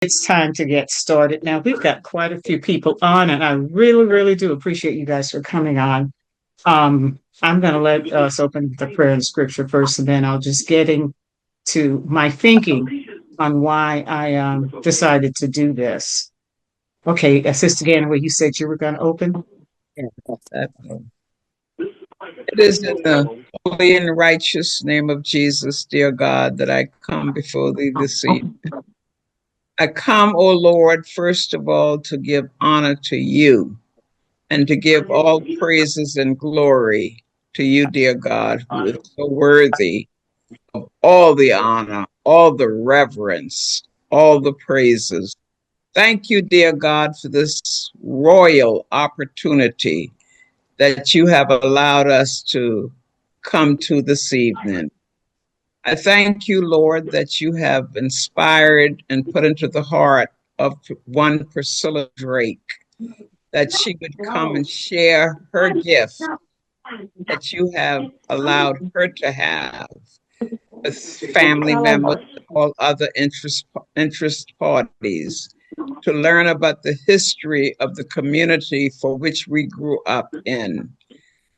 it's time to get started. Now, we've got quite a few people on, and I really, really do appreciate you guys for coming on. I'm going to let us open with the prayer and scripture first, and then I'll just get into my thinking on why I decided to do this. Okay, Sister Ganaway, you said you were going to open? Yeah, it is in the holy and righteous name of Jesus, dear God, that I come before thee this evening. I come, O Lord, first of all, to give honor to you and to give all praises and glory to you, dear God, who is so worthy of all the honor, all the reverence, all the praises. Thank you, dear God, for this royal opportunity that you have allowed us to come to this evening. I thank you, Lord, that you have inspired and put into the heart of one Priscilla Drake that she would come and share her gift that you have allowed her to have with family members and all other interest parties to learn about the history of the community for which we grew up in.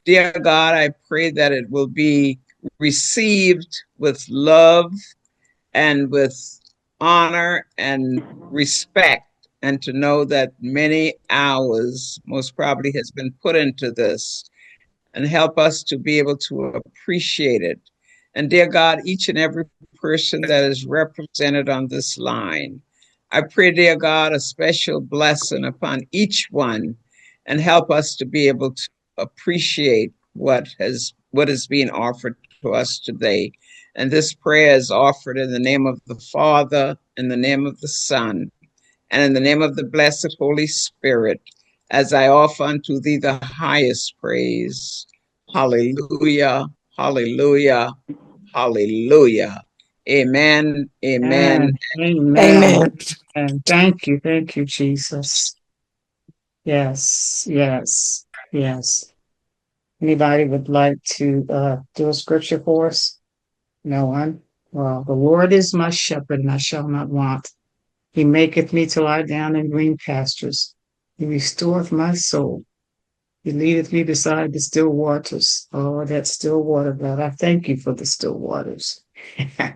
Dear God, I pray that it will be received with love and with honor and respect, and to know that many hours most probably has been put into this, and help us to be able to appreciate it. And dear God, each and every person that is represented on this line, I pray, dear God, a special blessing upon each one, and help us to be able to appreciate what is being offered to us today. And this prayer is offered in the name of the Father, in the name of the Son, and in the name of the blessed Holy Spirit, as I offer unto thee the highest praise. Hallelujah, hallelujah, hallelujah. Amen, amen. Amen. Amen. And thank you, Jesus. Yes, yes, yes. Anybody would like to do a scripture for us? No one? Well, the Lord is my shepherd, and I shall not want. He maketh me to lie down in green pastures. He restoreth my soul. He leadeth me beside the still waters. Oh, that still water, God. I thank you for the still waters. I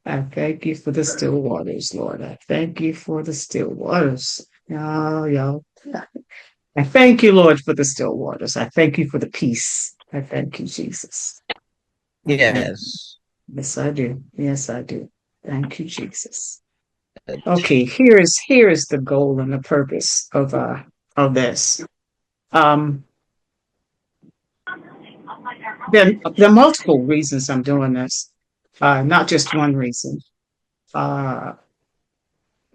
thank you for the still waters, Lord. I thank you for the still waters. Oh, y'all. I thank you, Lord, for the still waters. I thank you for the peace. I thank you, Jesus. Yes. Yes, I do. Yes, I do. Thank you, Jesus. Okay, here is the goal and the purpose of this. Um, there are multiple reasons I'm doing this, not just one reason. Uh,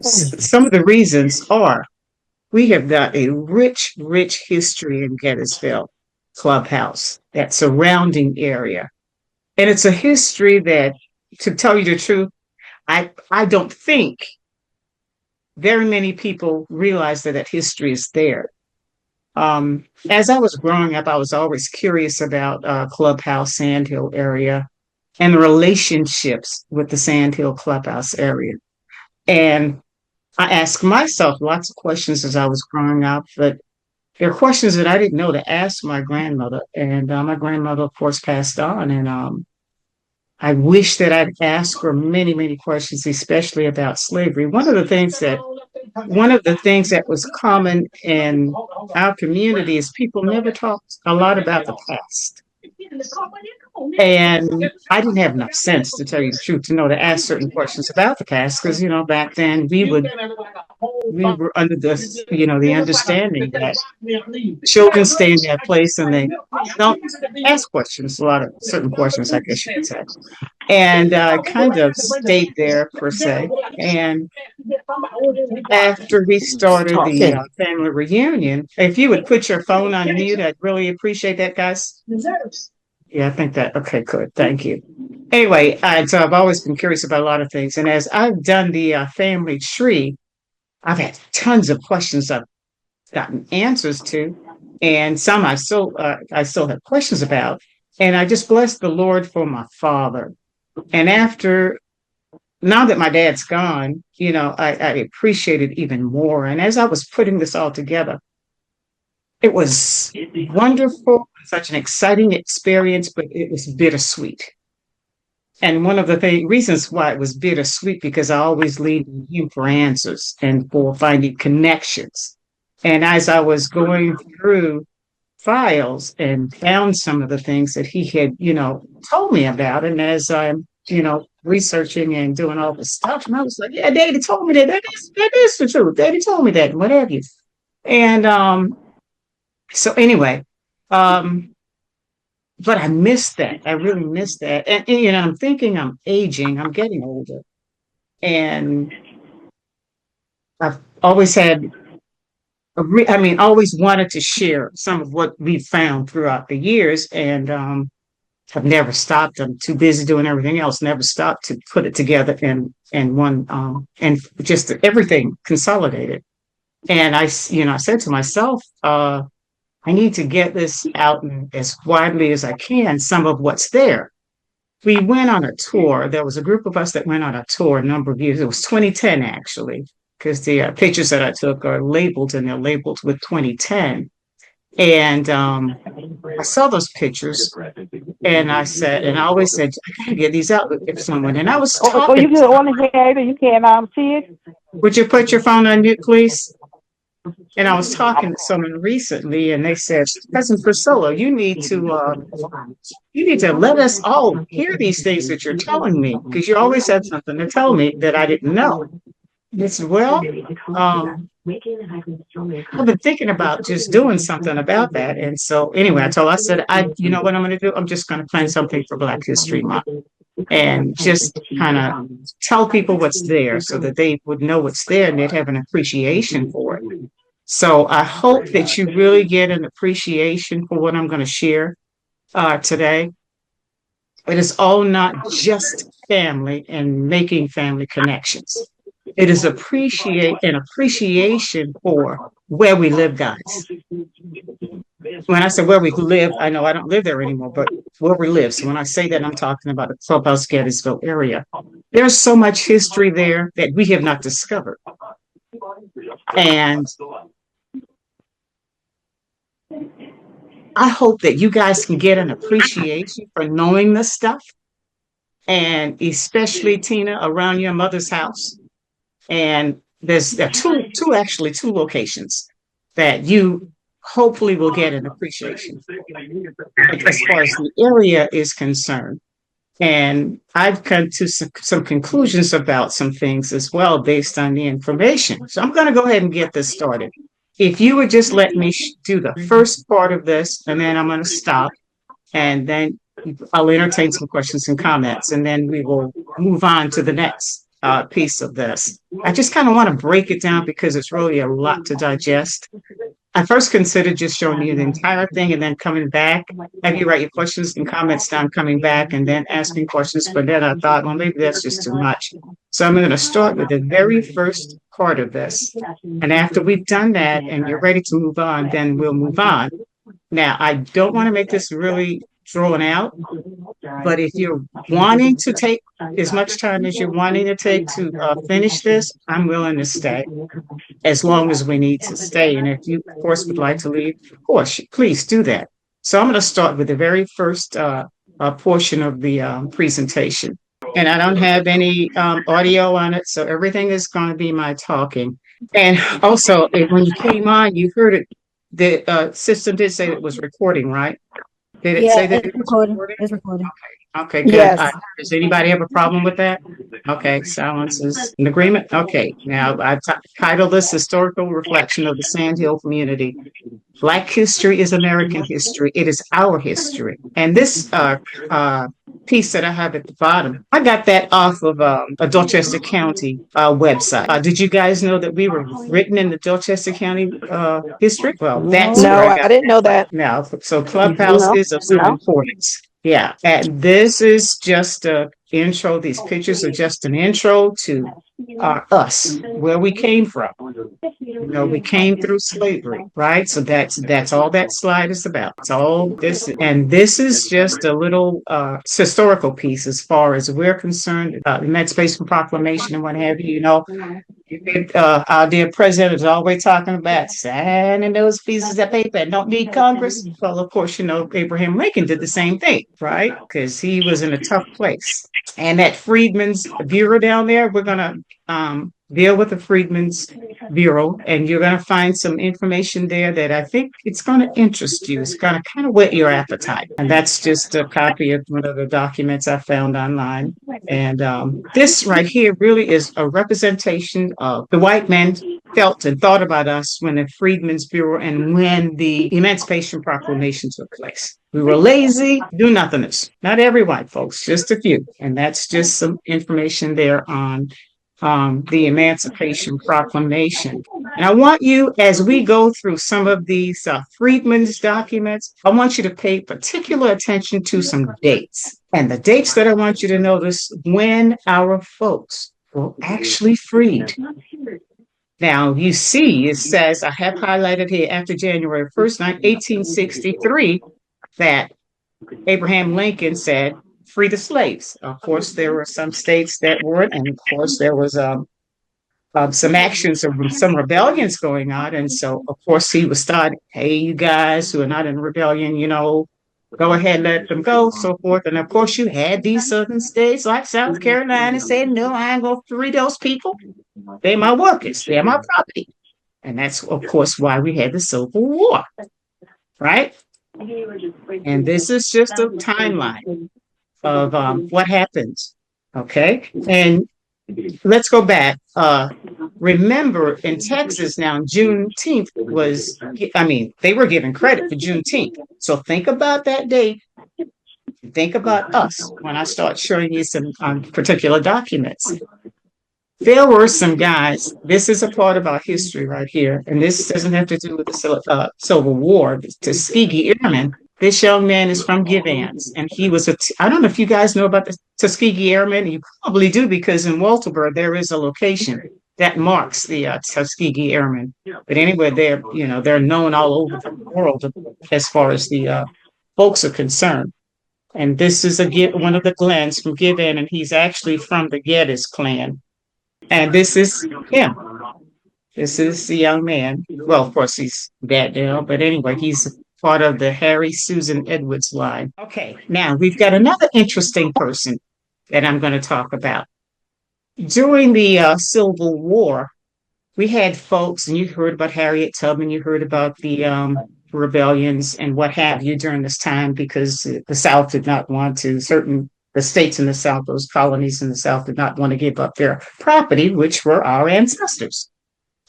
some of the reasons are we have got a rich, rich history in Gettysville Clubhouse, that surrounding area. And it's a history that, to tell you the truth, I don't think very many people realize that that history is there. As I was growing up, I was always curious about Clubhouse Sandhill area and the relationships with the Sandhill Clubhouse area. And I asked myself lots of questions as I was growing up, but there are questions that I didn't know to ask my grandmother. And my grandmother, of course, passed on. And I wish that I'd asked her many, many questions, especially about slavery. One of the things that was common in our community is people never talked a lot about the past. And I didn't have enough sense, to tell you the truth, to know to ask certain questions about the past, because back then we were under the understanding that children stay in their place and they don't ask questions, a lot of certain questions, I guess you could say. And I kind of stayed there per se. And after we started the Talking. family reunion, if you would put your phone on mute, I'd really appreciate that, guys. Yeah, I think that. Okay, good. Thank you. Anyway, so I've always been curious about a lot of things. And as I've done the family tree, I've had tons of questions I've gotten answers to, and some I still have questions about. And I just bless the Lord for my father. And after now that my dad's gone, I appreciate it even more. And as I was putting this all together, it was wonderful, such an exciting experience, but it was bittersweet. And one of the reasons why it was bittersweet, because I always lean on him for answers and for finding connections. And as I was going through files and found some of the things that he had, told me about, and as I'm, researching and doing all this stuff, and I was like, yeah, Daddy told me that. That is the truth. Daddy told me that, and what have you. And so anyway, but I missed that. I really missed that. And I'm thinking I'm aging, I'm getting older. And I've always had, always wanted to share some of what we've found throughout the years. And I've never stopped. I'm too busy doing everything else, never stopped to put it together in one, and just everything consolidated. And I said to myself, I need to get this out as widely as I can, some of what's there. We went on a tour. There was a group of us that went on a tour a number of years. It was 2010, actually, because the pictures that I took are labeled, and they're labeled with 2010. And I saw those pictures, and I always said, I gotta get these out if someone. And I was talking. You can only hear it. You can't see it. Would you put your phone on mute, please? And I was talking to someone recently, and they said, Cousin Priscilla, you need to let us all hear these things that you're telling me, because you always had something to tell me that I didn't know. And I said, well, I've been thinking about just doing something about that. And so anyway, I said, you know what I'm going to do? I'm just going to plan something for Black History Month and just kind of tell people what's there so that they would know what's there and they'd have an appreciation for it. So I hope that you really get an appreciation for what I'm going to share today. It is all not just family and making family connections. It is an appreciation for where we live, guys. When I say where we live, I know I don't live there anymore, but where we live. So when I say that, I'm talking about the Clubhouse Gettysville area. There's so much history there that we have not discovered. And I hope that you guys can get an appreciation for knowing this stuff. And especially, Tina, around your mother's house. And there are two locations that you hopefully will get an appreciation as far as the area is concerned. And I've come to some conclusions about some things as well based on the information. So I'm going to go ahead and get this started. If you would just let me do the first part of this, and then I'm going to stop, and then I'll entertain some questions and comments, and then we will move on to the next piece of this. I just kind of want to break it down because it's really a lot to digest. I first considered just showing you the entire thing and then coming back, have you write your questions and comments down, coming back and then asking questions. But then I thought, well, maybe that's just too much. So I'm going to start with the very first part of this. And after we've done that and you're ready to move on, then we'll move on. Now, I don't want to make this really drawn out, but if you're wanting to take as much time as you're wanting to take to finish this, I'm willing to stay as long as we need to stay. And if you, of course, would like to leave, of course, please do that. So I'm going to start with the very first portion of the presentation. And I don't have any audio on it, so everything is going to be my talking. And also, when you came on, you heard it. The system did say it was recording, right? Did it say that it's recording? It's recording. Okay, good. Yes. Does anybody have a problem with that? Okay, silence is in agreement. Okay, now I titled this Historical Reflection of the Sand Hill Community. Black history is American history. It is our history. And this piece that I have at the bottom, I got that off of a Dorchester County website. Did you guys know that we were written in the Dorchester County history? Well, that's No, I didn't know that. now. So Clubhouse is of some importance. Yeah, and this is just intro. These pictures are just an intro to us, where we came from. You know, we came through slavery, right? So that's all that slide is about. It's all this, and this is just a little historical piece as far as we're concerned. The Emancipation Proclamation and what have you. You know, our dear president is always talking about signing those pieces of paper and don't need Congress. Well, of course, you know, Abraham Lincoln did the same thing, right? Because he was in a tough place. And that Freedmen's Bureau down there, we're going to deal with the Freedmen's Bureau, and you're going to find some information there that I think it's going to interest you. It's going to kind of whet your appetite. And that's just a copy of one of the documents I found online. And this right here really is a representation of the white men felt and thought about us when the Freedmen's Bureau and when the Emancipation Proclamation took place. We were lazy, do nothingers. Not every white folks, just a few. And that's just some information there on the Emancipation Proclamation. And I want you, as we go through some of these Freedmen's documents, I want you to pay particular attention to some dates. And the dates that I want you to notice when our folks were actually freed. Now, you see, it says, I have highlighted here after January 1st, 1863, that Abraham Lincoln said, free the slaves. Of course, there were some states that weren't, and of course, there was some actions of some rebellions going on. And so, of course, he was starting, hey, you guys who are not in rebellion, you know, go ahead, let them go, so forth. And of course, you had these southern states like South Carolina saying, no, I ain't going to free those people. They're my workers. They're my property. And that's, of course, why we had the Civil War, right? And this is just a timeline of what happens, okay? And let's go back. Remember, in Texas now, Juneteenth was, I mean, they were given credit for Juneteenth. So think about that date. Think about us when I start showing you some particular documents. There were some guys, this is a part of our history right here, and this doesn't have to do with the Civil War. Tuskegee Airmen. This young man is from Givens, and he was I don't know if you guys know about the Tuskegee Airmen. You probably do, because in Walterboro, there is a location that marks the Tuskegee Airmen. But anyway, they're known all over the world as far as the folks are concerned. And this is one of the Glens from Given, and he's actually from the Geddes clan. And this is him. This is the young man. Well, of course, he's dead now, but anyway, he's part of the Harry Susan Edwards line. Okay, now we've got another interesting person that I'm going to talk about. During the Civil War, we had folks, and you heard about Harriet Tubman, you heard about the rebellions and what have you during this time, because the South did not want to, the states in the South, those colonies in the South did not want to give up their property, which were our ancestors.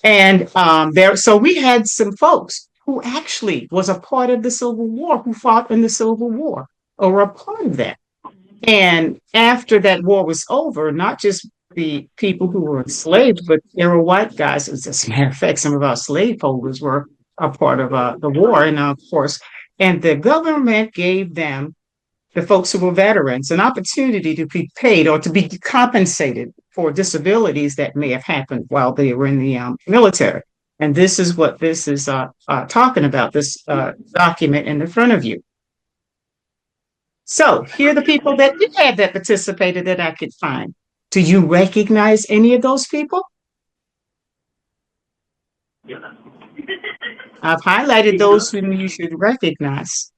And so we had some folks who actually was a part of the Civil War, who fought in the Civil War, or were a part of that. And after that war was over, not just the people who were enslaved, but there were white guys. As a matter of fact, some of our slaveholders were a part of the war, and of course, and the government gave them, the folks who were veterans, an opportunity to be paid or to be compensated for disabilities that may have happened while they were in the military. And this is what this is talking about, this document in the front of you. So here are the people that did have that participated that I could find. Do you recognize any of those people? I've highlighted those whom you should recognize.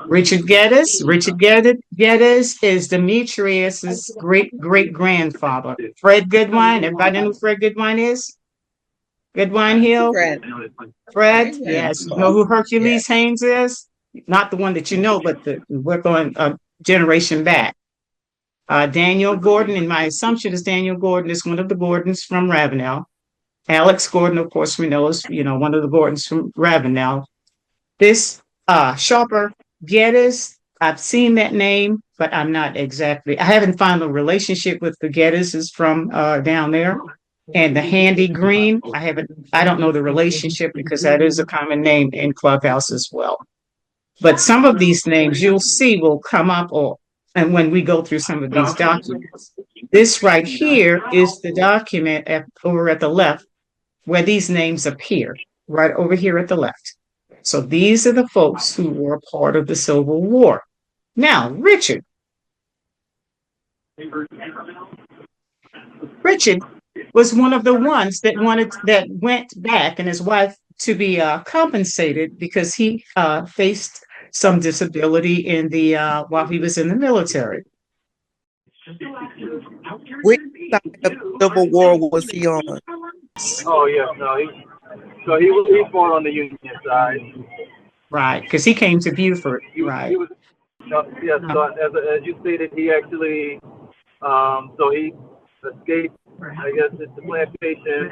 Richard Geddes. Richard Geddes is Demetrius's great-great-grandfather. Fred Goodwine. Everybody know who Fred Goodwine is? Goodwine Hill? Fred, yes. You know who Hercules Haynes is? Not the one that you know, but we're going a generation back. Daniel Gordon, and my assumption is Daniel Gordon is one of the Gordons from Ravenel. Alex Gordon, of course, we know is, one of the Gordons from Ravenel. This Sharper Geddes, I've seen that name, but I'm not exactly, I haven't found a relationship with the Geddeses from down there. And the Handy Green, I don't know the relationship, because that is a common name in Clubhouse as well. But some of these names you'll see will come up, and when we go through some of these documents. This right here is the document over at the left where these names appear, right over here at the left. So these are the folks who were part of the Civil War. Now, Richard was one of the ones that went back, and his wife, to be compensated because he faced some disability in the while he was in the military. Which side of the Civil War was he on? Oh yeah, no, he fought on the Union side. Right, because he came to Beaufort, right? He was, yes. So as you stated, he actually so he escaped, I guess, it's the plantation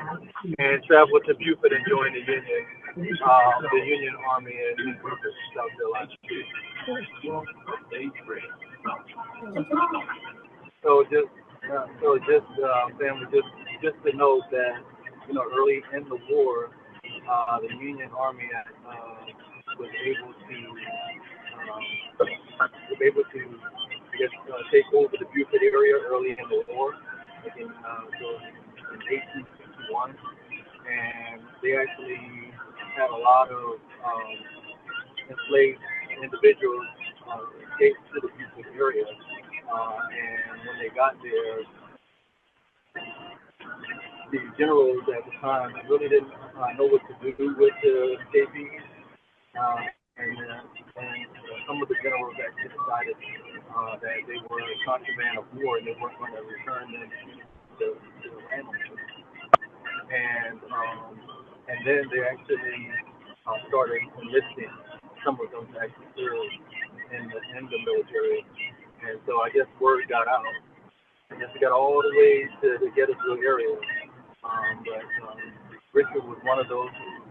and traveled to Beaufort and joined the Union Army in Beaufort, South Carolina. So family, just to note that, early in the war, the Union Army was able to take over the Beaufort area early in the war, in 1861, and they actually had a lot of enslaved individuals escape to the Beaufort area, and when they got there, the generals at the time really didn't know what to do with the escapees, and some of the generals actually decided that they were a contraband of war and they weren't going to return them to the landlord. And then they actually started enlisting some of them to actually serve in the military. And so I guess word got out. I guess it got all the way to the Gettysburg area. But Richard was one of those who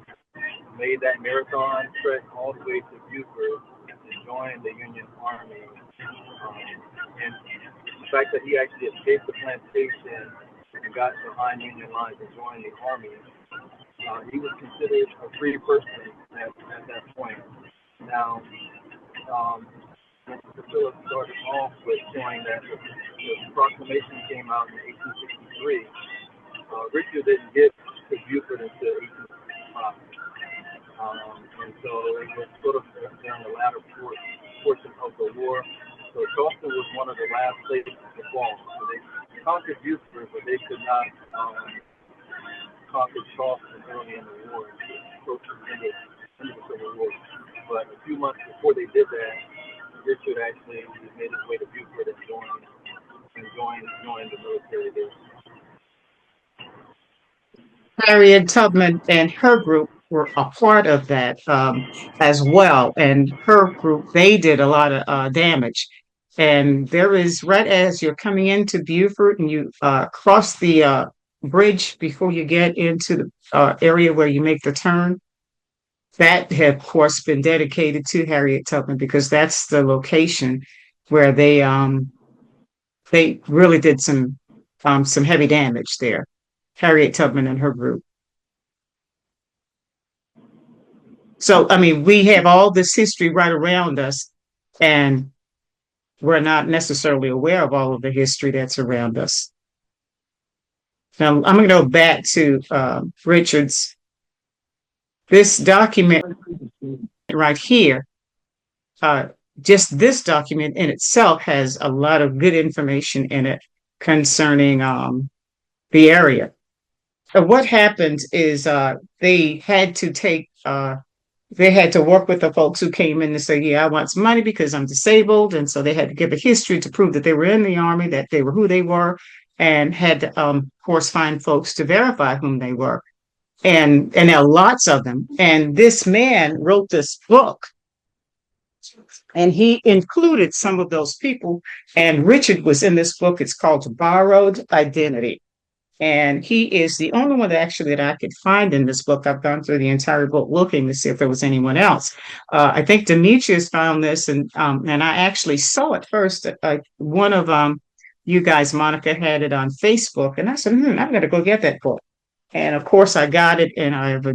made that marathon trek all the way to Beaufort to join the Union Army. And the fact that he actually escaped the plantation and got behind Union lines and joined the Army, he was considered a free person at that point. Now, Mr. Phillips started off with showing that the proclamation came out in 1863. Richard didn't get to Beaufort until 1865. And so it was sort of during the latter portion of the war. So Charleston was one of the last places to fall. So they conquered Beaufort, but they could not conquer Charleston early in the war, in the Civil War. But a few months before they did that, Richard actually made his way to Beaufort and joined the military there. Harriet Tubman and her group were a part of that as well. And her group, they did a lot of damage. And there is, right as you're coming into Beaufort and you cross the bridge before you get into the area where you make the turn, that had, of course, been dedicated to Harriet Tubman because that's the location where they really did some heavy damage there. Harriet Tubman and her group. So, I mean, we have all this history right around us, and we're not necessarily aware of all of the history that's around us. Now, I'm going to go back to Richard's. This document right here, just this document in itself has a lot of good information in it concerning the area. What happened is they had to work with the folks who came in and say, yeah, I want some money because I'm disabled. And so they had to give a history to prove that they were in the Army, that they were who they were, and had to, of course, find folks to verify whom they were. And there are lots of them. And this man wrote this book, and he included some of those people. And Richard was in this book. It's called Borrowed Identity. And he is the only one that I could find in this book. I've gone through the entire book looking to see if there was anyone else. I think Demetrius found this, and I actually saw it first. One of you guys, Monica, had it on Facebook, and I said, I'm going to go get that book. And of course, I got it, and I've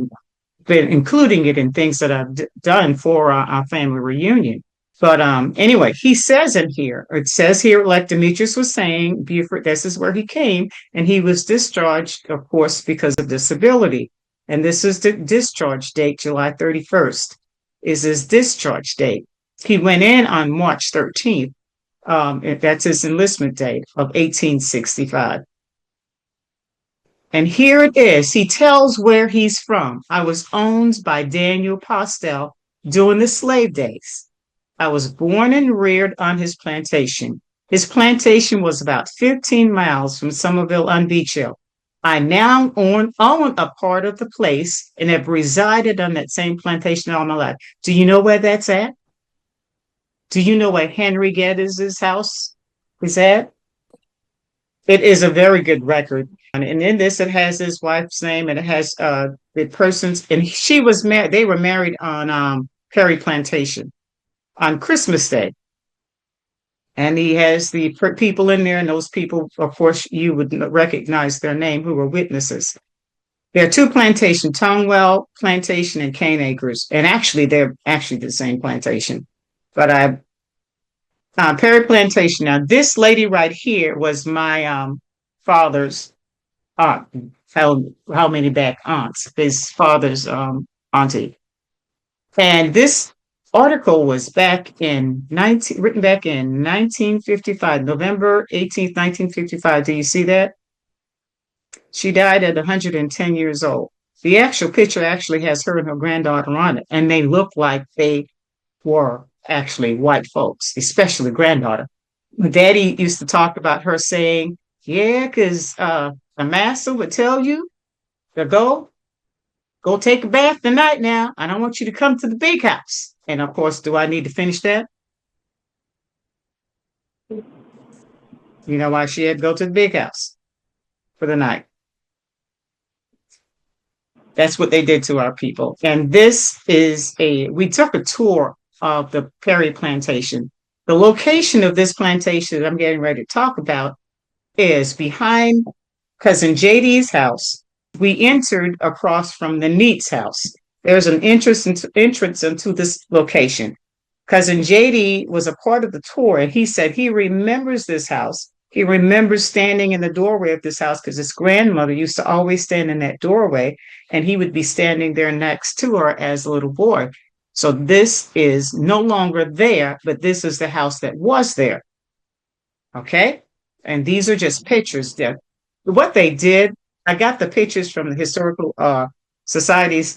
been including it in things that I've done for our family reunion. But anyway, he says in here, it says here, like Demetrius was saying, Buford, this is where he came, and he was discharged, of course, because of disability. And this is the discharge date, July 31st, is his discharge date. He went in on March 13th. That's his enlistment date of 1865. And here it is. He tells where he's from. I was owned by Daniel Postel during the slave days. I was born and reared on his plantation. His plantation was about 15 miles from Somerville on Beach Hill. I now own a part of the place and have resided on that same plantation all my life. Do you know where that's at? Do you know where Henry Geddes' house is at? It is a very good record. And in this, it has his wife's name and it has the person's, and she was married, they were married on Perry Plantation on Christmas Day. And he has the people in there, and those people, of course, you would recognize their name who were witnesses. There are two plantations, Tonewell Plantation and Cane Acres. And actually, they're actually the same plantation. But Perry Plantation. Now, this lady right here was my father's aunt. How many back aunts? His father's auntie. And this article was written back in 1955, November 18th, 1955. Do you see that? She died at 110 years old. The actual picture actually has her and her granddaughter on it, and they look like they were actually white folks, especially the granddaughter. My daddy used to talk about her saying, yeah, because the master would tell you to go take a bath tonight now. I don't want you to come to the big house. And of course, do I need to finish that? You know why she had to go to the big house for the night. That's what they did to our people. And this is we took a tour of the Perry Plantation. The location of this plantation that I'm getting ready to talk about is behind Cousin JD's house. We entered across from the Neat's house. There's an entrance into this location. Cousin JD was a part of the tour, and he said he remembers this house. He remembers standing in the doorway of this house because his grandmother used to always stand in that doorway, and he would be standing there next to her as a little boy. So this is no longer there, but this is the house that was there. Okay? And these are just pictures that what they did. I got the pictures from the Historical Society's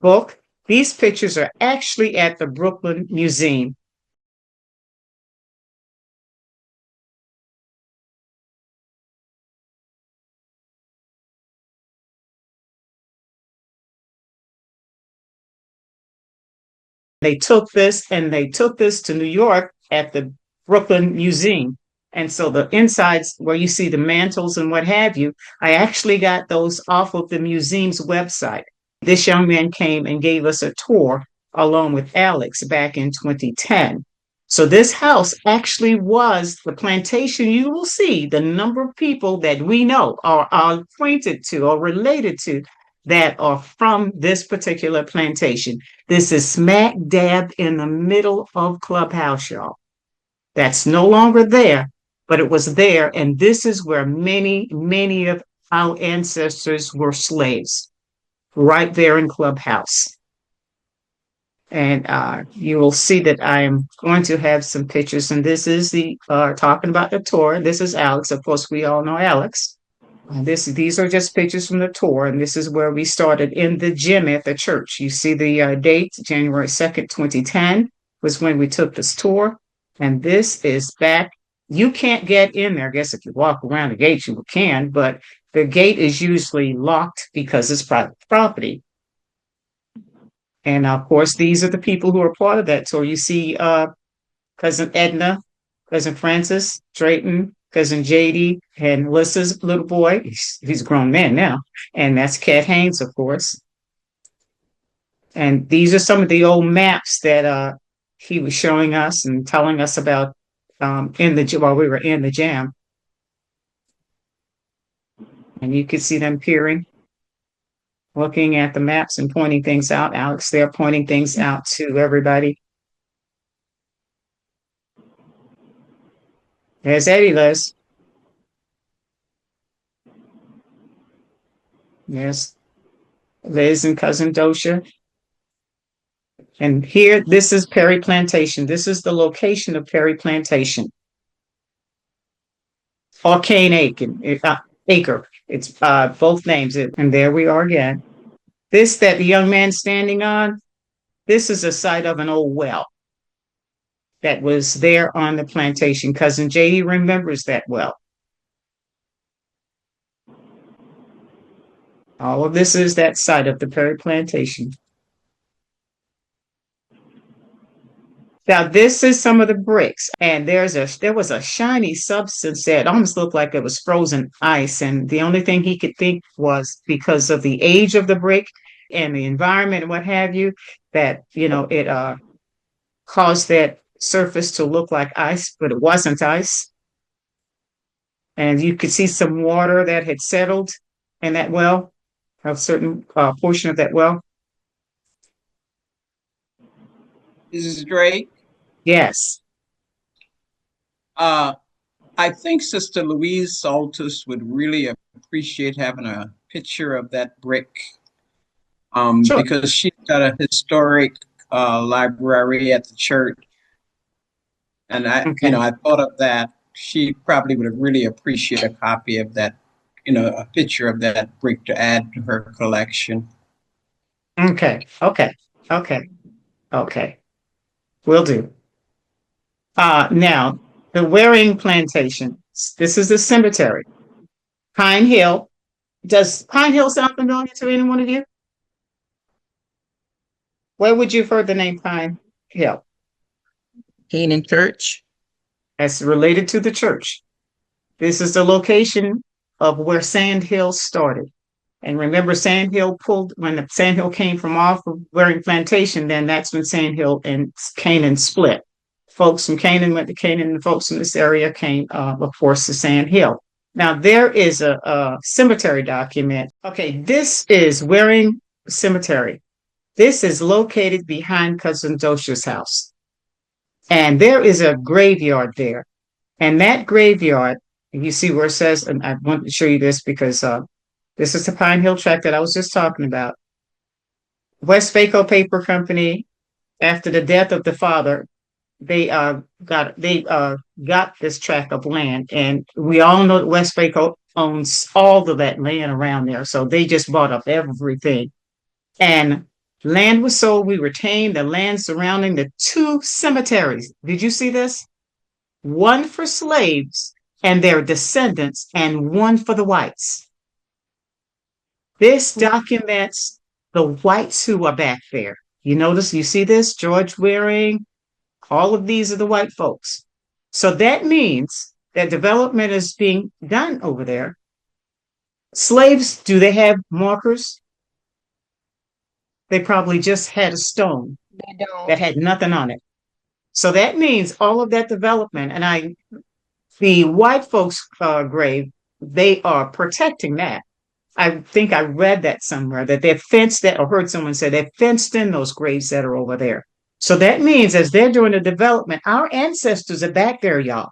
book. These pictures are actually at the Brooklyn Museum. They took this to New York at the Brooklyn Museum. And so the insides where you see the mantles and what have you, I actually got those off of the museum's website. This young man came and gave us a tour along with Alex back in 2010. So this house actually was the plantation. You will see the number of people that we know are acquainted to or related to that are from this particular plantation. This is smack dab in the middle of Clubhouse, y'all. That's no longer there, but it was there. And this is where many, many of our ancestors were slaves, right there in Clubhouse. And you will see that I am going to have some pictures. And this is the talking about the tour. This is Alex. Of course, we all know Alex. These are just pictures from the tour. And this is where we started in the gym at the church. You see the date, January 2nd, 2010 was when we took this tour. And this is back. You can't get in there. I guess if you walk around the gate, you can, but the gate is usually locked because it's private property. And of course, these are the people who are part of that tour. You see Cousin Edna, Cousin Francis Drayton, Cousin JD, and Melissa's little boy. He's a grown man now. And that's Cat Haynes, of course. And these are some of the old maps that he was showing us and telling us about while we were in the jam. And you could see them peering. looking at the maps and pointing things out. Alex, they're pointing things out to everybody. There's Eddie, Liz. Yes, Liz and cousin Dosha. And here, this is Perry Plantation. This is the location of Perry Plantation. Or Cane Acre. It's both names. And there we are again. This that the young man standing on, this is a site of an old well that was there on the plantation. Cousin JD remembers that well. All of this is that site of the Perry Plantation. Now, this is some of the bricks, and there was a shiny substance that almost looked like it was frozen ice, and the only thing he could think was because of the age of the brick and the environment and what have you, that it caused that surface to look like ice, but it wasn't ice. And you could see some water that had settled in that well, a certain portion of that well. Mrs. Drake, Yes. I think Sister Louise Saltus would really appreciate having a picture of that brick, Sure. because she's got a historic library at the church, and Okay. I thought of that. She probably would really appreciate a copy of that, a picture of that brick to add to her collection. Okay. Will do. Now, the Waring Plantation. This is the cemetery. Pine Hill. Does Pine Hill sound familiar to any one of you? Where would you have heard the name Pine Hill? Canaan Church. That's related to the church. This is the location of where Sand Hill started. And remember, when the Sand Hill came from off of Waring Plantation, then that's when Sand Hill and Canaan split. Folks from Canaan went to Canaan, and folks from this area came, of course, to Sand Hill. Now, there is a cemetery document. Okay, this is Waring Cemetery. This is located behind Cousin Dosha's house. And there is a graveyard there. And that graveyard, you see where it says, and I want to show you this because this is the Pine Hill tract that I was just talking about. Westvaco Paper Company, after the death of the father, they got this tract of land, and we all know that Westvaco owns all of that land around there, so they just bought up everything. And land was sold. We retained the land surrounding the two cemeteries. Did you see this? One for slaves and their descendants, and one for the whites. This documents the whites who are back there. You notice, you see this? George Waring, all of these are the white folks. So that means that development is being done over there. Slaves, do they have markers? They probably just had a stone They don't. that had nothing on it. So that means all of that development, and the white folks' grave, they are protecting that. I think I read that somewhere, that they've fenced that, or heard someone say they've fenced in those graves that are over there. So that means as they're doing the development, our ancestors are back there, y'all.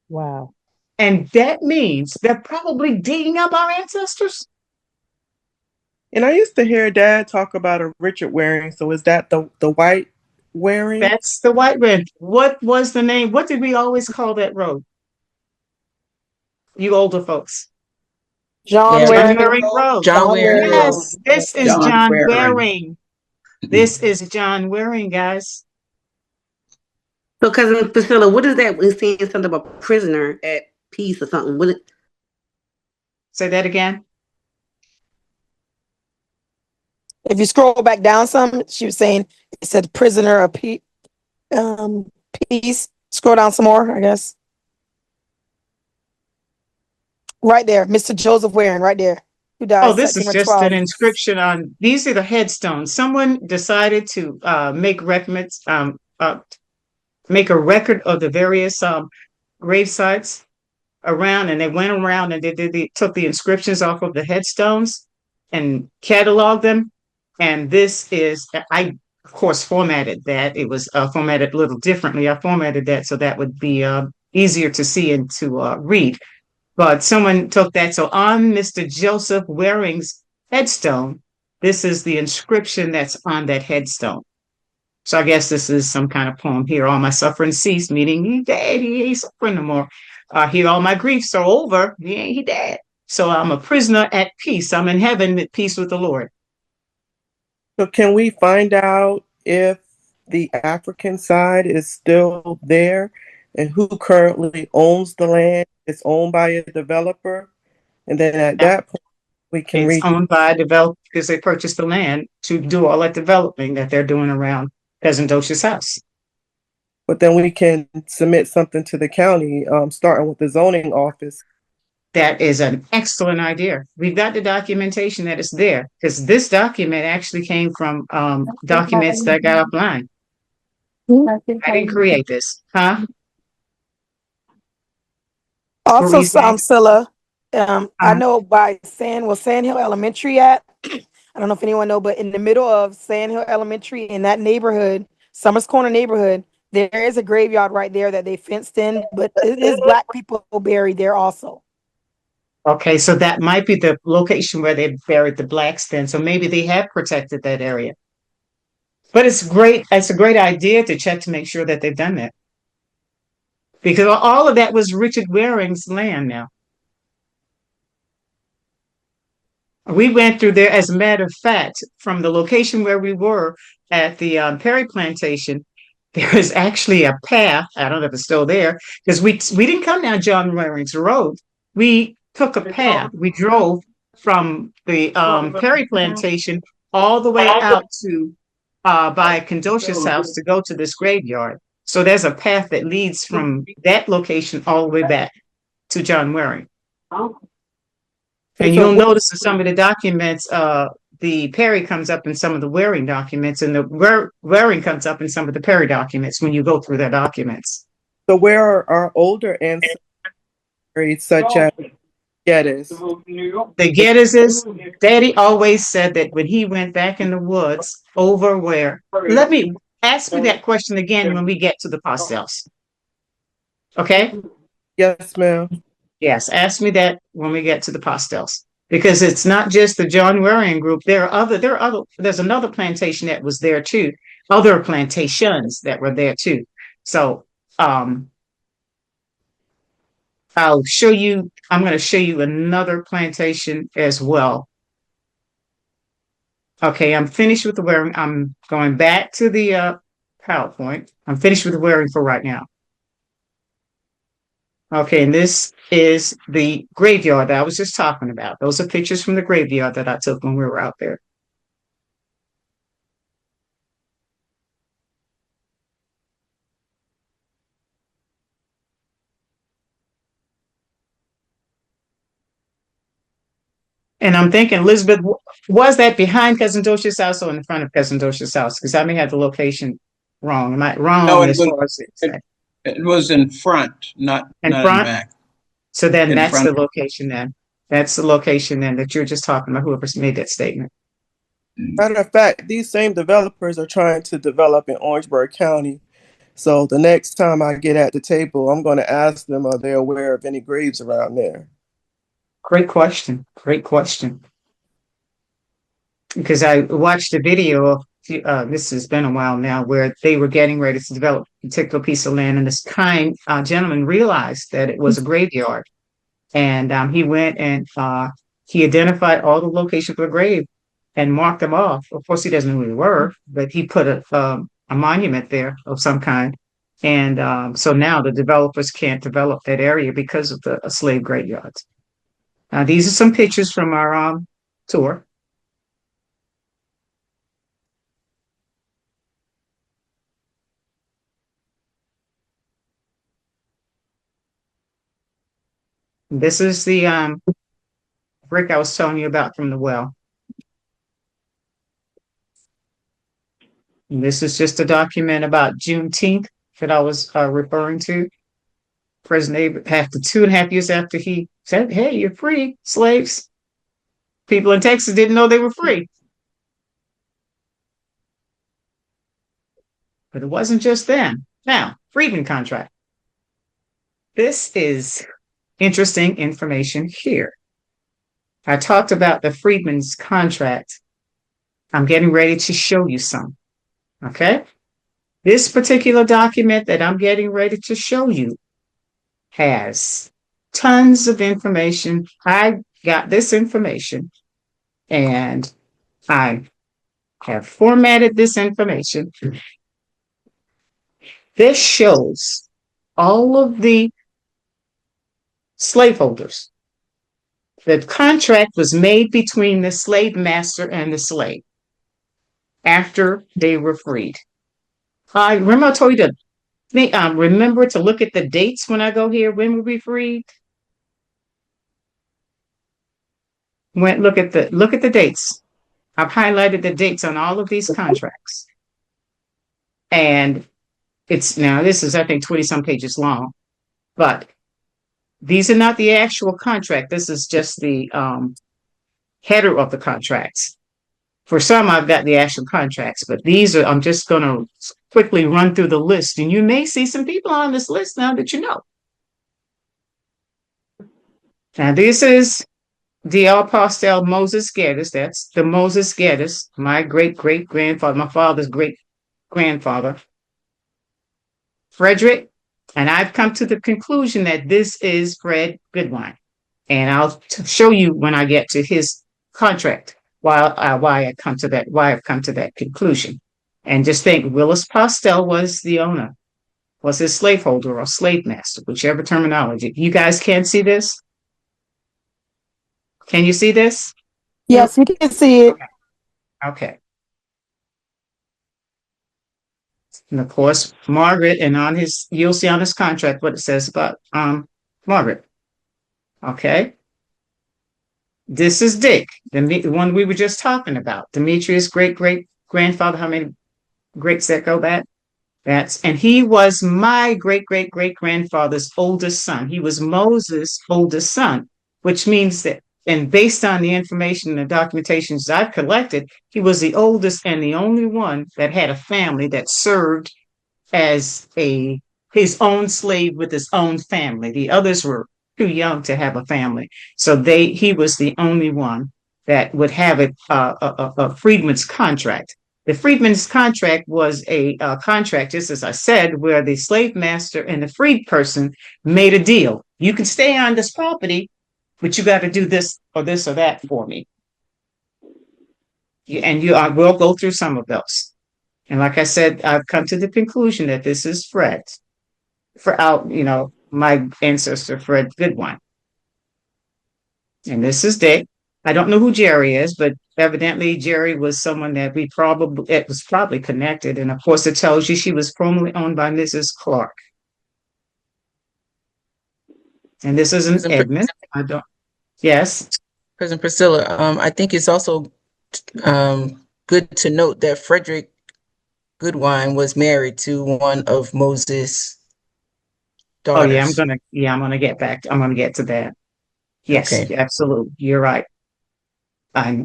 Wow. And that means they're probably digging up our ancestors. And I used to hear Dad talk about a Richard Waring. So is that the white Waring? That's the white man. What was the name? What did we always call that road? You older folks. John Yeah. Waring. Waring Road. John Waring. Yes, this is John John Waring. Waring. This is John Waring, guys. So, Cousin Priscilla, what is that? We're seeing something about prisoner at peace or something. What? Say that again. If you scroll back down some, she was saying it said prisoner of peace. Scroll down some more, I guess. Right there, Mr. Joseph Waring, right there. Who died? Oh, this is September just 12th. an inscription on. These are the headstones. Someone decided to make make a record of the various grave sites around, and they went around and they took the inscriptions off of the headstones, and catalog them. And this is, I of course formatted that. It was formatted a little differently. I formatted that so that would be easier to see and to read. But someone took that. So on Mr. Joseph Waring's headstone, this is the inscription that's on that headstone. So I guess this is some kind of poem here. All my suffering ceased, meaning he dead. He ain't suffering no more. Here, all my griefs are over. He dead. So I'm a prisoner at peace. I'm in heaven at peace with the Lord. So can we find out if the African side is still there and who currently owns the land? It's owned by a developer. And then at that point, we can It's reach. owned by developers because they purchased the land to do all that developing that they're doing around Cousin Dosha's house. But then we can submit something to the county, starting with the zoning office. That is an excellent idea. We've got the documentation that is there because this document actually came from documents that I got offline. I didn't create this, huh? What were Also, you saying? Scylla, I know by Sand Hill Elementary at, I don't know if anyone know, but in the middle of Sand Hill Elementary in that neighborhood, Summers Corner neighborhood, there is a graveyard right there that they fenced in, but it is Black people buried there also. Okay, so that might be the location where they buried the blacks then. So maybe they have protected that area. But it's great. It's a great idea to check to make sure that they've done that. Because all of that was Richard Waring's land now. We went through there, as a matter of fact, from the location where we were at the Perry Plantation, there is actually a path. I don't know if it's still there, because we didn't come down John Waring's Road. We took a path. We drove from the Perry Plantation all the way out to by Condosha's house to go to this graveyard. So there's a path that leads from that location all the way back to John Waring. And you'll notice in some of the documents, the Perry comes up in some of the Waring documents, and the Waring comes up in some of the Perry documents when you go through their documents. So where are our older ancestors buried, such as Geddes? The Geddes, Daddy always said that when he went back in the woods over where, let me ask me that question again when we get to the Postels. Okay? Yes, ma'am. Yes, ask me that when we get to the Postels. Because it's not just the John Waring group. There's another plantation that was there too. Other plantations that were there too. So I'm going to show you another plantation as well. Okay, I'm finished with the Waring. I'm going back to the PowerPoint. I'm finished with the Waring for right now. Okay, and this is the graveyard that I was just talking about. Those are pictures from the graveyard that I took when we were out there. And I'm thinking, Elizabeth, was that behind Cousin Dosha's house or in front of Cousin Dosha's house? Because I may have the location wrong. Am I wrong No, as far as it was in front, not in not front? in back. So then In that's front. the location then. That's the location then that you're just talking about, whoever made that statement. Matter of fact, these same developers are trying to develop in Orangeburg County. So the next time I get at the table, I'm going to ask them, are they aware of any graves around there? Great question. Great question. Because I watched a video of, this has been a while now, where they were getting ready to develop a particular piece of land, and this kind gentleman realized that it was a graveyard. And he went and he identified all the locations for the grave and marked them off. Of course, he doesn't know who they were, but he put a monument there of some kind. And so now the developers can't develop that area because of the slave graveyards. Now, these are some pictures from our tour. This is the brick I was telling you about from the well. And this is just a document about Juneteenth that I was referring to. President Abraham, after 2.5 years after he said, "Hey, you're free, slaves," People in Texas didn't know they were free. But it wasn't just them. Now, freedmen contract. This is interesting information here. I talked about the freedmen's contract. I'm getting ready to show you some. Okay? This particular document that I'm getting ready to show you has tons of information. I got this information and I have formatted this information. This shows all of the slaveholders. The contract was made between the slave master and the slave after they were freed. I remember I told you to remember to look at the dates when I go here. When were we freed? Look at the dates. I've highlighted the dates on all of these contracts. And this is, I think, 20 some pages long, but these are not the actual contract. This is just the header of the contracts. For some, I've got the actual contracts, but I'm just going to quickly run through the list. And you may see some people on this list now that you know. Now, this is the Apostle Moses Geddes. That's the Moses Geddes, my great-great-grandfather, my father's great-grandfather. Frederick, and I've come to the conclusion that this is Fred Goodwine. And I'll show you when I get to his contract why I've come to that conclusion. And just think, Willis Postel was the owner, was his slaveholder or slave master, whichever terminology. You guys can't see this? Can you see this? Yes, we can see it. Okay. And of course, Margaret, and you'll see on his contract what it says about Margaret. Okay. This is Dick, the one we were just talking about. Demetrius' great-great-grandfather. How many greats that go back? And he was my great-great-great-grandfather's oldest son. He was Moses' oldest son, which means that, and based on the information and the documentations I've collected, he was the oldest and the only one that had a family that served as his own slave with his own family. The others were too young to have a family. So he was the only one that would have a freedman's contract. The freedman's contract was a contract, just as I said, where the slave master and the freed person made a deal. You can stay on this property, but you got to do this or that for me. I will go through some of those. And like I said, I've come to the conclusion that this is Fred, my ancestor, Fred Goodwine. And this is Dick. I don't know who Jerry is, but evidently Jerry was someone that it was probably connected. And of course, it tells you she was formerly owned by Mrs. Clark. And this is an Edmund. Yes. President Priscilla, I think it's also good to note that Frederick Goodwine was married to one of Moses' daughters. Oh yeah, I'm gonna get to that. Yes, okay. Absolutely. You're right.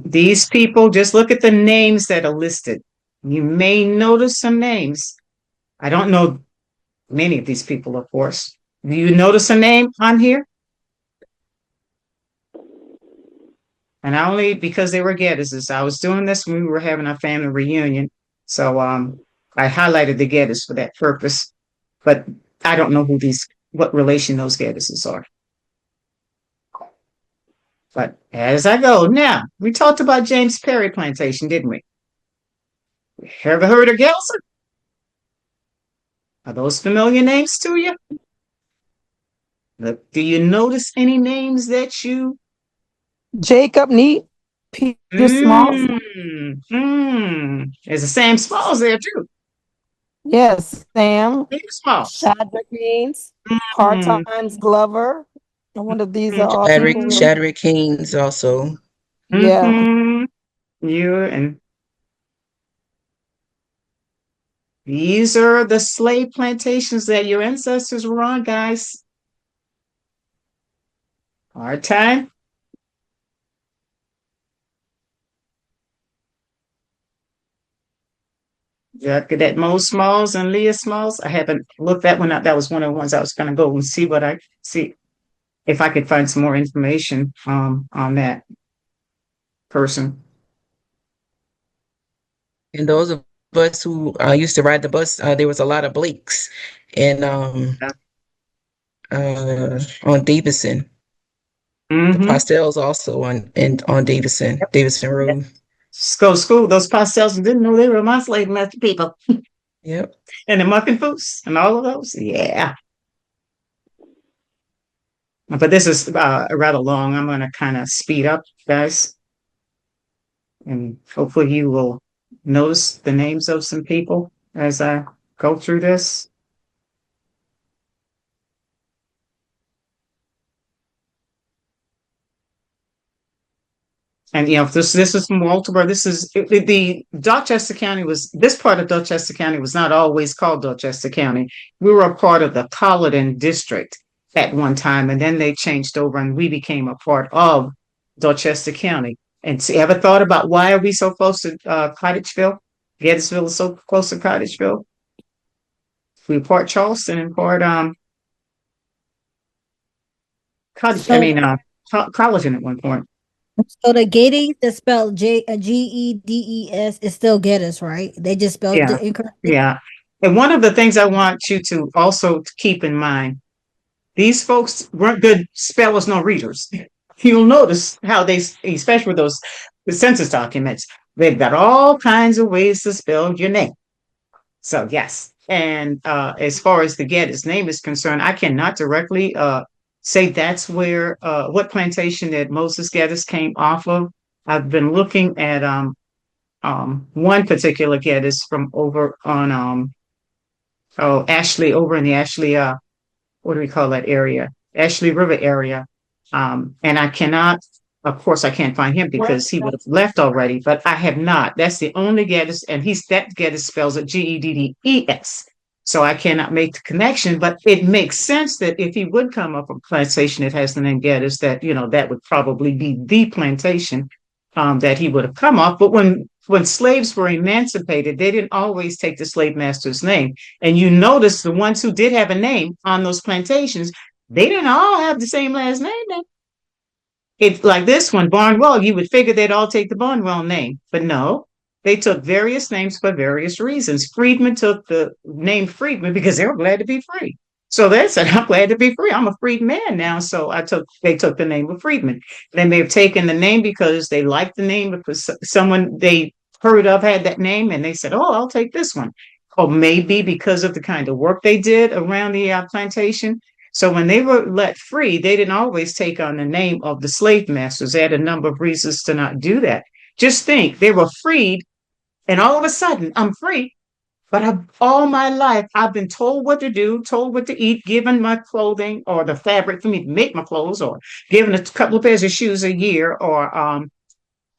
These people, just look at the names that are listed. You may notice some names. I don't know many of these people, of course. Do you notice a name on here? And only because they were Geddes. I was doing this when we were having our family reunion. So I highlighted the Geddes for that purpose. But I don't know what relation those Geddes are. But as I go, now, we talked about James Perry Plantation, didn't we? Ever heard of Gelson? Are those familiar names to you? Look, do you notice any names that you... Jacob Neat, Peter Smalls. There's a Sam Smalls there too. Yes, Sam. Peter Smalls. Shadrach Haynes, Hard Times Glover. I wonder if these are all Shadrach Haynes also. Yeah. These are the slave plantations that your ancestors were on, guys. Hard Time. that Mo Smalls and Leah Smalls. I haven't looked that one up. That was one of the ones I was going to go and see what I see if I could find some more information on that person. And those of us who used to ride the bus, there was a lot of Blakes and on Davidson. The Mm-hmm. pastels also on Davidson Road. Go to school. Those pastels didn't know they were my slave master people. Yep. And the muffin foods and all of those. Yeah. But this is rather long. I'm going to kind of speed up, guys. And hopefully you will notice the names of some people as I go through this. And this is from Walterboro. This is the Dorchester County this part of Dorchester County was not always called Dorchester County. We were a part of the Colleton District at one time, and then they changed over and we became a part of Dorchester County. And ever thought about why are we so close to Cottageville? Gettysville is so close to Cottageville. We're part Charleston and part Colleton at one point. So the Geddes is spelled Geddes is still Geddes, right? They just spelled it incorrectly. Yeah. And one of the things I want you to also keep in mind, these folks weren't good spellers nor readers. You'll notice how they, especially with the census documents, they've got all kinds of ways to spell your name. So yes. And as far as the Geddes name is concerned, I cannot directly say that's where what plantation that Moses Geddes came off of. I've been looking at one particular Geddes from over on Ashley, over in the Ashley what do we call that area? Ashley River area. And I cannot, of course, I can't find him because he would have left already, but I have not. That's the only Geddes, and that Geddes spells it Geddes. So I cannot make the connection, but it makes sense that if he would come up a plantation that has the name Geddes, that, that would probably be the plantation that he would have come off. But when slaves were emancipated, they didn't always take the slave master's name. And you notice the ones who did have a name on those plantations, they didn't all have the same last name. It's like this one, Barnwell, you would figure they'd all take the Barnwell name, but no. They took various names for various reasons. Freedmen took the name Freedman because they were glad to be free. So they said, I'm glad to be free. I'm a freed man now. So they took the name of Freedman. They may have taken the name because they liked the name, because someone they heard of had that name and they said, oh, I'll take this one. Or maybe because of the kind of work they did around the plantation. So when they were let free, they didn't always take on the name of the slave masters. They had a number of reasons to not do that. Just think, they were freed. And all of a sudden, I'm free, but all my life, I've been told what to do, told what to eat, given my clothing or the fabric for me to make my clothes, or given a couple of pairs of shoes a year, or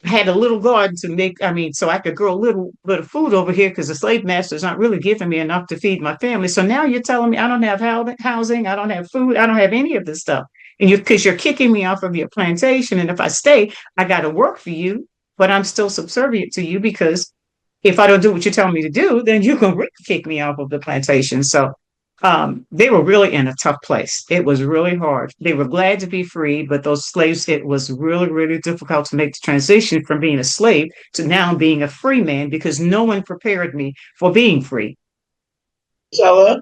had a little garden to make, so I could grow a little bit of food over here because the slave masters aren't really giving me enough to feed my family. So now you're telling me I don't have housing, I don't have food, I don't have any of this stuff. And because you're kicking me off of your plantation. And if I stay, I got to work for you, but I'm still subservient to you because if I don't do what you tell me to do, then you can really kick me off of the plantation. So they were really in a tough place. It was really hard. They were glad to be free, but those slaves, it was really, really difficult to make the transition from being a slave to now being a free man because no one prepared me for being free. Stella?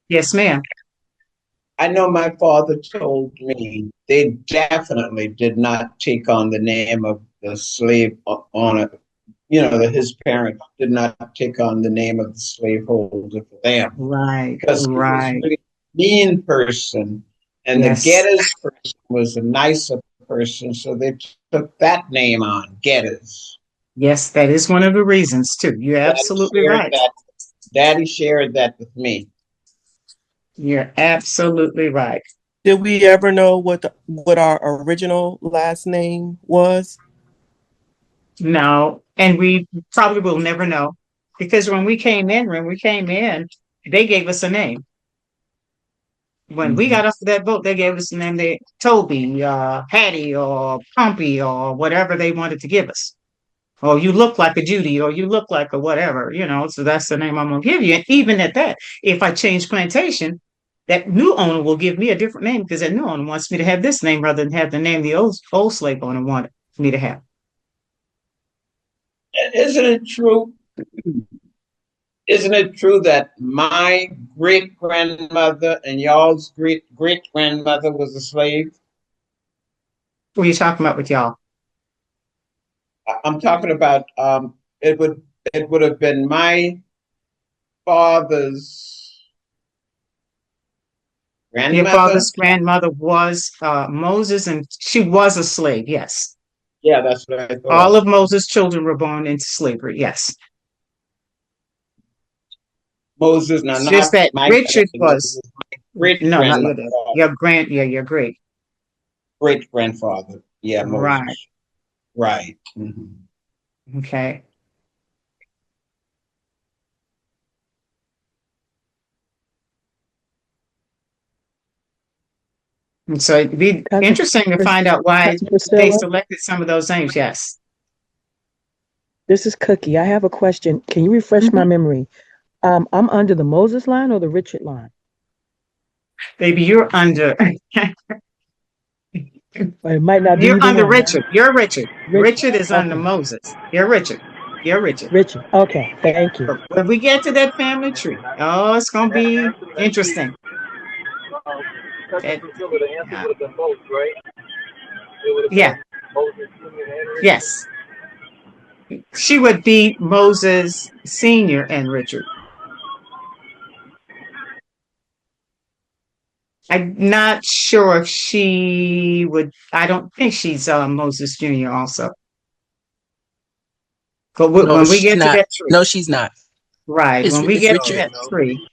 Yes, ma'am. I know my father told me they definitely did not take on the name of the slave owner. His parents did not take on the name of the slaveholder for them. Right. Because he was a really mean person. And yes. The Geddes person was a nicer person. So they took that name on, Geddes. Yes, that is one of the reasons, too. You're absolutely right. Daddy shared that with me. You're absolutely right. Did we ever know what our original last name was? No, and we probably will never know because when we came in, they gave us a name. When we got off of that boat, they gave us the name, Toby, Hattie, or Pompey, or whatever they wanted to give us. Oh, you look like a Judy, or you look like a whatever, so that's the name I'm gonna give you. And even at that, if I change plantation, that new owner will give me a different name because that new owner wants me to have this name rather than have the name the old slave owner wanted me to have. Isn't it true? Isn't it true that my great grandmother and y'all's great grandmother was a slave? What are you talking about with y'all? I'm talking about it would have been my father's Your grandmother. father's grandmother was Moses, and she was a slave. Yes, Yeah, that's what I thought. all of Moses' children were born into slavery. Yes, Moses, now it's not just that my Richard grandmother, was great no, not your grandmother, dad. Your great. great grandfather. Yeah, Right. Moses. Right. Mhm. Okay. And so it'd be Cousin, interesting to find out why Cousin they Priscilla, selected some of those names. Yes. this is Cookie. I have a question. Can you refresh my Mhm. memory? I'm under the Moses line or the Richard line? Baby, you're under. Or it might not be You're either under one. Richard. You're Richard. Richard. Richard is under Okay. Moses. You're Richard. You're Richard. Richard. Okay. Thank you. But when we get to that family tree, oh, it's gonna be interesting. Cousin It- Priscilla, the answer uh, would have been both, right? It would have yeah. been Moses Jr. and Richard. Yes. She would be Moses Senior and Richard. I'm not sure if she would. I don't think she's Moses Jr. also. But No, when we she's get to not. that tree, No, she's not. right? When we It's get to Richard. that tree,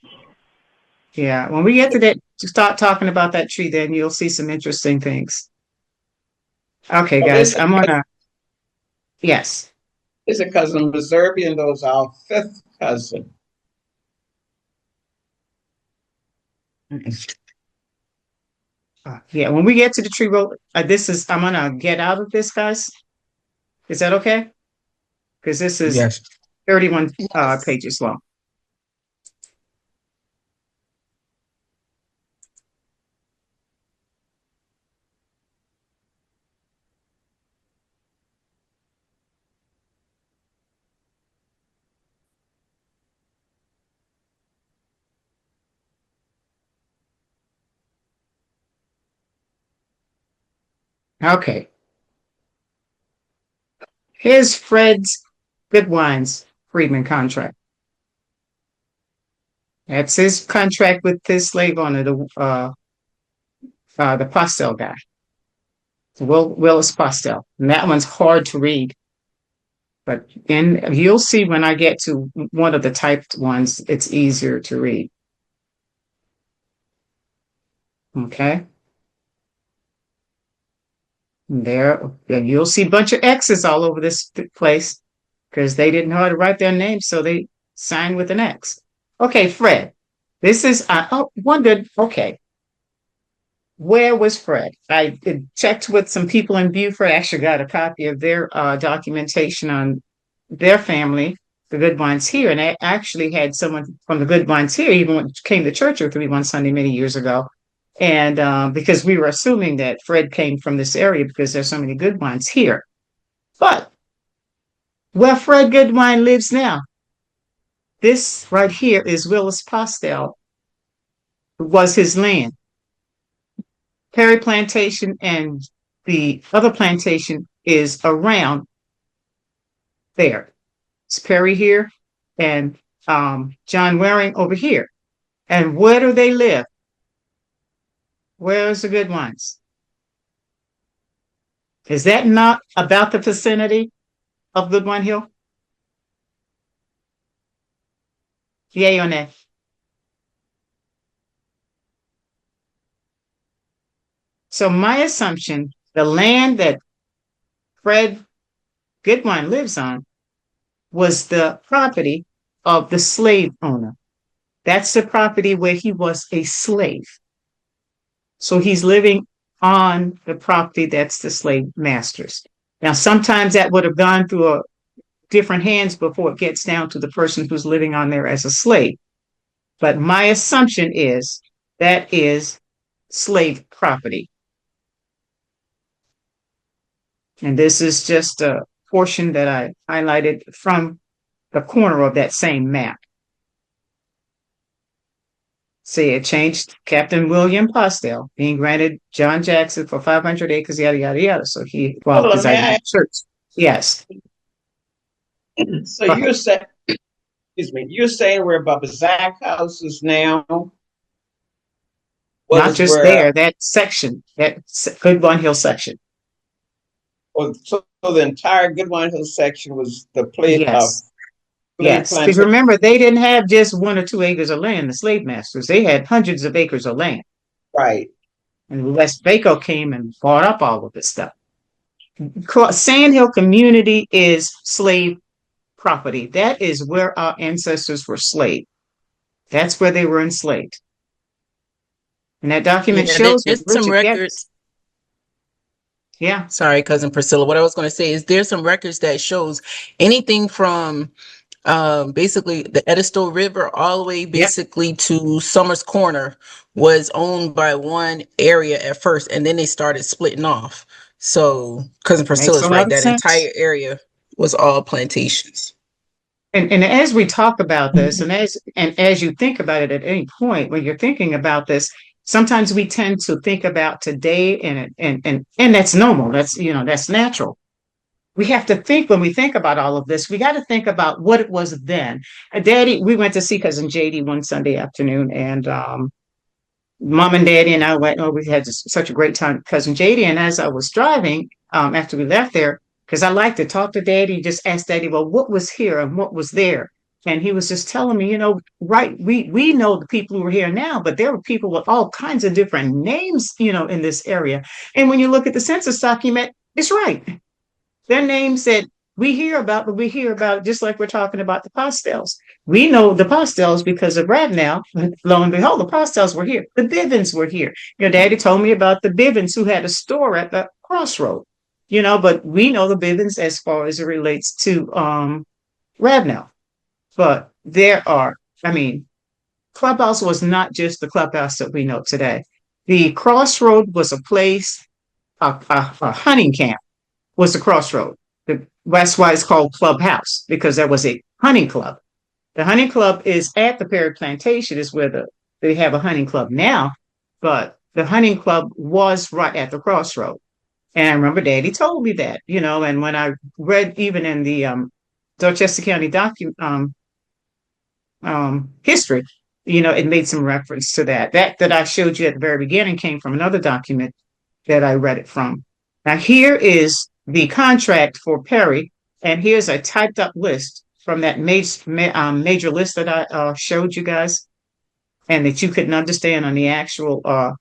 yeah. When we get to that, to start talking about that tree, then you'll see some interesting things. Okay, But guys, I'm gonna. Yes. It's a cousin Reservian, those our fifth cousin. Yeah, when we get to the tree road, I'm gonna get out of this, guys. Is that okay? Because this is Yes. 31 pages long. Okay. Here's Fred's Goodwine's Freedman contract. That's his contract with this slave owner, the Postel guy, Willis Postel. And that one's hard to read. But then you'll see when I get to one of the typed ones, it's easier to read. Okay. There, and you'll see a bunch of X's all over this place because they didn't know how to write their name, so they signed with an X. Okay, Fred. This is, I wondered, okay, where was Fred? I checked with some people in Beaufort. I actually got a copy of their documentation on their family, the Goodwines here, and I actually had someone from the Goodwines here even came to church with me one Sunday many years ago. And because we were assuming that Fred came from this area because there's so many Goodwines here. But where Fred Goodwine lives now, this right here is Willis Postel, was his land. Perry Plantation and the other plantation is around there. It's Perry here and John Waring over here. And where do they live? Where's the Goodwines? Is that not about the vicinity of Goodwine Hill? Yay or nay? So my assumption, the land that Fred Goodwine lives on was the property of the slave owner. That's the property where he was a slave. So he's living on the property that's the slave master's. Now, sometimes that would have gone through different hands before it gets down to the person who's living on there as a slave. But my assumption is that is slave property. And this is just a portion that I highlighted from the corner of that same map. See, it changed Captain William Postel being granted John Jackson for 500 acres, yada, yada, yada. So he, well, Hold on, because I may I- church. Yes. So you're saying, excuse me, you're saying where Baba Zach House is now? Not was just where- there, that section, that Goodwine Hill section. So the entire Goodwine Hill section was the place of Yes. slave Yes. Because plantation. remember, they didn't have just 1 or 2 acres of land, the slave masters. They had hundreds of acres of land. Right. And West Baco came and bought up all of this stuff. Sand Hill community is slave property. That is where our ancestors were enslaved. That's where they were enslaved. And that document Yeah, shows there's it. some Richard Geddes. records. Yeah. Sorry, cousin Priscilla. What I was going to say is there's some records that shows anything from basically the Edisto River all the way basically to Summers Corner was owned by one area at first, and then they started splitting off. So cousin Priscilla's a lot right, of that sense. entire area was all plantations. And as we talk about this, and as you think about it at any point when you're thinking about this, sometimes we tend to think about today, and that's normal. That's that's natural. We have to think when we think about all of this. We got to think about what it was then. Daddy, we went to see cousin JD one Sunday afternoon, and Mom and Daddy and I went. Oh, we had such a great time, cousin JD. And as I was driving, after we left there, because I like to talk to Daddy, just ask Daddy, well, what was here and what was there? And he was just telling me, right, we know the people who are here now, but there were people with all kinds of different names, in this area. And when you look at the census document, it's right. They're names that we hear about, but we hear about just like we're talking about the Postels. We know the Postels because of Radnell. Lo and behold, the Postels were here. The Bivens were here. Daddy told me about the Bivens who had a store at the crossroad. But we know the Bivens as far as it relates to Radnell. But Clubhouse was not just the clubhouse that we know today. The crossroad was a place, a hunting camp was the crossroad. That's why it's called Clubhouse, because there was a hunting club. The hunting club is at the Perry Plantation, is where they have a hunting club now, but the hunting club was right at the crossroad. And I remember Daddy told me that, and when I read even in the Dorchester County history, it made some reference to that. That I showed you at the very beginning came from another document that I read it from. Now here is the contract for Perry, and here's a typed up list from that major list that I showed you guys, and that you couldn't understand on the actual.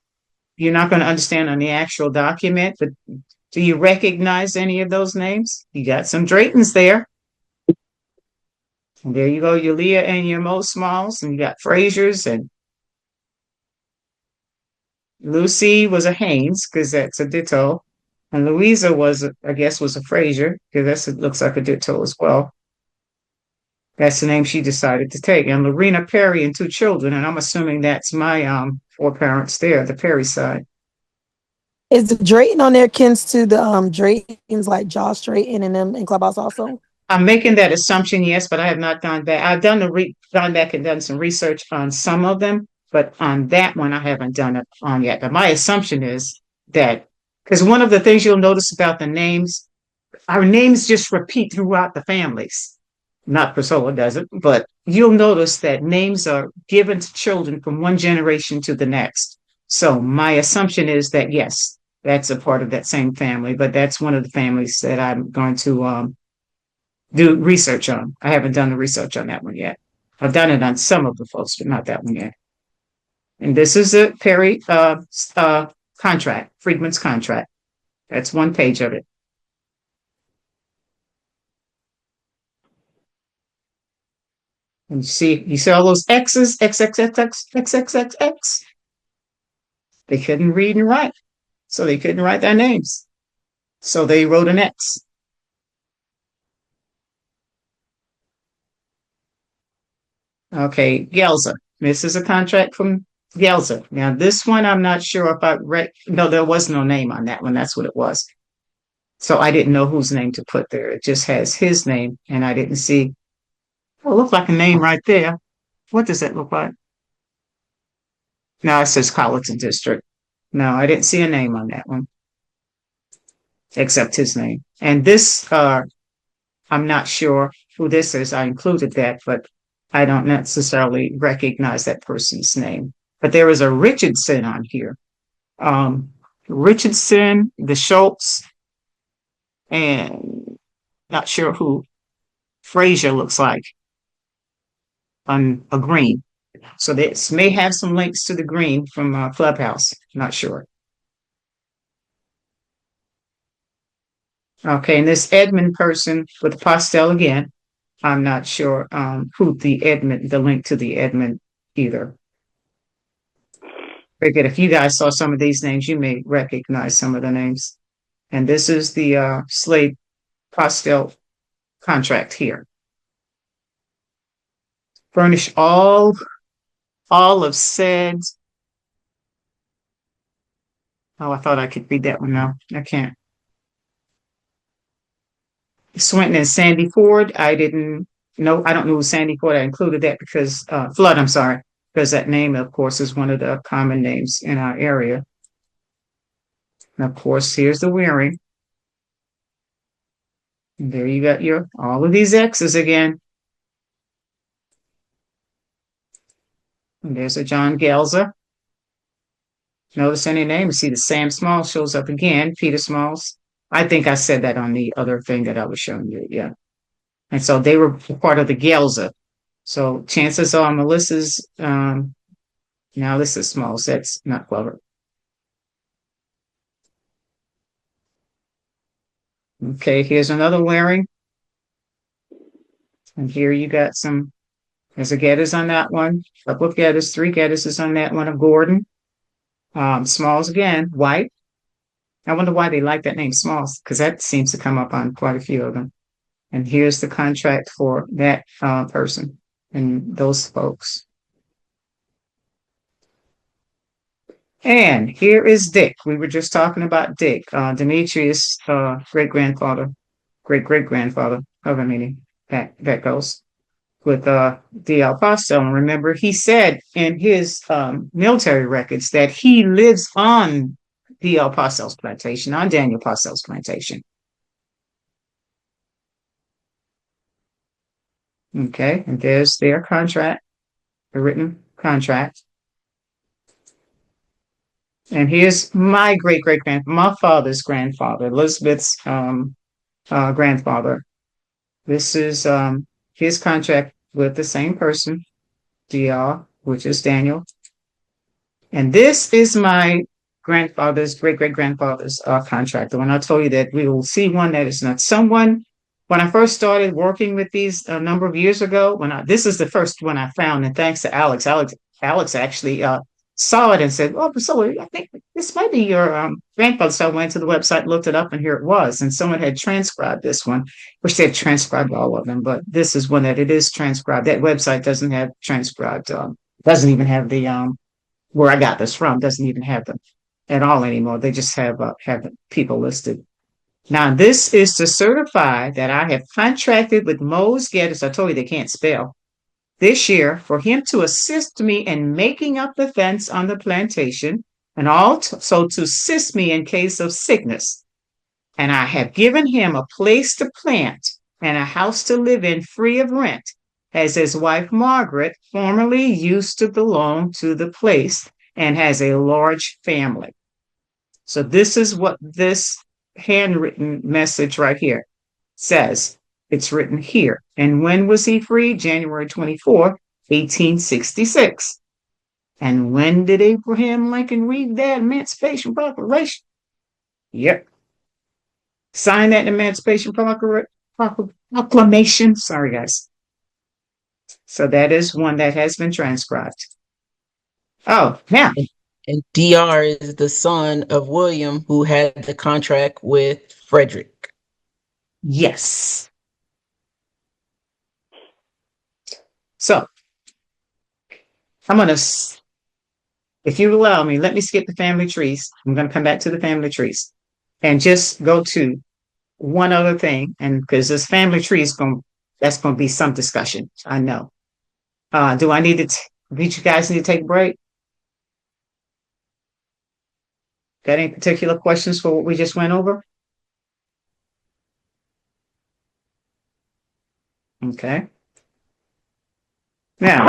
You're not going to understand on the actual document, but do you recognize any of those names? You got some Draytons there. And there you go, your Leah and your Mo Smalls, and you got Frazier's, and Lucy was a Haynes, because that's a ditto. And Louisa was a Frazier, because it looks like a ditto as well. That's the name she decided to take. And Lorena Perry and 2 children, and I'm assuming that's my 4 parents there, the Perry side. Is the Drayton on there kin to the Draytons like Josh Drayton and them in Clubhouse also? I'm making that assumption, yes, but I have not gone back. I've gone back and done some research on some of them, but on that one I haven't done it on yet. But my assumption is that, because one of the things you'll notice about the names, our names just repeat throughout the families. Not Priscilla doesn't, but you'll notice that names are given to children from one generation to the next. So my assumption is that, yes, that's a part of that same family, but that's one of the families that I'm going to do research on. I haven't done the research on that one yet. I've done it on some of the folks, but not that one yet. And this is a Perry contract, Freedman's contract. That's one page of it. And you see all those X's, XXXX. They couldn't read and write, so they couldn't write their names. So they wrote an X. Okay, Gelza. This is a contract from Gelza. Now, this one, I'm not sure if I read. No, there was no name on that one. That's what it was. So I didn't know whose name to put there. It just has his name, and I didn't see. Oh, it looked like a name right there. What does that look like? No, it says Colleton District. No, I didn't see a name on that one, except his name. And this, I'm not sure who this is. I included that, but I don't necessarily recognize that person's name. But there is a Richardson on here. Richardson, the Schultz, and not sure who Frazier looks like on a green. So this may have some links to the green from Clubhouse. Not sure. Okay, and this Edmund person with Postel again, I'm not sure who the link to the Edmund either. Very good. If you guys saw some of these names, you may recognize some of the names. And this is the Slade Postel contract here. Furnish all of said. Oh, I thought I could read that one now. I can't. Swinton and Sandy Ford. I don't know who Sandy Ford. I included that because Flood, I'm sorry, because that name, of course, is one of the common names in our area. And of course, here's the Waring. And there you got all of these X's again. And there's a John Gelza. Notice any name, you see the Sam Smalls shows up again, Peter Smalls. I think I said that on the other thing that I was showing you, yeah. And so they were part of the Gelza. So chances are Melissa's, now this is Smalls, that's not clever. Okay, here's another Waring. And here you got there's a Geddes on that one, a couple of Geddes, 3 Geddes on that one, of Gordon. Smalls again, White. I wonder why they like that name, Smalls, because that seems to come up on quite a few of them. And here's the contract for that person and those folks. And here is Dick. We were just talking about Dick, Demetrius' great-grandfather, however many that goes, with D.L. Postel. And remember, he said in his military records that he lives on D.L. Postel's plantation, on Daniel Postel's plantation. Okay, and there's their contract, the written contract. And here's my my father's grandfather, Elizabeth's grandfather. This is his contract with the same person, DR, which is Daniel. And this is my grandfather's great-great-grandfather's contract. When I told you that we will see one that is not someone. When I first started working with these a number of years ago, this is the first one I found, and thanks to Alex. Alex actually saw it and said, "Oh, Priscilla, I think this might be your grandfather." So I went to the website, looked it up, and here it was. And someone had transcribed this one, which they had transcribed all of them, but this is one that it is transcribed. That website doesn't have transcribed, doesn't even have the where I got this from, doesn't even have them at all anymore. They just have the people listed. Now, this is to certify that I have contracted with Mose Geddes. I told you they can't spell. This year for him to assist me in making up the fence on the plantation and also to assist me in case of sickness. And I have given him a place to plant and a house to live in free of rent, as his wife Margaret formerly used to belong to the place and has a large family. So this is what this handwritten message right here says. It's written here. And when was he free? January 24th, 1866. And when did Abraham Lincoln read that Emancipation Proclamation? Yep. Sign that Emancipation Proclamation. Sorry, guys. So that is one that has been transcribed. Oh, now. And DR is the son of William, who had the contract with Frederick. Yes. So I'm going to, if you allow me, let me skip the family trees. I'm going to come back to the family trees and just go to one other thing. And because this family tree is that's going to be some discussion. I know. Do I need to, did you guys need to take a break? Got any particular questions for what we just went over? Okay. Now,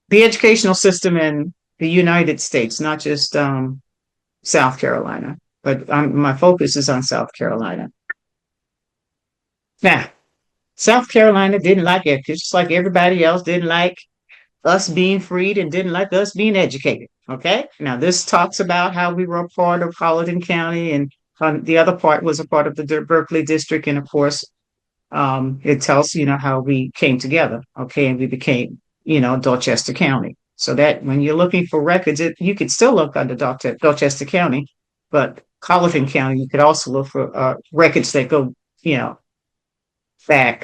the educational system in the United States, not just South Carolina, but my focus is on South Carolina. Now, South Carolina didn't like it, just like everybody else didn't like us being freed and didn't like us being educated. Okay. Now, this talks about how we were a part of Colleton County, and the other part was a part of the Berkeley District. And of course, it tells, how we came together. Okay. And we became, Dorchester County. So that when you're looking for records, you could still look under Dorchester County, but Colleton County, you could also look for records that go, back.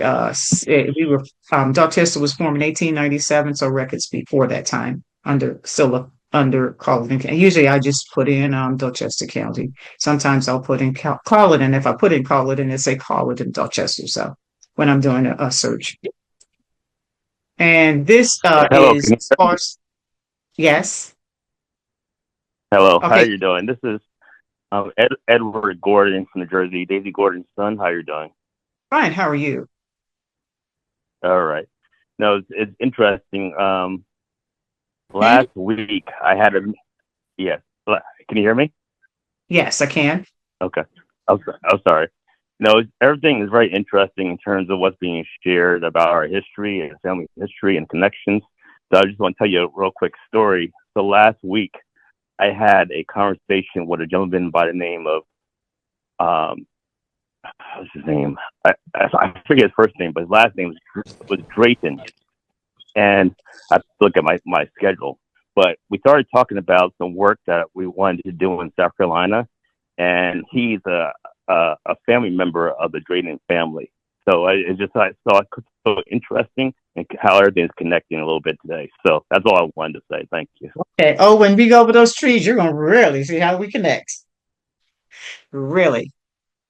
Dorchester was formed in 1897, so records before that time under Colleton County. Usually I just put in Dorchester County. Sometimes I'll put in Colleton. If I put in Colleton, it say Colleton, Dorchester. So when I'm doing a search. And this Hello, is as far as, yes. Hello, Okay. how are you doing? This is Edward Gordon from New Jersey, Daisy Gordon's son. How are you doing? Fine. How are you? All right. No, it's interesting. Last week I had yes. Can you hear me? Yes, I can. Okay. I'm sorry. No, everything is very interesting in terms of what's being shared about our history and family history and connections. So I just want to tell you a real quick story. So last week I had a conversation with a gentleman by the name of what's his name? I forget his first name, but his last name was Drayton. And I have to look at my schedule. But we started talking about some work that we wanted to do in South Carolina. And he's a family member of the Drayton family. So I saw it so interesting and how everything's connecting a little bit today. So that's all I wanted to say. Thank you. Okay. Oh, when we go over those trees, you're going to really see how we connect. Really.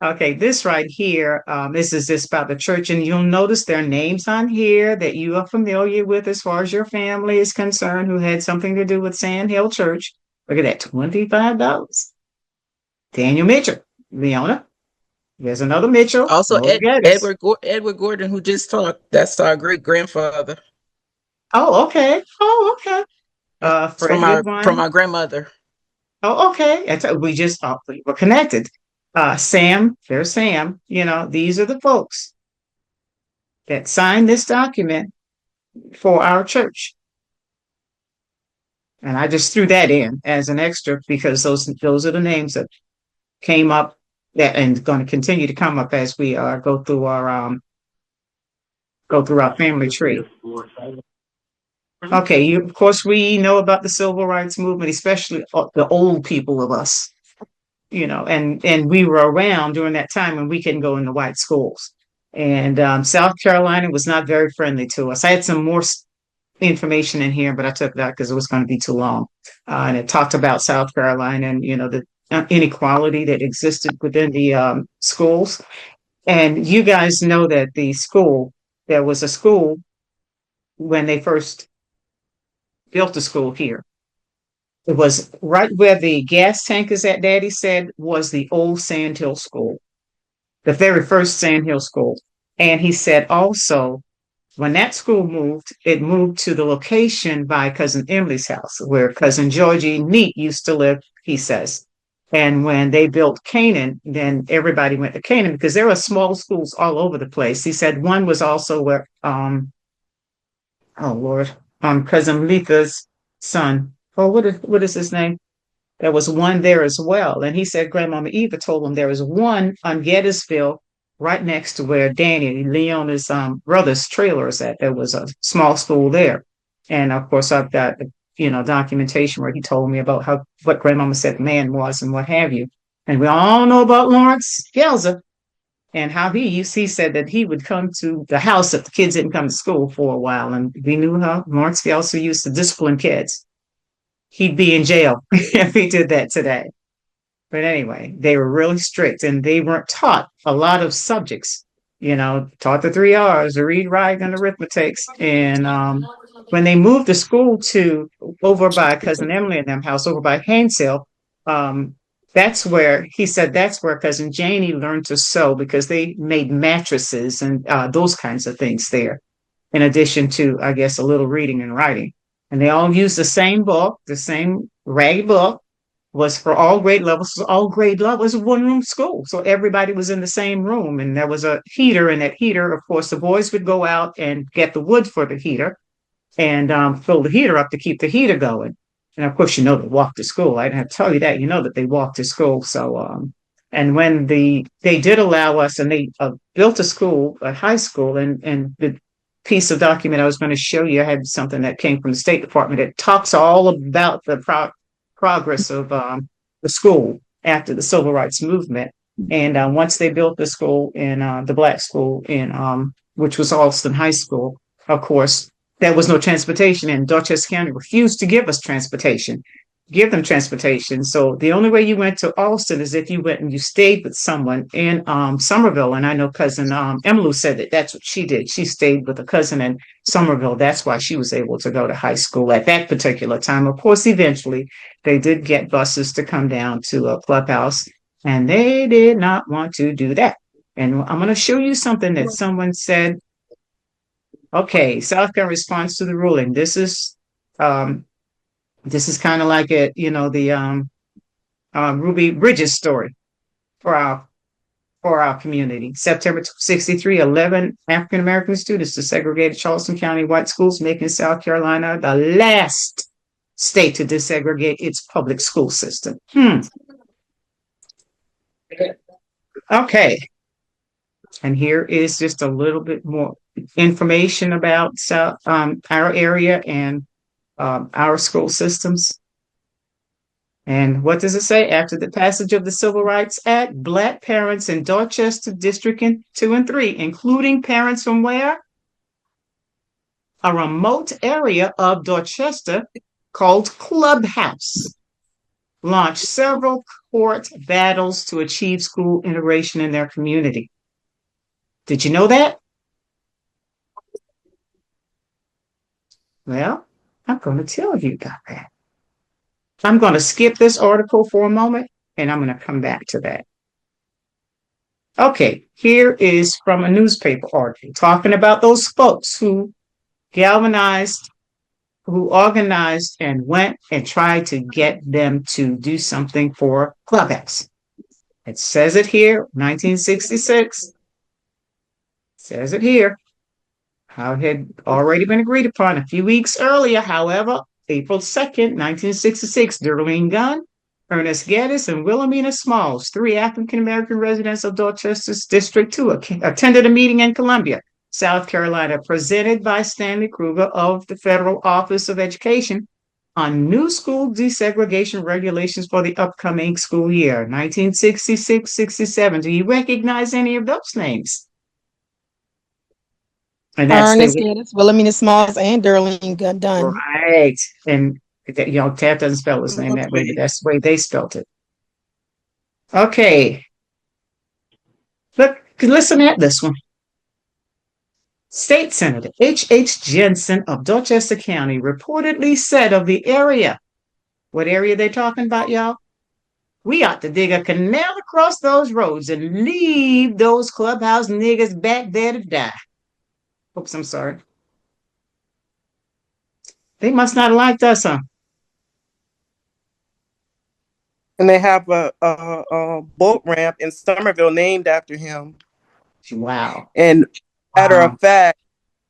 Okay, this right here, this is just about the church, and you'll notice there are names on here that you are familiar with as far as your family is concerned who had something to do with Sand Hill Church. Look at that, $25. Daniel Mitchell, Leona. There's another Mitchell. Also, Geddes. Edward Gordon, who just talked, that's our great grandfather Oh, okay. Oh, okay. Fred Goodwine. from our grandmother. Oh, okay. We're connected. Sam, there's Sam. These are the folks that signed this document for our church. And I just threw that in as an extra because those are the names that came up and going to continue to come up as we go through our family tree. Okay, of course we know about the civil rights movement, especially the old people of us. And we were around during that time when we couldn't go into white schools. And South Carolina was not very friendly to us. I had some more information in here, but I took that because it was going to be too long. And it talked about South Carolina and, the inequality that existed within the schools. And you guys know that there was a school when they first built the school here. It was right where the gas tank is at, Daddy said, was the old Sand Hill School, the very first Sand Hill School. And he said also, when that school moved, it moved to the location by Cousin Emily's house, where Cousin Georgie Neat used to live, he says. And when they built Canaan, then everybody went to Canaan because there were small schools all over the place. He said one was also where, Cousin Letha's son. Oh, what is his name? There was one there as well. And he said Grandmama Eva told him there was one on Gettysville right next to where Danny, Leona's brother's trailer is at. There was a small school there. And of course, I've got, documentation where he told me about what Grandmama said the man was and what have you. And we all know about Lawrence Gelzer. and how he said that he would come to the house if the kids didn't come to school for a while. And we knew how Lawrence also used to discipline kids. He'd be in jail if he did that today. But anyway, they were really strict and they weren't taught a lot of subjects, taught the 3 R's, the read, write, and arithmetics. And when they moved the school to over by Cousin Emily and them house over by Hayneshill, that's where Cousin Janie learned to sew because they made mattresses and those kinds of things there, in addition to, I guess, a little reading and writing. And they all used the same book, the same rag book, was for all grade levels. All grade levels was a one-room school. So everybody was in the same room. And there was a heater. And that heater, of course, the boys would go out and get the wood for the heater and fill the heater up to keep the heater going. And of course, they walked to school. I didn't have to tell you that. That they walked to school. So, and when they did allow us, and they built a school, a high school, and the piece of document I was going to show you, I had something that came from the State Department. It talks all about the progress of the school after the civil rights movement. And once they built the school in the black school in which was Alston High School, of course, there was no transportation, and Dorchester County refused to give them transportation. So the only way you went to Alston is if you went and you stayed with someone in Somerville. And I know cousin Emmylou said that that's what she did. She stayed with a cousin in Somerville. That's why she was able to go to high school at that particular time. Of course, eventually they did get buses to come down to a clubhouse, and they did not want to do that. And I'm going to show you something that someone said. Okay, South Carolina response to the ruling. This is kind of like the Ruby Bridges story for our community. September 63, 11 African American students desegregated Charleston County white schools, making South Carolina the last state to desegregate its public school system. Okay. And here is just a little bit more information about our area and our school systems. And what does it say? After the passage of the Civil Rights Act, Black parents in Dorchester District 2 and 3, including parents from where? A remote area of Dorchester called Clubhouse, launched several court battles to achieve school integration in their community. Did you know that? Well, I'm going to tell you about that. I'm going to skip this article for a moment, and I'm going to come back to that. Okay, here is from a newspaper article talking about those folks who organized, and went and tried to get them to do something for Clubhouse. It says it here, 1966. Says it here. How it had already been agreed upon a few weeks earlier. However, April 2nd, 1966, Darlene Gunn, Ernest Gaddis, and Wilhelmina Smalls, 3 African-American residents of Dorchester's District 2, attended a meeting in Columbia, South Carolina, presented by Stanley Kruger of the Federal Office of Education on new school desegregation regulations for the upcoming school year, 1966-67. Do you recognize any of those names? And that's Ernest Gaddis, Wilhelmina Smalls, and Darlene Gunn. Right. And Tab doesn't spell his name that way, but that's the way they spelled it. Okay. Look, listen at this one. State Senator H.H. Jensen of Dorchester County reportedly said of the area, what area they talking about, y'all? We ought to dig a canal across those roads and leave those clubhouse niggas back there to die. Oops, I'm sorry. They must not have liked us, huh? And they have a boat ramp in Somerville named after him. Wow. And matter of fact,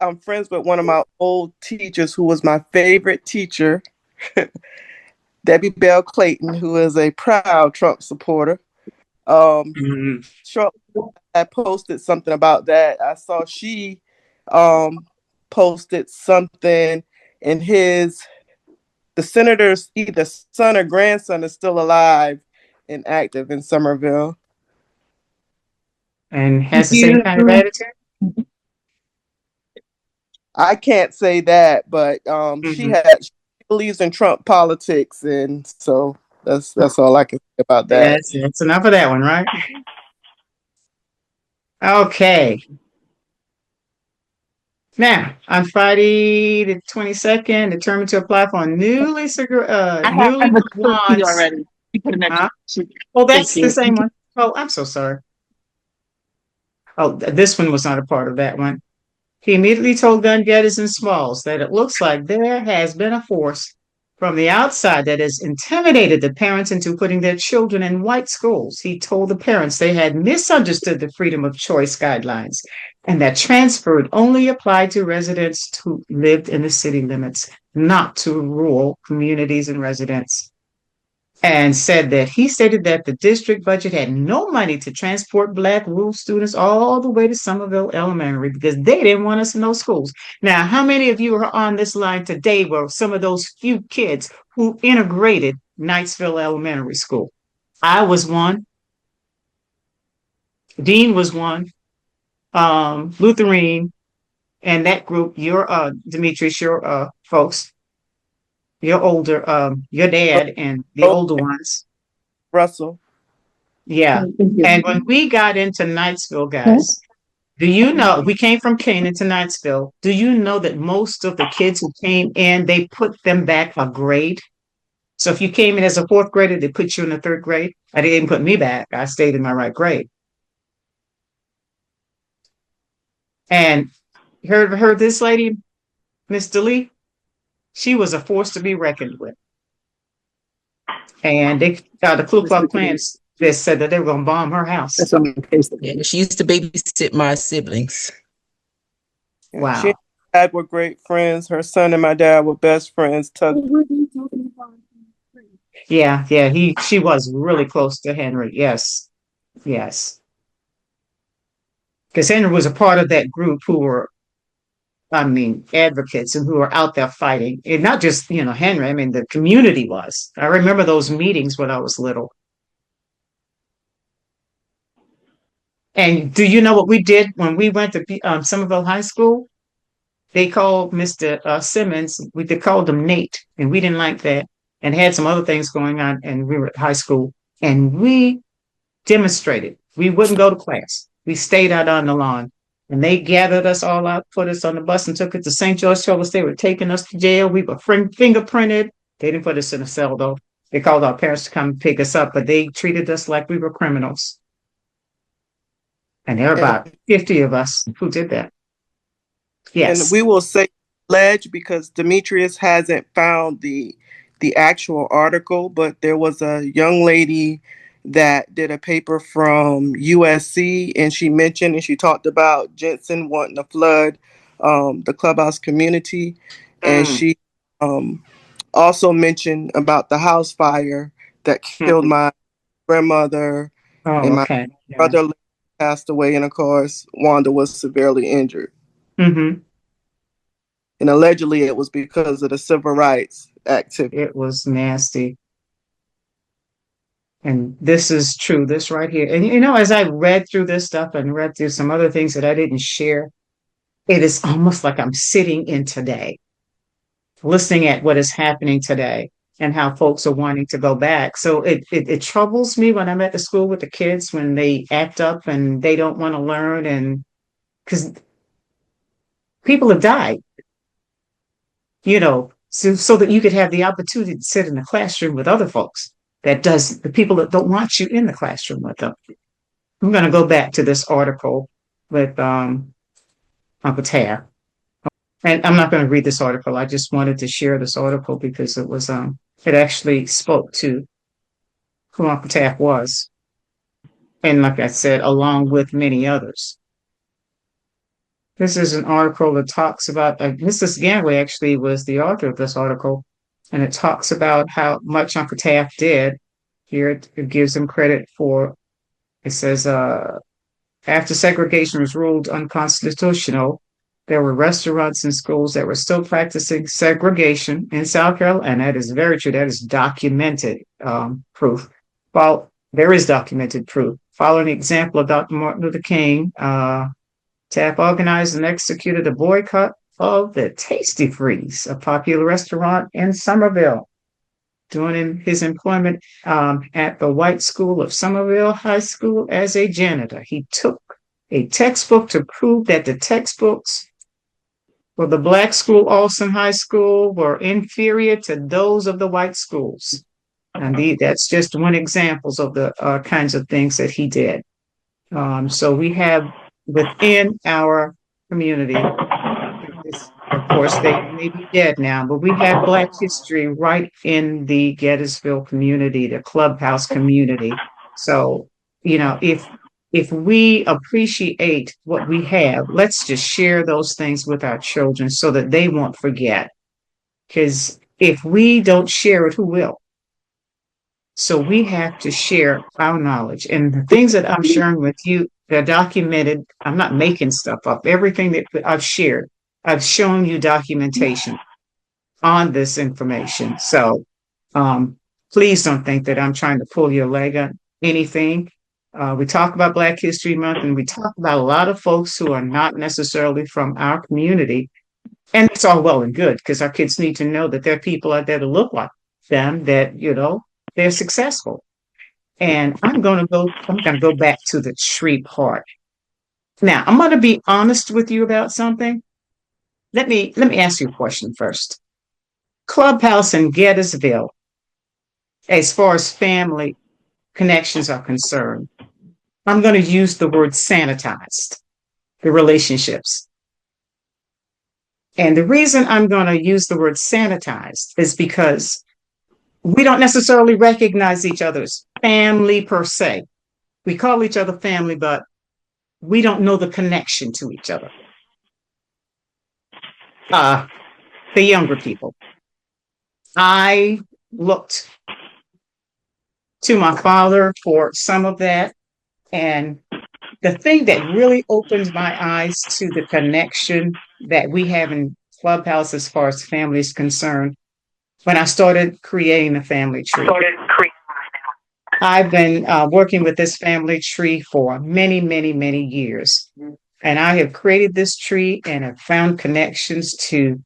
I'm friends with one of my old teachers who was my favorite teacher, Debbie Bell Clayton, who is a proud Trump supporter. Shortly, I posted something about that. I saw she posted something, and the senator's either son or grandson is still alive and active in Somerville. and has the same kind of attitude? I can't say that, but she believes in Trump politics, and so that's all I can say about that. That's enough of that one, right? Okay. Now, on Friday the 22nd, determined to apply for a newly launched. Huh? Oh, that's the same one. Oh, I'm so sorry. Oh, this one was not a part of that one. He immediately told gun getters and Smalls that it looks like there has been a force from the outside that has intimidated the parents into putting their children in white schools. He told the parents they had misunderstood the freedom of choice guidelines and that transfer only applied to residents who lived in the city limits, not to rural communities and residents. And said that he stated that the district budget had no money to transport Black rural students all the way to Somerville Elementary because they didn't want us in those schools. Now, how many of you are on this line today were some of those few kids who integrated Knightsville Elementary School? I was one. Dean was one. Lutherine, and that group, your Demetrius, your folks, your older, your dad and the older ones. Russell. Yeah. And when we got into Knightsville, guys, do you know we came from Canaan to Knightsville? Do you know that most of the kids who came in, they put them back a grade? So if you came in as a fourth grader, they put you in the third grade. They didn't put me back. I stayed in my right grade. And heard this lady, Miss DeLee, she was a force to be reckoned with. And they the Ku Klux Klan they said that they were gonna bomb her house. Yeah, she used to babysit my siblings. Wow. She and my dad were great friends. Her son and my dad were best friends. Yeah, she was really close to Henry. Yes. Because Henry was a part of that group who were, advocates and who were out there fighting. And not just, Henry, the community was. I remember those meetings when I was little. And do you know what we did when we went to Somerville High School? They called Mr. Simmons, they called him Nate, and we didn't like that, and had some other things going on, and we were at high school, and we demonstrated. We wouldn't go to class. We stayed out on the lawn, and they gathered us all out, put us on the bus, and took us to St. George Children's. They were taking us to jail. We were fingerprinted. They didn't put us in a cell, though. They called our parents to come pick us up, but they treated us like we were criminals. And there were about 50 of us who did that. Yes. And we will say alleged because Demetrius hasn't found the actual article, but there was a young lady that did a paper from USC, and she mentioned and she talked about Jensen wanting to flood the clubhouse community. And she also mentioned about the house fire that killed my grandmother and my brother passed away, and of course Wanda was severely injured. And allegedly it was because of the civil rights activity. It was nasty. And this is true, this right here. And as I read through this stuff and read through some other things that I didn't share, it is almost like I'm sitting in today, listening at what is happening today and how folks are wanting to go back. So it troubles me when I'm at the school with the kids, when they act up and they don't want to learn, and because people have died, so that you could have the opportunity to sit in the classroom with other folks. The people that don't want you in the classroom with them. I'm going to go back to this article with Uncle Tab. And I'm not going to read this article. I just wanted to share this article because it was it actually spoke to who Uncle Tab was. And like I said, along with many others. This is an article that talks about, Mrs. Ganley actually was the author of this article, and it talks about how much Uncle Taft did. Here it gives him credit for, it says, after segregation was ruled unconstitutional, there were restaurants and schools that were still practicing segregation in South Carolina, and that is very true. That is documented proof. Well, there is documented proof following the example of Dr. Martin Luther King, TAP organized and executed a boycott of the Tasty Freeze, a popular restaurant in Somerville. During his employment at the White School of Somerville High School as a janitor, he took a textbook to prove that the textbooks for the Black school, Alston High School, were inferior to those of the white schools. And that's just one example of the kinds of things that he did. So we have within our community, of course, they may be dead now, but we have Black history right in the Gettysville community, the clubhouse community. So, you know, if we appreciate what we have, let's just share those things with our children so that they won't forget. Because if we don't share it, who will? So we have to share our knowledge. And the things that I'm sharing with you, they're documented. I'm not making stuff up. Everything that I've shared, I've shown you documentation on this information. So please don't think that I'm trying to pull your leg on anything. We talk about Black History Month, and we talk about a lot of folks who are not necessarily from our community. And it's all well and good because our kids need to know that there are people out there that look like them, that, you know, they're successful. And I'm going to go back to the tree part. Now, I'm going to be honest with you about something. Let me ask you a question first. Clubhouse in Gettysville, as far as family connections are concerned, I'm going to use the word sanitized, the relationships. And the reason I'm going to use the word sanitized is because we don't necessarily recognize each other's family per se. We call each other family, but we don't know the connection to each other. The younger people. I looked to my father for some of that. And the thing that really opened my eyes to the connection that we have in Clubhouse as far as family is concerned, when I started creating the family tree. I've been working with this family tree for many, many, many years. And I have created this tree and have found connections to,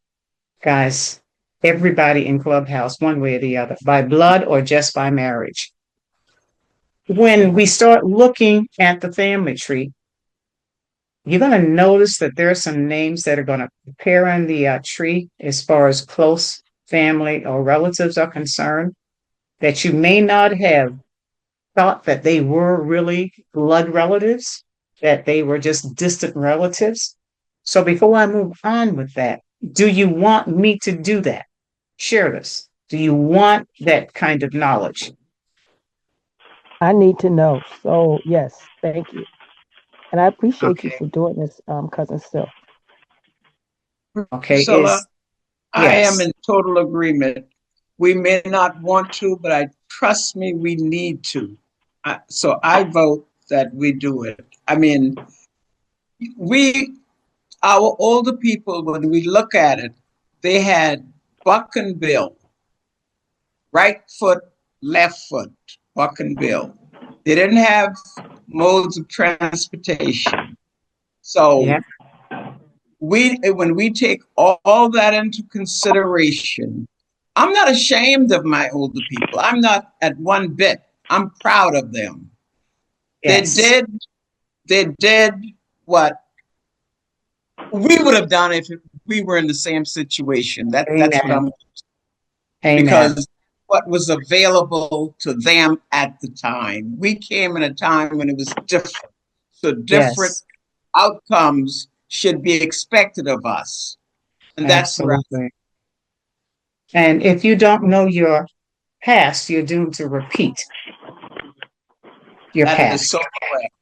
guys, everybody in Clubhouse, one way or the other, by blood or just by marriage. When we start looking at the family tree, you're going to notice that there are some names that are going to appear on the tree as far as close family or relatives are concerned, that you may not have thought that they were really blood relatives, that they were just distant relatives. So before I move on with that, do you want me to do that? Share this. Do you want that kind of knowledge? I need to know. So yes, thank you. And I appreciate you for doing this, Cousin Sil. Okay. Priscilla, I yes. am in total agreement. We may not want to, but trust me, we need to. So I vote that we do it. I mean, our older people, when we look at it, they had buck and bill, right foot, left foot, buck and bill. They didn't have modes of transportation. So when we take all that into consideration, I'm not ashamed of my older people. I'm not at one bit. I'm proud of them. Yes. They did what we would have done if we were in the same situation. That's what I'm saying. Because what was available to them at the time. We came in a time when it was different. So different outcomes should be expected of us. And that's right. And if you don't know your past, you're doomed to repeat your past. That is so correct.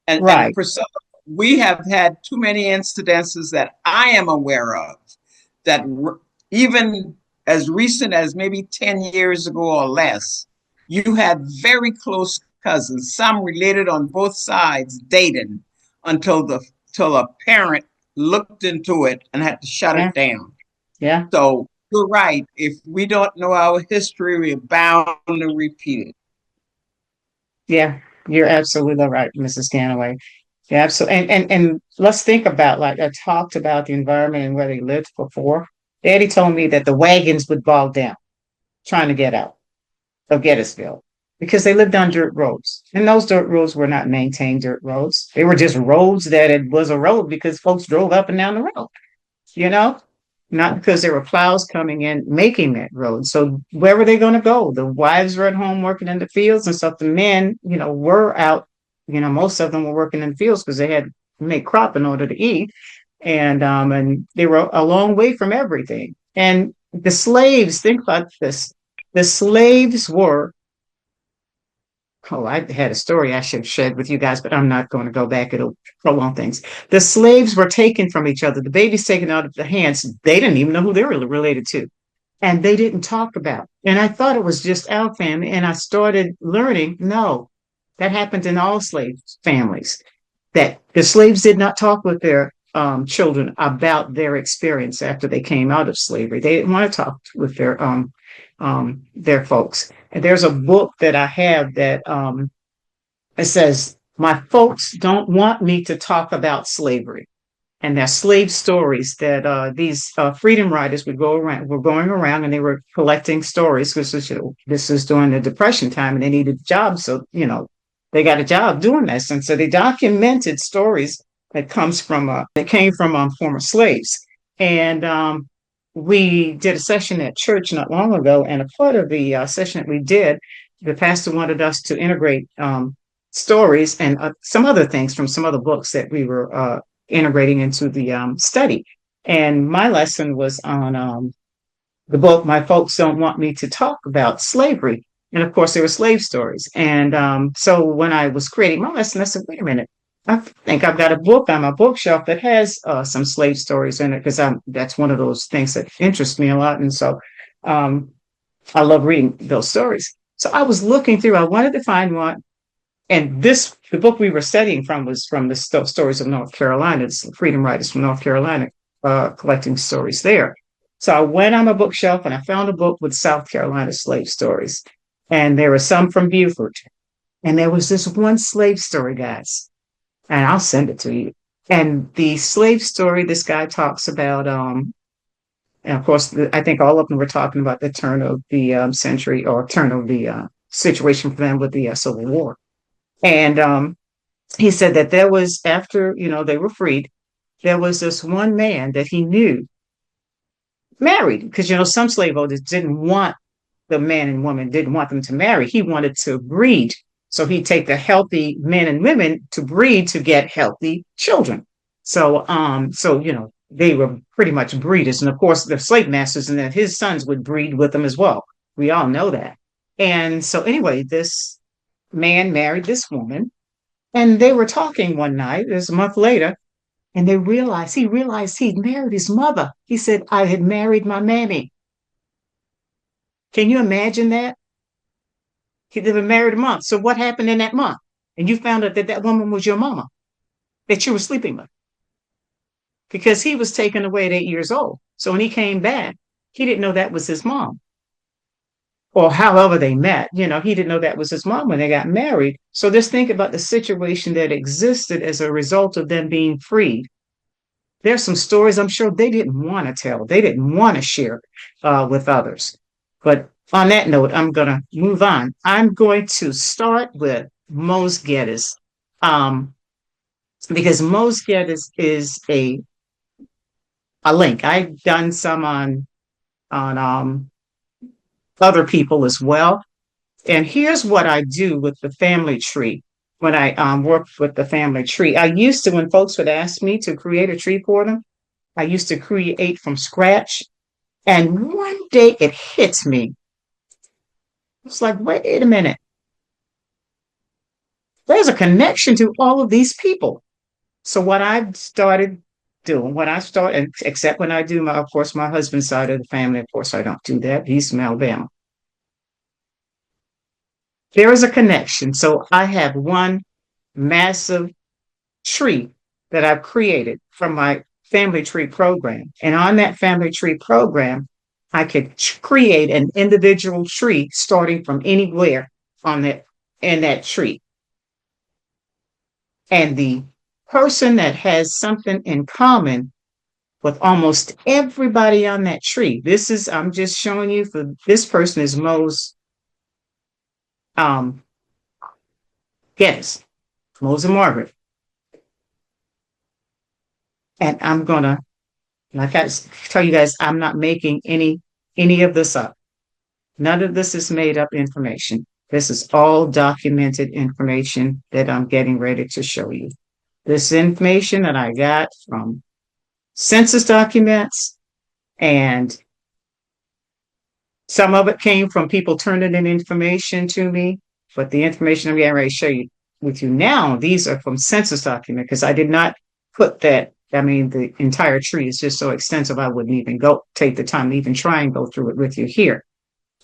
And Priscilla, we have had too many incidences that I am aware of that even as recent as maybe 10 years ago or less, you had very close cousins, some related on both sides, dating until a parent looked into it and had to shut it down. Yeah. So you're right. If we don't know our history, we're bound to repeat it. Yeah. You're absolutely right, Mrs. Ganaway. Yeah, absolutely. And let's think about, like I talked about the environment and where they lived before. Daddy told me that the wagons would bog down trying to get out of Gettysville because they lived on dirt roads. And those dirt roads were not maintained dirt roads. They were just roads that it was a road because folks drove up and down the road, you know, not because there were plows coming in making that road. So where were they going to go? The wives were at home working in the fields and stuff. The men, were out, most of them were working in the fields because they had to make crop in order to eat. And they were a long way from everything. And the slaves, think about this. The slaves were, I had a story I should have shared with you guys, but I'm not going to go back. It'll prolong things. The slaves were taken from each other. The babies taken out of the hands. They didn't even know who they were related to. And they didn't talk about. And I thought it was just our family. And I started learning, no, that happened in all slave families, that the slaves did not talk with their children about their experience after they came out of slavery. They didn't want to talk with their folks. And there's a book that I have that it says, "My folks don't want me to talk about slavery." And they're slave stories that these freedom riders were going around and they were collecting stories because this is during the Depression time and they needed jobs. So, they got a job doing this. And so they documented stories that came from former slaves. And we did a session at church not long ago, and a part of the session that we did, the pastor wanted us to integrate stories and some other things from some other books that we were integrating into the study. And my lesson was on the book, "My Folks Don't Want Me to Talk About Slavery." And of course, there were slave stories. And so when I was creating my lesson, I said, wait a minute, I think I've got a book on my bookshelf that has some slave stories in it because that's one of those things that interests me a lot. And so I love reading those stories. So I was looking through, I wanted to find one. And the book we were studying from was from the stories of North Carolina. It's Freedom Riders from North Carolina, collecting stories there. So I went on my bookshelf and I found a book with South Carolina slave stories. And there were some from Beaufort. And there was this one slave story, guys. And I'll send it to you. And the slave story, this guy talks about, and of course, I think all of them were talking about the turn of the century or turn of the situation for them with the Civil War. And he said that there was, after, they were freed, there was this one man that he knew married, because, some slaveholders didn't want the man and woman, didn't want them to marry. He wanted to breed. So he'd take the healthy men and women to breed to get healthy children. So, they were pretty much breeders. And of course, the slave masters and then his sons would breed with them as well. We all know that. And so anyway, this man married this woman and they were talking one night, it was a month later, and he realized he'd married his mother. He said, I had married my mammy. Can you imagine that? He'd been married a month. So what happened in that month? And you found out that woman was your mama that you were sleeping with because he was taken away at 8 years old. So when he came back, he didn't know that was his mom. Or however they met, he didn't know that was his mom when they got married. So just think about the situation that existed as a result of them being freed. There's some stories I'm sure they didn't want to tell. They didn't want to share with others. But on that note, I'm going to move on. I'm going to start with Mose Geddes because Mose Geddes is a link. I've done some on other people as well. And here's what I do with the family tree. When I work with the family tree, I used to, when folks would ask me to create a tree for them, I used to create from scratch. And one day it hits me. It's like, wait a minute. There's a connection to all of these people. So what I've started doing, except when I do of course, my husband's side of the family, of course, I don't do that. He's from Alabama. There is a connection. So I have one massive tree that I've created from my family tree program. And on that family tree program, I could create an individual tree starting from anywhere in that tree. And the person that has something in common with almost everybody on that tree. I'm just showing you for this person is Mose Geddes, Mose and Margaret. And I'm gonna, like I tell you guys, I'm not making any of this up. None of this is made up information. This is all documented information that I'm getting ready to show you. This information that I got from census documents, and some of it came from people turning in information to me, but the information I'm getting ready to show you with you now, these are from census document because I did not put that. I mean, the entire tree is just so extensive, I wouldn't even take the time to even try and go through it with you here.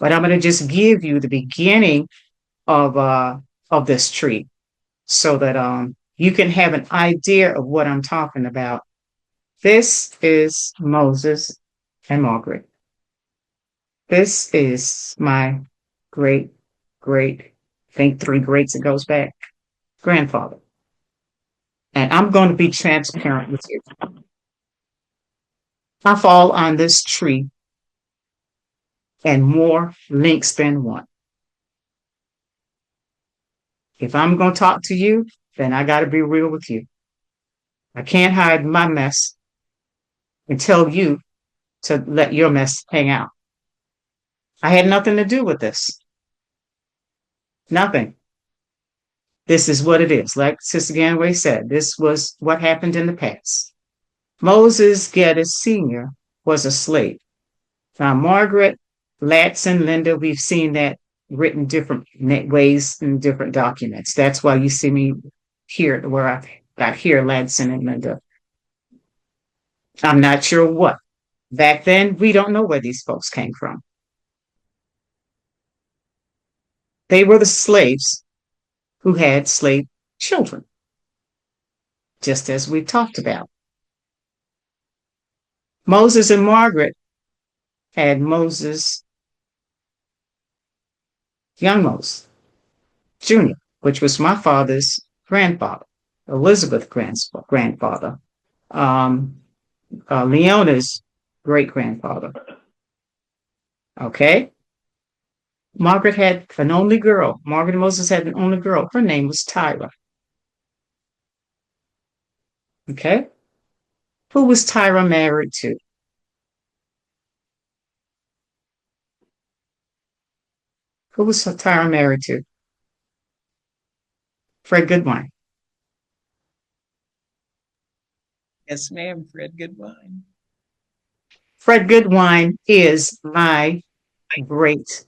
But I'm going to just give you the beginning of this tree so that you can have an idea of what I'm talking about. This is Moses and Margaret. This is my great, I think 3 greats it goes back, grandfather. And I'm going to be transparent with you. I fall on this tree and more links than one. If I'm going to talk to you, then I got to be real with you. I can't hide my mess and tell you to let your mess hang out. I had nothing to do with this. Nothing. This is what it is. Like Sister Ganway said, this was what happened in the past. Moses Geddes Sr. was a slave. Now, Margaret, Ladson, Linda, we've seen that written different ways in different documents. That's why you see me here, where I've got here, Ladson and Linda. I'm not sure what. Back then, we don't know where these folks came from. They were the slaves who had slave children, just as we talked about. Moses and Margaret had Moses, young Moses Jr., which was my father's grandfather, Elizabeth's grandfather, Leona's great-grandfather. Okay? Margaret had an only girl. Margaret and Moses had an only girl. Her name was Tyra. Okay? Who was Tyra married to? Who was Tyra married to? Fred Goodwine. Yes, ma'am, Fred Goodwine. Fred Goodwine is my great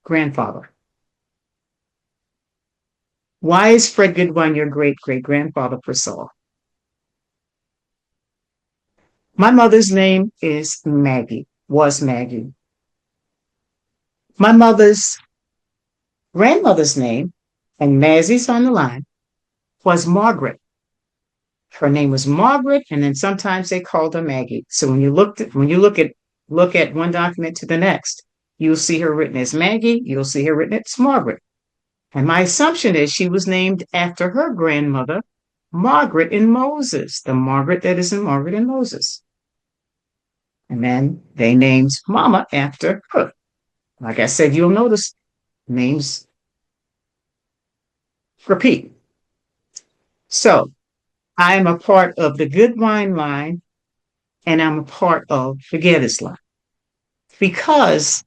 grandfather. Why is Fred Goodwine your great grandfather, Priscilla? My mother's name is Maggie, was Maggie. My mother's grandmother's name, and Mazzie's on the line, was Margaret. Her name was Margaret, and then sometimes they called her Maggie. So when you look at one document to the next, you'll see her written as Maggie, you'll see her written as Margaret. And my assumption is she was named after her grandmother, Margaret and Moses, the Margaret that is in Margaret and Moses. And then they named Mama after her. Like I said, you'll notice names repeat. So I am a part of the Goodwine line, and I'm a part of the Geddes line. Because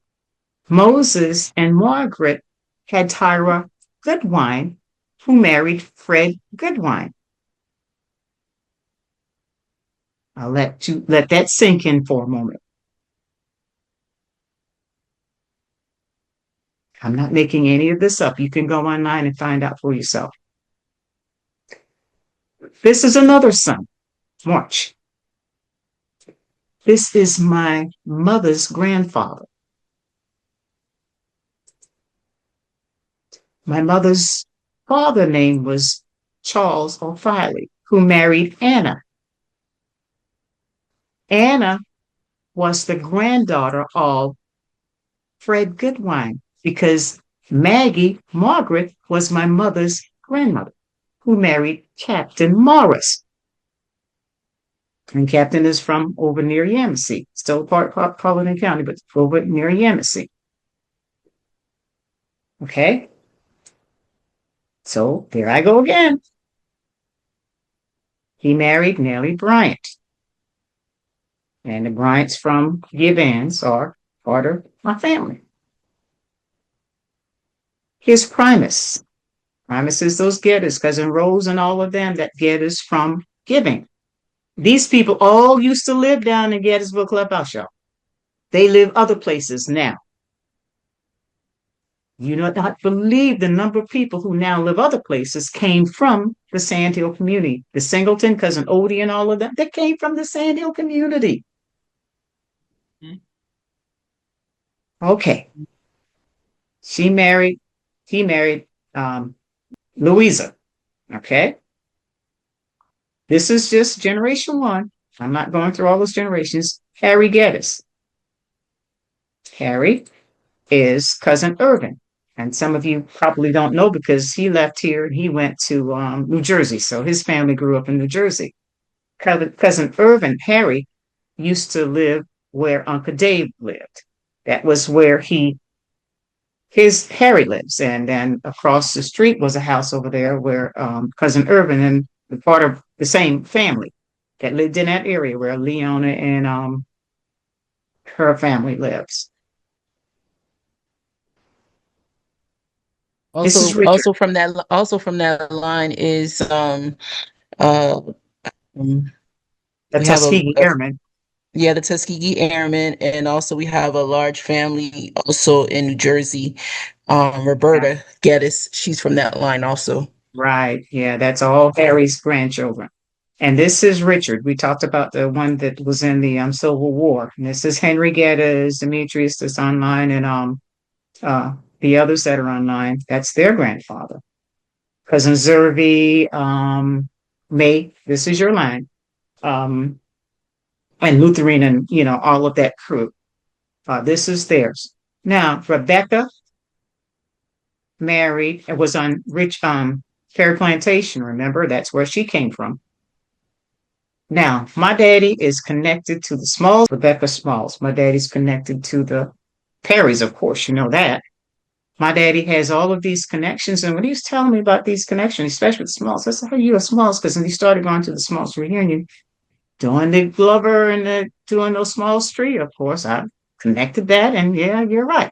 Moses and Margaret had Tyra Goodwine, who married Fred Goodwine. I'll let that sink in for a moment. I'm not making any of this up. You can go online and find out for yourself. This is another son, March. This is my mother's grandfather. My mother's father's name was Charles O'Filey, who married Anna. Anna was the granddaughter of Fred Goodwine, because Maggie Margaret was my mother's grandmother, who married Captain Morris. And Captain is from over near Yamasee, still part of Paulding County, but over near Yamasee. Okay. So there I go again. He married Nellie Bryant. And the Bryants from Givens are part of my family. Here's Primus. Primus is those Gettys, Cousin Rose and all of them that Gettys from Giving. These people all used to live down in Gettysburg Clubhouse, y'all. They live other places now. You do not believe the number of people who now live other places came from the Sand Hill community. The Singleton, Cousin Odie and all of them, they came from the Sand Hill community. Okay. He married Louisa. Okay. This is just generation one. I'm not going through all those generations. Harry Geddes. Harry is Cousin Irvin. And some of you probably don't know because he left here and he went to New Jersey. So his family grew up in New Jersey. Cousin Irvin, Harry, used to live where Uncle Dave lived. That was where Harry lives. And then across the street was a house over there where Cousin Irvin and the part of the same family that lived in that area where Leona and her family lives. Also from that line is the Tuskegee Airmen. Yeah, the Tuskegee Airmen, and also we have a large family also in New Jersey. Roberta Geddes, she's from that line also. Right. Yeah, that's all Harry's grandchildren. And this is Richard. We talked about the one that was in the Civil War. And this is Henry Geddes, Demetrius that's online, and the others that are online. That's their grandfather. Cousin Zervy, May, this is your line. And Lutheran and, all of that crew. This is theirs. Now, Rebecca married, it was on Ferry Plantation, remember? That's where she came from. Now, my daddy is connected to the Smalls, Rebecca Smalls. My daddy's connected to the Perrys, of course, you know that. My daddy has all of these connections. And when he was telling me about these connections, especially with the Smalls, I said, "How are you a Smalls?" Because when he started going to the Smalls reunion, doing the Glover and doing those Smalls Street, of course, I connected that. And yeah, you're right.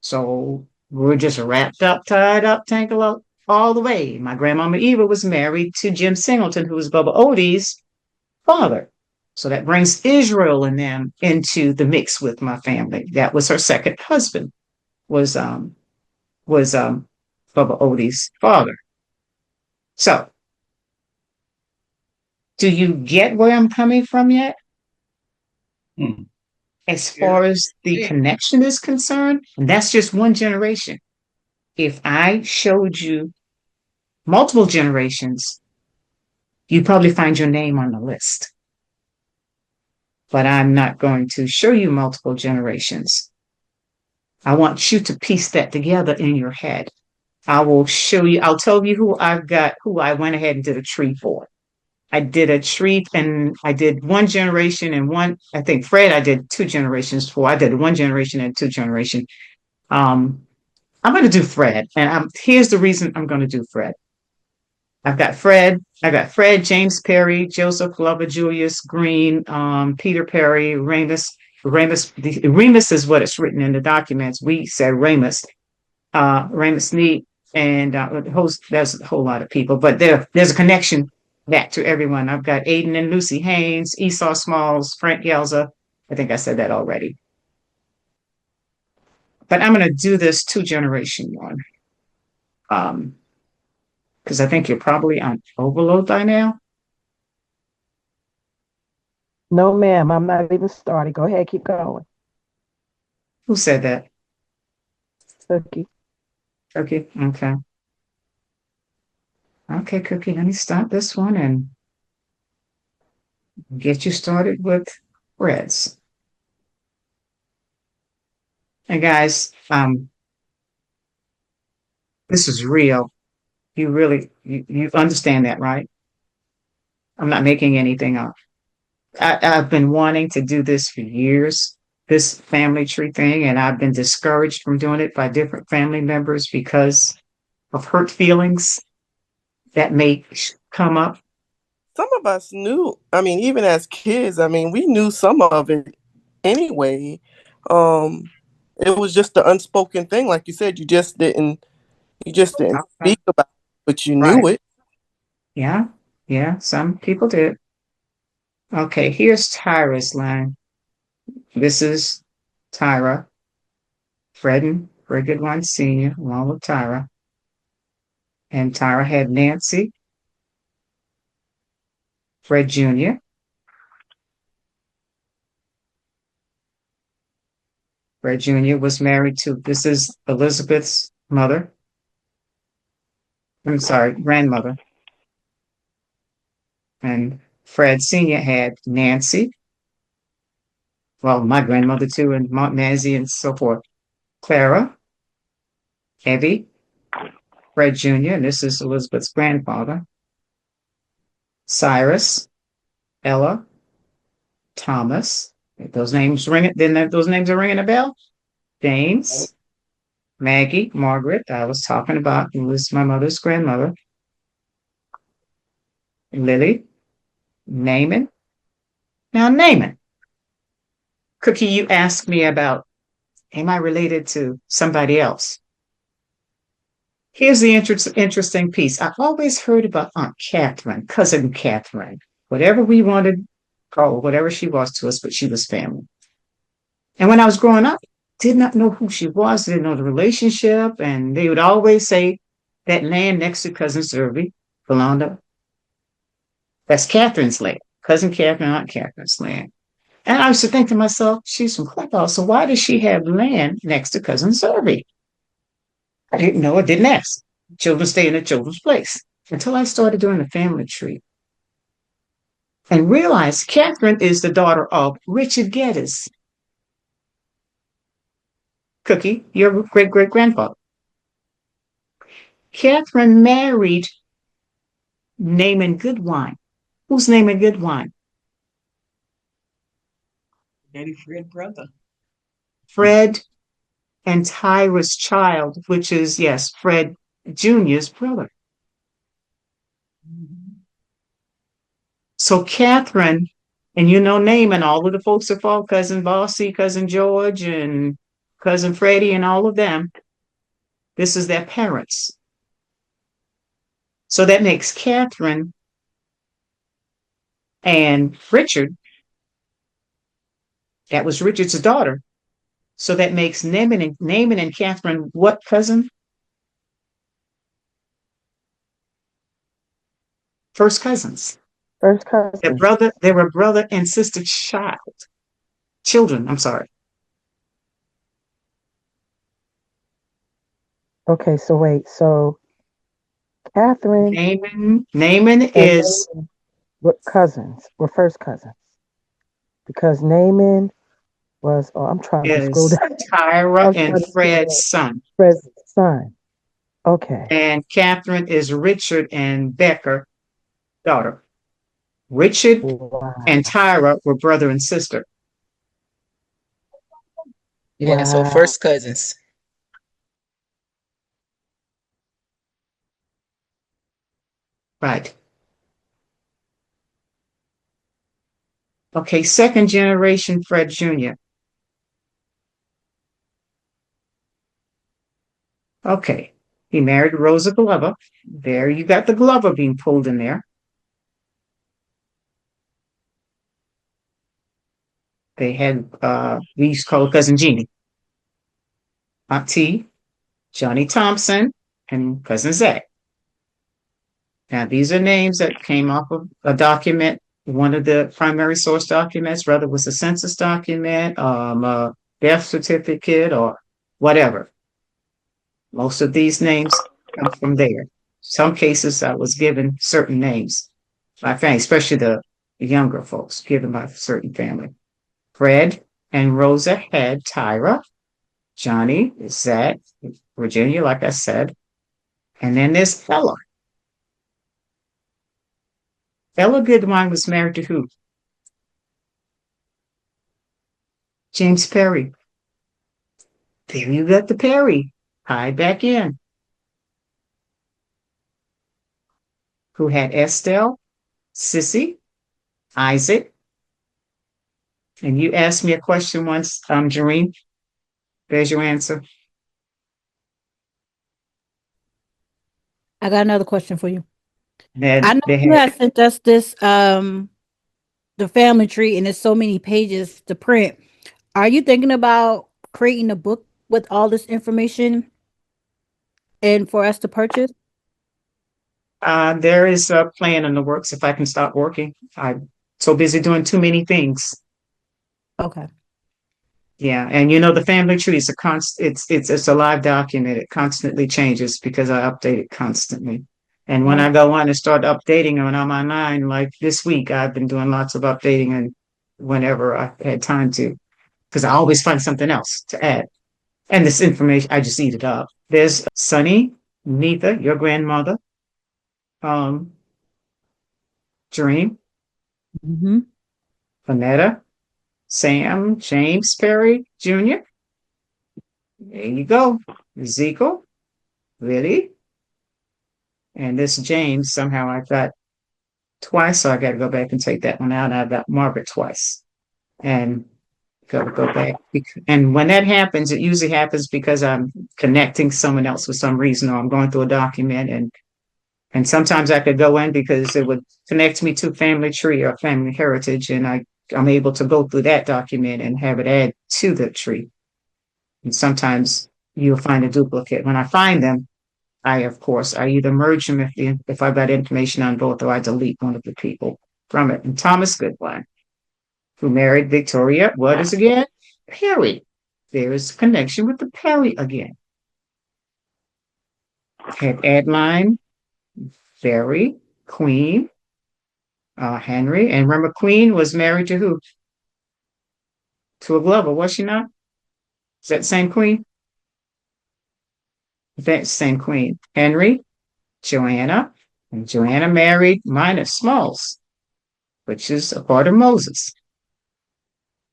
So we're just wrapped up, tied up, tangled up all the way. My grandmama Eva was married to Jim Singleton, who was Bubba Odie's father. So that brings Israel and them into the mix with my family. That was her second husband, was Bubba Odie's father. So, do you get where I'm coming from yet? As far as the connection is concerned, and that's just one generation. If I showed you multiple generations, you'd probably find your name on the list. But I'm not going to show you multiple generations. I want you to piece that together in your head. I will show you, I'll tell you who I went ahead and did a tree for. I did a tree and I did one generation and I think Fred, I did 2 generations for. I did 1 generation and 2 generation. I'm going to do Fred. And here's the reason I'm going to do Fred. I got Fred, James Perry, Joseph Glover, Julius Green, Peter Perry, Remus. Remus is what it's written in the documents. We said Remus, Remus Neat, and there's a whole lot of people, but there's a connection back to everyone. I've got Aiden and Lucy Haynes, Esau Smalls, Frank Yelza. I think I said that already. But I'm going to do this 2 generation one. Because I think you're probably on overload by now. No, ma'am, I'm not even started. Go ahead, keep going. Who said that? Cookie. Okay. Okay, Cookie, let me start this one and get you started with Reds. And guys, This is real. You really, you understand that, right? I'm not making anything up. I've been wanting to do this for years, this family tree thing, and I've been discouraged from doing it by different family members because of hurt feelings that may come up. Some of us knew, I mean, even as kids, I mean, we knew some of it anyway. It was just the unspoken thing. Like you said, you just didn't speak about it, but you knew Right. it. Yeah, yeah, some people did. Okay, here's Tyra's line. This is Tyra, Fred and Brigham One Sr., along with Tyra. And Tyra had Nancy, Fred Jr., Fred Jr. was married to, this is Elizabeth's mother. I'm sorry, grandmother. And Fred Sr. had Nancy, well, my grandmother too, and Aunt Nancy and so forth. Clara, Evie, Fred Jr., and this is Elizabeth's grandfather. Cyrus, Ella, Thomas. Those names ring it. Then those names are ringing a bell. James, Maggie, Margaret. I was talking about who was my mother's grandmother. Lily, Naaman. Now Naaman. Cookie, you asked me about, am I related to somebody else? Here's the interesting piece. I've always heard about Aunt Catherine, cousin Catherine, whatever we wanted to call her, whatever she was to us, but she was family. And when I was growing up, did not know who she was, didn't know the relationship, and they would always say that land next to cousin Zerby belonged to, that's Catherine's land, cousin Catherine, Aunt Catherine's land. And I used to think to myself, she's from Clubhouse, so why does she have land next to cousin Zerby? I didn't know, I didn't ask. Children stay in a children's place until I started doing the family tree and realized Catherine is the daughter of Richard Geddes. Cookie, your great-great-grandfather. Catherine married Naaman Goodwine. Who's Naaman Goodwine? Daddy Fred brother. Fred and Tyra's child, which is, yes, Fred Jr.'s brother. So Catherine, and you know Naaman, all of the folks are called Cousin Bossy, Cousin George, and Cousin Freddie, and all of them. This is their parents. So that makes Catherine and Richard, that was Richard's daughter. So that makes Naaman and Catherine what cousin? First cousins. First cousin. They were brother and sister children, I'm sorry. Okay, so wait, so Catherine Naaman is we're cousins. We're first cousins. Because Naaman was, oh, I'm trying to scroll down. Tyra and Fred's son. Fred's son. Okay. And Catherine is Richard and Becca daughter. Richard and Tyra were brother and sister. Yeah, so first cousins. Right. Okay, second generation Fred Jr. Okay, he married Rosa Glover. There you got the Glover being pulled in there. They had, we used to call her Cousin Jeannie. Aunt T, Johnny Thompson, and Cousin Zach. Now, these are names that came off of a document, one of the primary source documents, whether it was a census document, a death certificate, or whatever. Most of these names come from there. Some cases I was given certain names by family, especially the younger folks given by a certain family. Fred and Rosa had Tyra, Johnny, Zach, Virginia, like I said, And then there's Ella. Ella Goodwine was married to who? James Perry. There you got the Perry. Hide back in. Who had Estelle, Sissy, Isaac. And you asked me a question once, Jareen. There's your answer. I got another question for you. Then I know they you had, had sent us this the family tree and it's so many pages to print. Are you thinking about creating a book with all this information and for us to purchase? there is a plan in the works if I can stop working. I'm so busy doing too many things. Okay. Yeah, and the family tree is a it's a live document. It constantly changes because I update it constantly. And when I go on and start updating when I'm online, like this week, I've been doing lots of updating and whenever I had time to, because I always find something else to add. And this information, I just eat it up. There's Sunny, Neitha, your grandmother, um, Dream, Mm-hmm. Vanetta, Sam, James Perry Jr. There you go. Ezekiel, Liddy, and this James, somehow I got twice, so I got to go back and take that one out. I got Margaret twice. And go back. And when that happens, it usually happens because I'm connecting someone else for some reason, or I'm going through a document and sometimes I could go in because it would connect me to family tree or family heritage, and I'm able to go through that document and have it add to the tree. And sometimes you'll find a duplicate. When I find them, I either merge them if I've got information on both, or I delete one of the people from it. And Thomas Goodwine, who married Victoria, what is again? Perry. There is a connection with the Perry again. Had Adeline, Barry, Queen, Henry, and remember Queen was married to who? To a Glover, was she not? Is that the same Queen? That same Queen. Henry, Joanna, and Joanna married Minus Smalls, which is a part of Moses,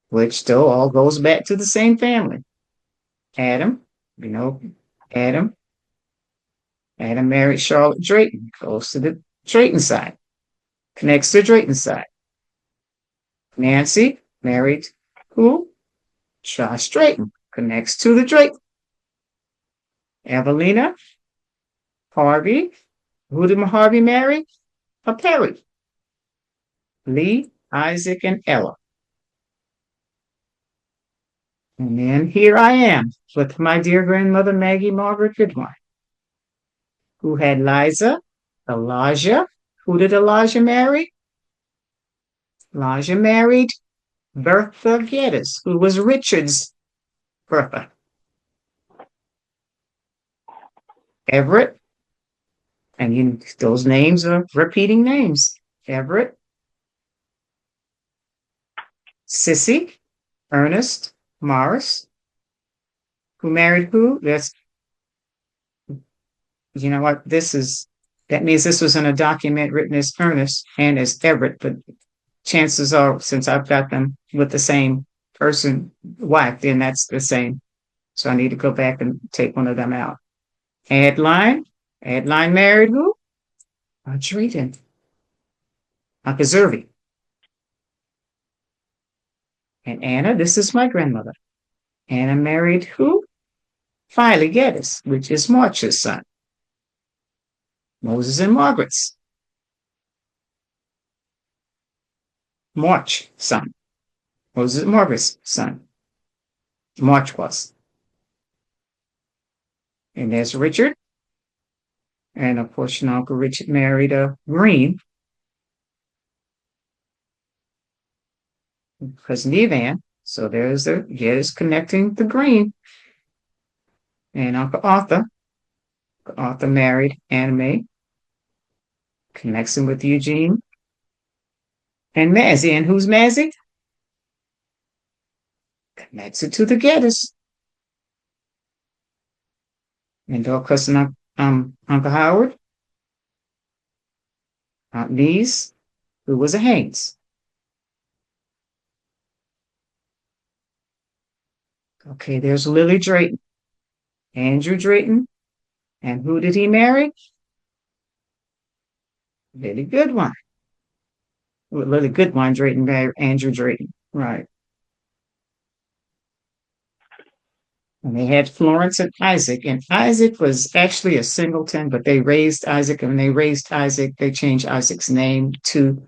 which still all goes back to the same family. Adam, Adam. Adam married Charlotte Drayton, goes to the Drayton side, connects to Drayton side. Nancy married who? Josh Drayton, connects to the Drayton. Evelina, Harvey, who did Harvey marry? A Perry. Lee, Isaac, and Ella. And then here I am with my dear grandmother, Maggie Margaret Goodwine, who had Liza, Elijah. Who did Elijah marry? Elijah married Bertha Geddes, who was Richard's Bertha. Everett, and those names are repeating names. Everett, Sissy, Ernest, Morris, who married who? You know what? That means this was in a document written as Ernest and as Everett, but chances are, since I've got them with the same person, wife, then that's the same. So I need to go back and take one of them out. Adeline married who? Drayton. Uncle Zervy. And Anna, this is my grandmother. Anna married who? Filey Geddes, which is March's son. Moses and Margaret's. March son. Moses and Margaret's son. March was. And there's Richard. And of course, Uncle Richard married Green. Cousin Evan. So there's connecting the Green. And Uncle Arthur. Arthur married Anna Mae. Connects him with Eugene. And Mazzy. And who's Mazzy? Connects it to the Geddes. And of course, Uncle Howard, Aunt Nese, who was a Haynes. Okay, there's Lily Drayton, Andrew Drayton, and who did he marry? Lily Goodwine. Lily Goodwine Drayton married Andrew Drayton, right? And they had Florence and Isaac was actually a singleton, but they raised Isaac, and when they raised Isaac, they changed Isaac's name to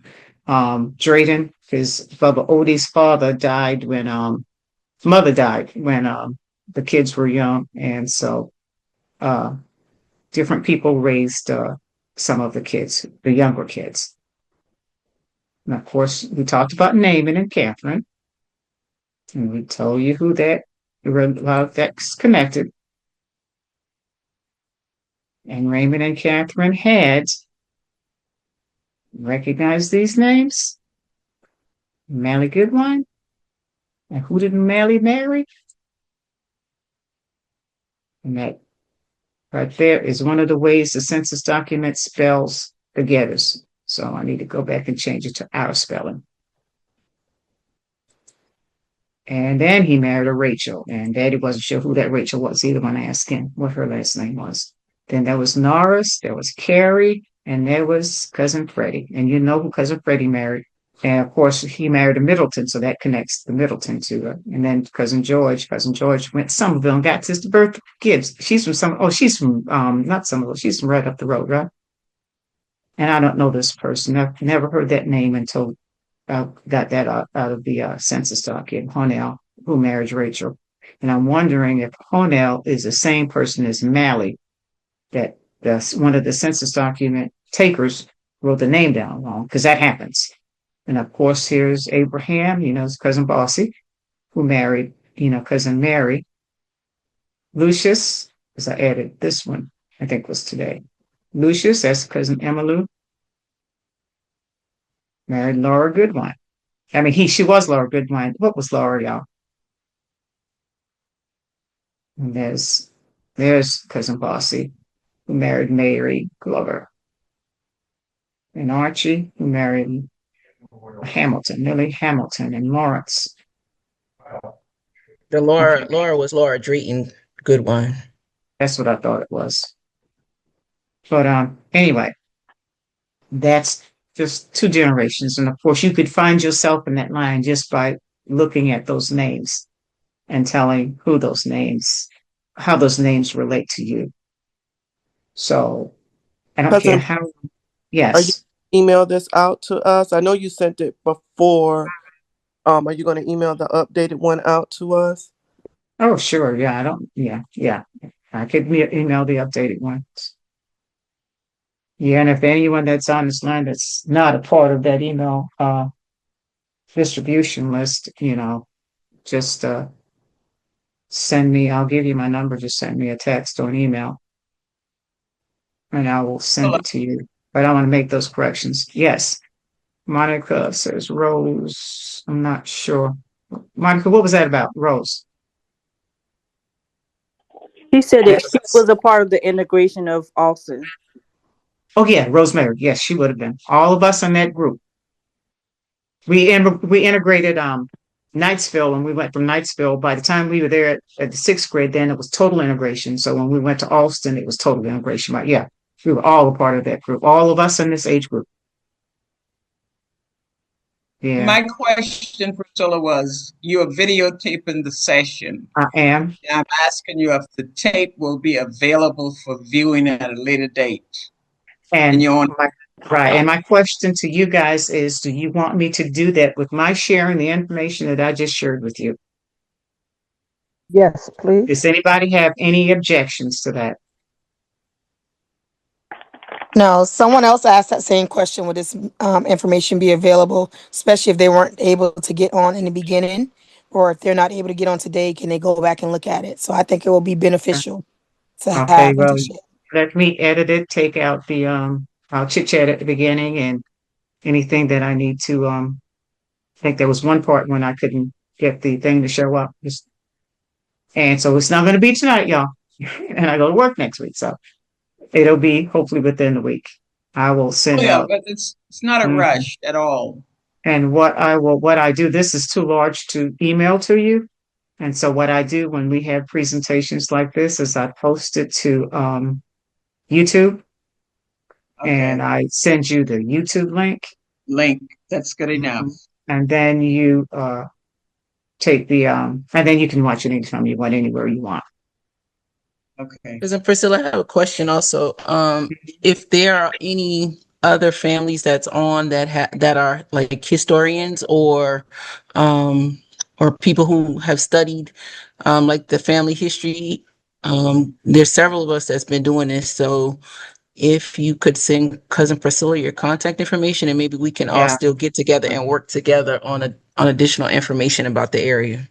Drayton, because Bubba Odie's mother died when the kids were young, and so different people raised some of the kids, the younger kids. And of course, we talked about Naaman and Catherine, and we told you who that's connected. And Raymond and Catherine had recognized these names. Mally Goodwine. And who did Mally marry? And that right there is one of the ways the census document spells the Getters. So I need to go back and change it to our spelling. And then he married a Rachel, and Daddy wasn't sure who that Rachel was either when I asked him what her last name was. Then there was Norris, there was Carrie, and there was Cousin Freddie. And you know who Cousin Freddie married. And of course, he married a Middleton, so that connects the Middleton to her. And then Cousin George went to Somerville and got Sister Bertha Gibbs. She's from not Somerville, she's from right up the road, right? And I don't know this person. I've never heard that name until I got that out of the census document, Honell, who married Rachel. And I'm wondering if Honell is the same person as Mally, that one of the census document takers wrote the name down wrong, because that happens. And of course, here's Abraham, his cousin Bossy, who married, cousin Mary. Lucius, as I added this one, I think was today. Lucius, that's cousin Emmylou, married Laura Goodwine. I mean, she was Laura Goodwine. What was Laura, y'all? And there's cousin Bossy, who married Mary Glover. And Archie, who married Hamilton, Millie Hamilton, and Lawrence. The Laura was Laura Drayton Goodwine. That's what I thought it was. But anyway, that's just 2 generations. And of course, you could find yourself in that line just by looking at those names and telling how those names relate to you. So I don't care how. Yes. Are you email this out to us? I know you sent it before. Are you going to email the updated one out to us? Oh, sure. Yeah, I could email the updated ones. Yeah, and if anyone that's on this line that's not a part of that email distribution list, just send me, I'll give you my number, just send me a text or an email, and I will send it to you. But I want to make those corrections. Yes. Monica says Rose. I'm not sure. Monica, what was that about, Rose? She said that she was a part of the integration of Austin. Oh yeah, Rosemary. Yes, she would have been. All of us in that group. We integrated Knightsville, and we went from Knightsville. By the time we were there at the 6th grade, then it was total integration. So when we went to Alston, it was total integration. But yeah, we were all a part of that group. All of us in this age group. Yeah. My question, Priscilla, was you're videotaping the session. I am. I'm asking you if the tape will be available for viewing at a later date. And my question to you guys is, do you want me to do that with my sharing the information that I just shared with you? Yes, please. Does anybody have any objections to that? No, someone else asked that same question. Would this information be available, especially if they weren't able to get on in the beginning, or if they're not able to get on today, can they go back and look at it? So I think it will be beneficial to have and to share. Let me edit it, take out the I'll chit chat at the beginning and anything that I need to I think there was one part when I couldn't get the thing to show up. And so it's not going to be tonight, y'all. And I go to work next week. So It'll be hopefully within the week. I will Oh send yeah, out. but it's not a Mhm. rush at all. And what I do, this is too large to email to you. And so what I do when we have presentations like this is I post it to YouTube and Okay. I send you the YouTube link. Link. That's good enough. And then you take the and then you can watch it anytime you want, anywhere you want. Okay. Cousin Priscilla, I have a question also. If there are any other families that's on that are like historians or people who have studied like the family history, there's several of us that's been doing this. So if you could send Cousin Priscilla your contact information, and maybe we can all Yeah. still get together and work together on additional information about the area.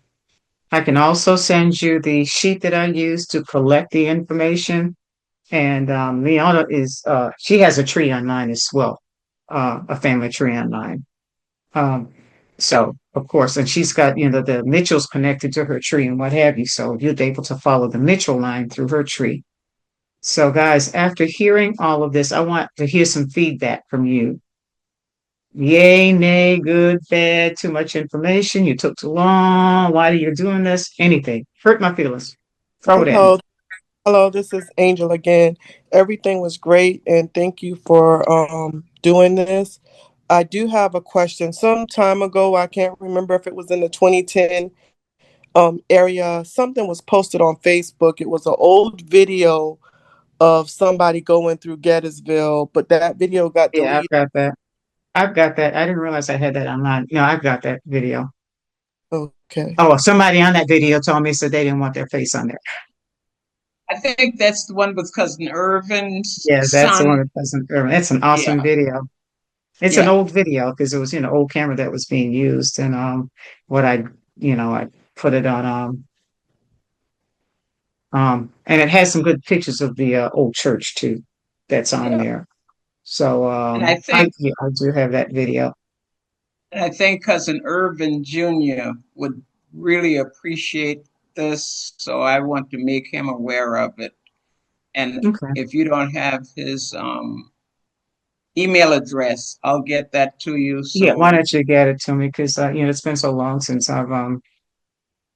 I can also send you the sheet that I use to collect the information. And Leona is she has a tree online as well, a family tree online. Um, so of course, and she's got, the Mitchells connected to her tree and what have you. So you'll be able to follow the Mitchell line through her tree. So guys, after hearing all of this, I want to hear some feedback from you. Yay, nay, good, bad, too much information, you took too long, why are you doing this? Anything. Hurt my feelings. Throw it at me. Hello, this is Angel again. Everything was great, and thank you for doing this. I do have a question. Some time ago, I can't remember if it was in the 2010 area, something was posted on Facebook. It was an old video of somebody going through Gettysville, but that video got Yeah, I've deleted. got that. I've got that. I didn't realize I had that online. No, I've got that video. Okay. Oh, somebody on that video told me said they didn't want their face on there. I think that's the one with Cousin Irvin's Yeah, that's the son. one that doesn't. That's an awesome Yeah. video. It's an old video because it was, old camera that was being used, and what I put it on and it has some good pictures of the old church too. That's on there. So And I think I do have that video. And I think Cousin Irvin Jr. would really appreciate this, so I want to make him aware of it. And Okay. if you don't have his email address, I'll get that to you. So Yeah, why don't you get it to me? Because it's been so long since I've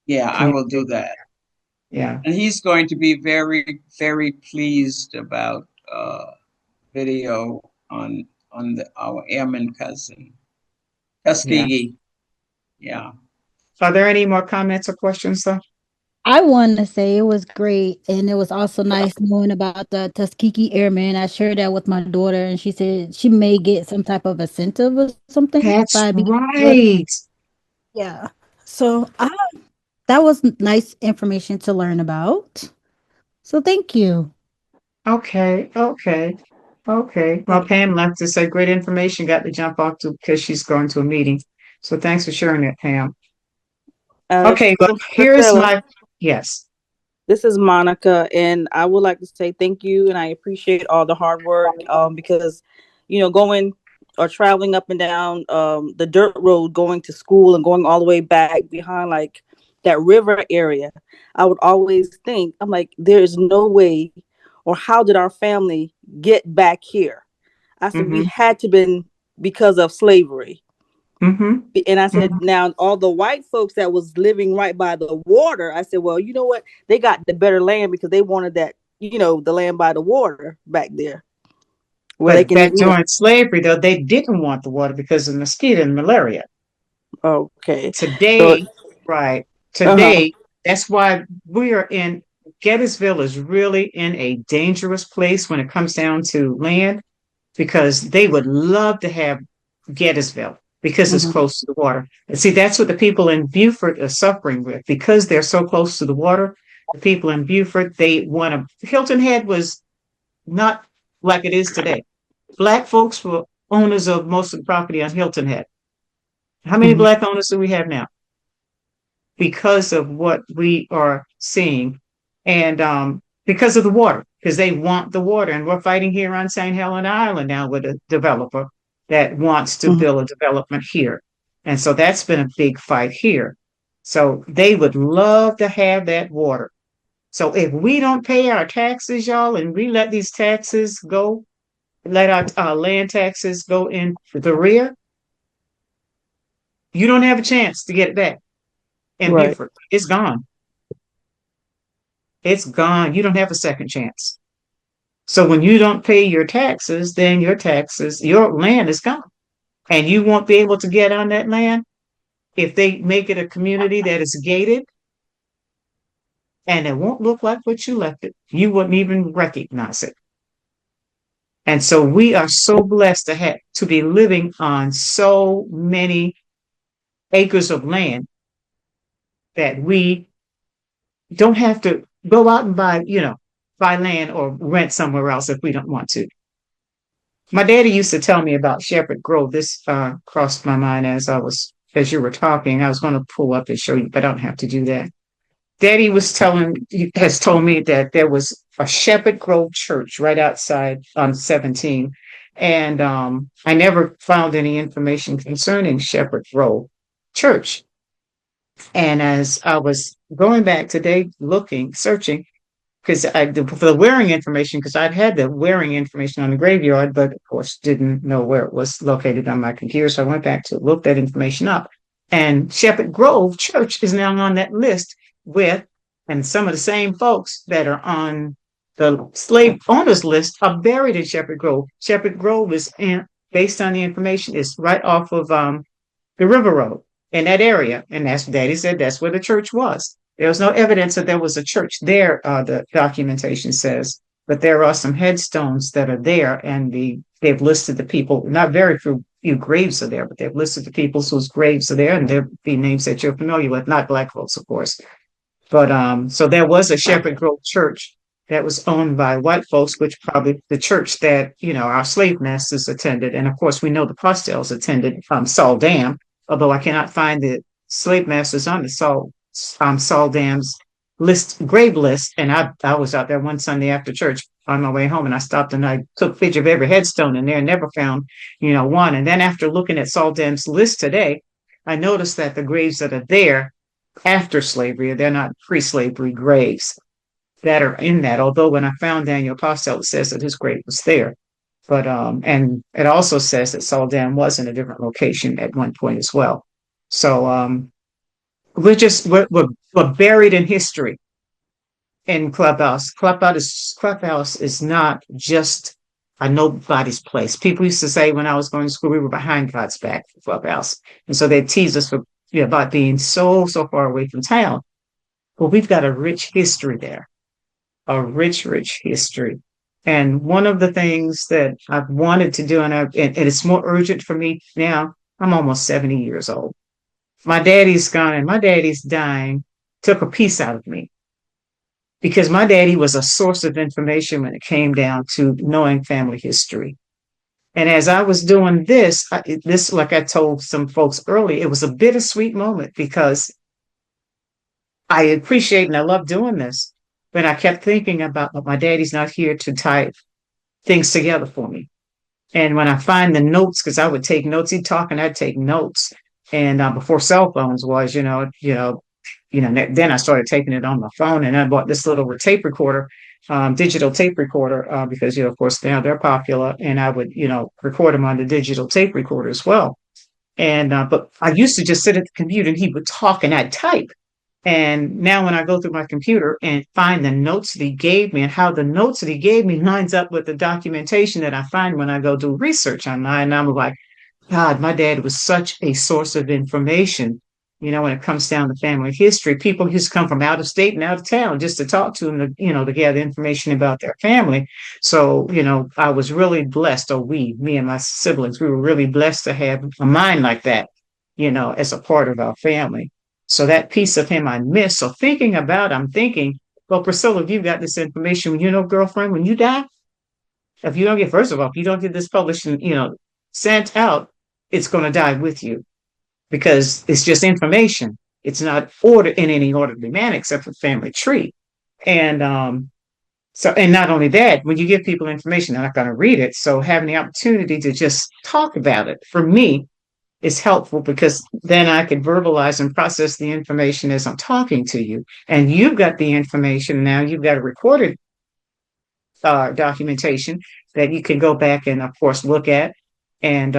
yeah, I will do that. Yeah. And he's going to be very, very pleased about video on our airman cousin, Tuskegee. Yeah. Are there any more comments or questions, though? I want to say it was great, and it was also nice knowing about the Tuskegee Airmen. I shared that with my daughter, and she said she may get some type of incentive or something. That's by being- right. Yeah. So that was nice information to learn about. So thank you. Okay. Well, Pam left to say great information, got to jump off to because she's going to a meeting. So thanks for sharing that, Pam. Okay, but here's my yes. This is Monica, and I would like to say thank you, and I appreciate all the hard work because, going or traveling up and down the dirt road, going to school and going all the way back behind like that river area, I would always think, I'm like, there is no way, or how did our family get back here? I said, we had to been because of slavery. And I said, now all the white folks that was living right by the water, I said, well, you know what? They got the better land because they wanted that, the land by the water back there. Where they can, during slavery, though, they didn't want the water because of mosquito and malaria. Okay. Today, Today, that's why we are in Gettysville is really in a dangerous place when it comes down to land because they would love to have Gettysville because it's close to the water. And see, that's what the people in Beaufort are suffering with because they're so close to the water. The people in Beaufort, they want to. Hilton Head was not like it is today. Black folks were owners of most of the property on Hilton Head. How many Black owners do we have now? Because of what we are seeing and because of the water, because they want the water. And we're fighting here on St. Helena Island now with a developer that wants to build a development here. And so that's been a big fight here. So they would love to have that water. So if we don't pay our taxes, y'all, and we let these taxes go, let our land taxes go in the rear, you don't have a chance to get it back in Right. Beaufort. It's gone. It's gone. You don't have a second chance. So when you don't pay your taxes, then your land is gone. And you won't be able to get on that land if they make it a community that is gated, and it won't look like what you left it. You wouldn't even recognize it. And so we are so blessed to be living on so many acres of land that we don't have to go out and buy land or rent somewhere else if we don't want to. My daddy used to tell me about Shepherd Grove. This crossed my mind as you were talking. I was going to pull up and show you, but I don't have to do that. Daddy has told me that there was a Shepherd Grove church right outside on 17. And I never found any information concerning Shepherd Grove Church. And as I was going back today, searching, for the wearing information, because I'd had the wearing information on the graveyard, but of course didn't know where it was located on my computer. So I went back to look that information up. And Shepherd Grove Church is now on that list and some of the same folks that are on the slave owners list are buried in Shepherd Grove. Shepherd Grove based on the information, is right off of the River Road in that area. And Daddy said that's where the church was. There was no evidence that there was a church there, the documentation says, but there are some headstones that are there, and they've listed the people. Not very few graves are there, but they've listed the people whose graves are there, and there'll be names that you're familiar with, not Black folks, of course. But so there was a Shepherd Grove church that was owned by white folks, which probably the church that our slave masters attended, and of course we know the Postels attended Saul Dam, although I cannot find the slave masters on the Saul Dam's grave list. And I was out there one Sunday after church on my way home, and I stopped and I took a picture of every headstone in there and never found, one. And then after looking at Saul Dam's list today, I noticed that the graves that are there after slavery, they're not pre-slavery graves that are in that. Although when I found Daniel Postel, it says that his grave was there. But and it also says that Saul Dam was in a different location at one point as well. So we're buried in history in Clubhouse. Clubhouse is not just a nobody's place. People used to say when I was going to school, we were behind God's back, Clubhouse. And so they tease us about being so far away from town. But we've got a rich history there, a rich history. And one of the things that I've wanted to do, and it's more urgent for me now, I'm almost 70 years old. My daddy's gone and my daddy's dying took a piece out of me, because my daddy was a source of information when it came down to knowing family history. And as I was doing this, like I told some folks earlier, it was a bittersweet moment, because I appreciate and I love doing this, but I kept thinking about, but my daddy's not here to tie things together for me. And when I find the notes, because I would take notes, he'd talk and I'd take notes. And before cell phones was, then I started taking it on my phone, and I bought this little tape recorder, digital tape recorder, because, of course, now they're popular, and I would, record them on the digital tape recorder as well. And, but I used to just sit at the computer and he would talk and I'd type. And now when I go through my computer and find the notes that he gave me and how the notes that he gave me lines up with the documentation that I find when I go do research online, and I'm like, God, my dad was such a source of information. When it comes down to family history, people used to come from out of state and out of town just to talk to him, to gather information about their family. So, I was really blessed, me and my siblings, we were really blessed to have a mind like that, as a part of our family. So that piece of him I missed. So I'm thinking, well, Priscilla, if you've got this information, girlfriend, when you die, if you don't get this published and, sent out, it's going to die with you, because it's just information. It's not ordered in any orderly manner except for family tree. And and not only that, when you give people information, they're not going to read it. So having the opportunity to just talk about it, for me, is helpful because then I could verbalize and process the information as I'm talking to you. And you've got the information now, you've got a recorded documentation that you can go back and, of course, look at and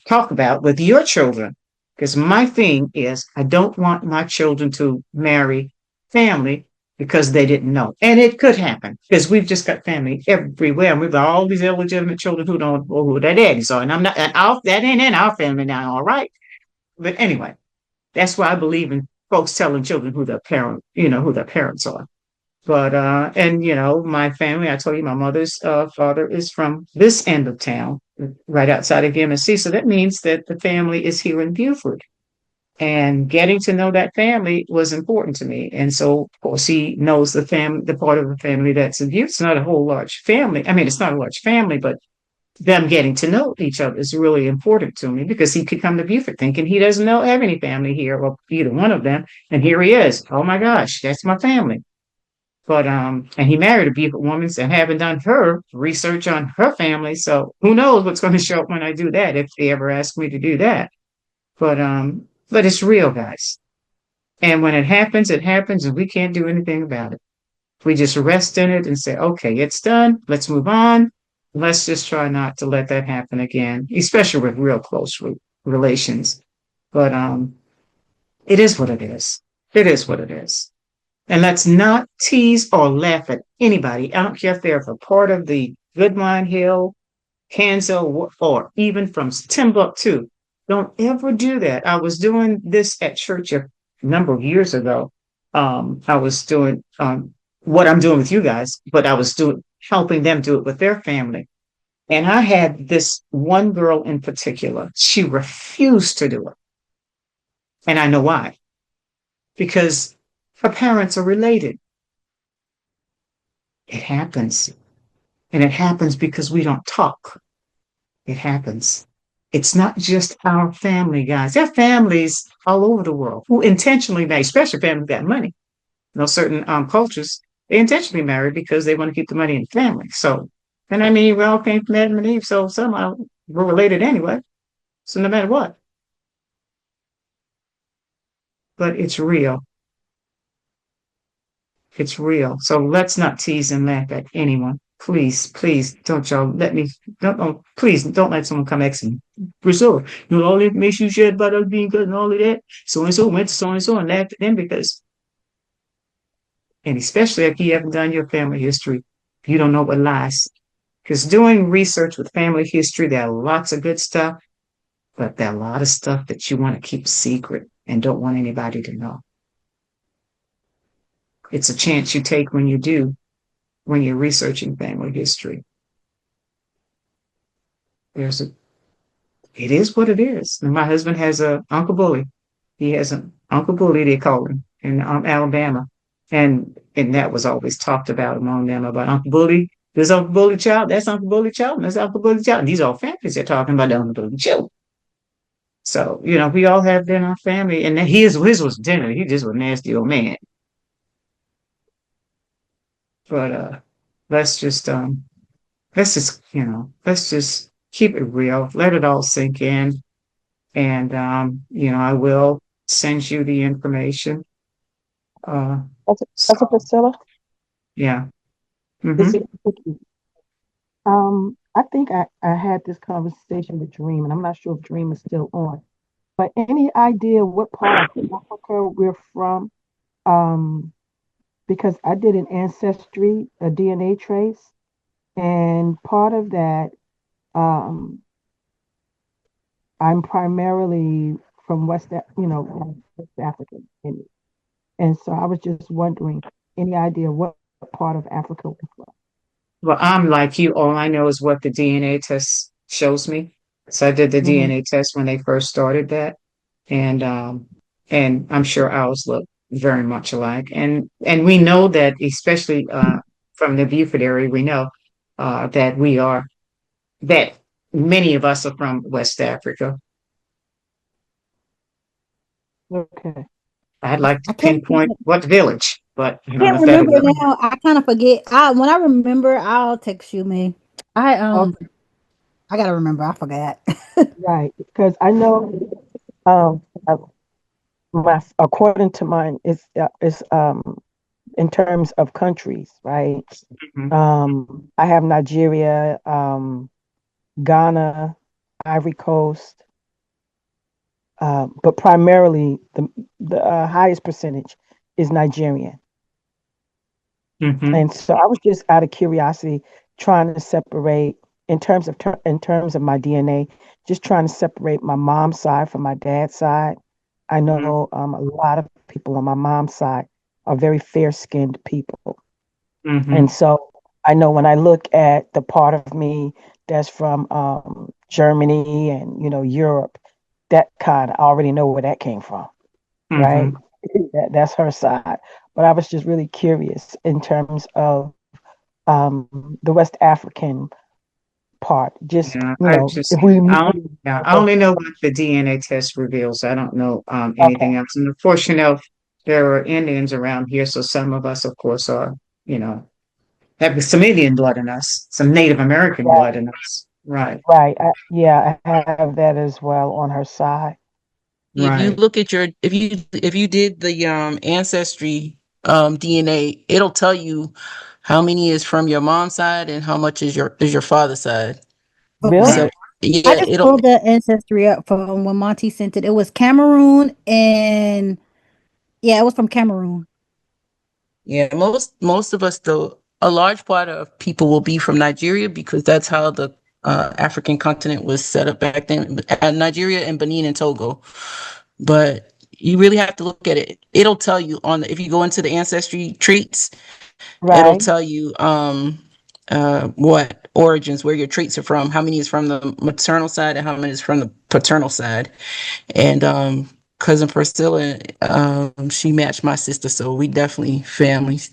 talk about with your children. Because my thing is, I don't want my children to marry family because they didn't know. And it could happen because we've just got family everywhere. And we've got all these illegitimate children who don't know who their daddies are. And I'm not, that ain't in our family now, all right? But anyway, that's why I believe in folks telling children who their parents are. But and my family, I told you my mother's father is from this end of town, right outside of MSC. So that means that the family is here in Beaufort. And getting to know that family was important to me. And so, of course, he knows the part of the family that's in Beaufort. It's not a whole large family. I mean, it's not a large family, but them getting to know each other is really important to me because he could come to Beaufort thinking he doesn't have any family here or either one of them. And here he is. Oh my gosh, that's my family. But and he married a Beaufort woman and haven't done her research on her family. So who knows what's going to show up when I do that, if they ever ask me to do that. But it's real, guys. And when it happens, and we can't do anything about it. We just rest in it and say, okay, it's done. Let's move on. Let's just try not to let that happen again, especially with real close relations. But it is what it is. It is what it is. And let's not tease or laugh at anybody. I don't care if they're a part of the Goodwine Hill, Kansas, or even from Timbuktu. Don't ever do that. I was doing this at church a number of years ago. I was doing what I'm doing with you guys, but I was helping them do it with their family. And I had this one girl in particular. She refused to do it. And I know why. Because her parents are related. It happens. And it happens because we don't talk. It happens. It's not just our family, guys. There are families all over the world who intentionally marry, especially families that got money. Certain cultures, they intentionally marry because they want to keep the money in the family. So, and I mean, we all came from Adam and Eve, so somehow we're related anyway. So no matter what. But it's real. It's real. So let's not tease and laugh at anyone. Please, please don't y'all please don't let someone come X and preserve. All the information you shared about us being good and all of that. So and so went to so and so and laughed at them because, and especially if you haven't done your family history, you don't know what lies. Because doing research with family history, there are lots of good stuff, but there are a lot of stuff that you want to keep secret and don't want anybody to know. It's a chance you take when you're researching family history. It is what it is. And my husband has a Uncle Bully. He has an Uncle Bully, they call him, in Alabama. And that was always talked about among them, about Uncle Bully. This Uncle Bully child, that's Uncle Bully child, and that's Uncle Bully child. And these are all families they're talking about, the Uncle Bully children. So, we all have been our family. And his was dinner. He just was a nasty old man. But let's just keep it real. Let it all sink in. And I will send you the information. That's Priscilla. Yeah. This is Vicky. I think I had this conversation with Dream, and I'm not sure if Dream is still on. But any idea what part of Africa we're from? Because I did an ancestry, a DNA trace, and part of that, I'm primarily from West Africa, and so I was just wondering, any idea what part of Africa we're from? Well, I'm like you. All I know is what the DNA test shows me. So I did the DNA test when they first started that, and I'm sure ours look very much alike. And we know that, especially from the Beaufort area, we know that many of us are from West Africa. Okay. I'd like to pinpoint what village, but I can't remember now. I kind of forget. When I remember, I'll text you, man. I gotta remember. I forgot. Right, because I know Um, uh, according to mine, is in terms of countries, right? Mhm. I have Nigeria, Ghana, Ivory Coast, but primarily the highest percentage is Nigerian. Mhm. And so I was just out of curiosity trying to separate in terms of my DNA, just trying to separate my mom's side from my dad's side. I Mhm. know a lot of people on my mom's side are very fair-skinned people. And Mhm. so I know when I look at the part of me that's from Germany and Europe, that kind I already know where that came from, right? Mhm. That's her side. But I was just really curious in terms of the West African part. Just Yeah, I just if we I only know what the DNA test reveals. I don't know okay, anything else. And of course, there are Indians around here, so some of us, of course, are you know have some Indian blood in us, some Native American right, blood in us. Right, right. Yeah, I have that as well on her side. If you right. look at your if you did the ancestry DNA, it'll tell you how many is from your mom's side and how much is your father's side. Really? So Right. I yeah, just it'll pulled the ancestry up from when Monty sent it. It was Cameroon and yeah, it was from Cameroon. yeah, most of us though, a large part of people will be from Nigeria because that's how the African continent was set up back then. Nigeria and Benin and Togo. But you really have to look at it. It'll tell you if you go into the ancestry traits, it'll Right. tell you what origins, where your traits are from, how many is from the maternal side and how many is from the paternal side. And cousin Priscilla, she matched my sister, so we definitely families.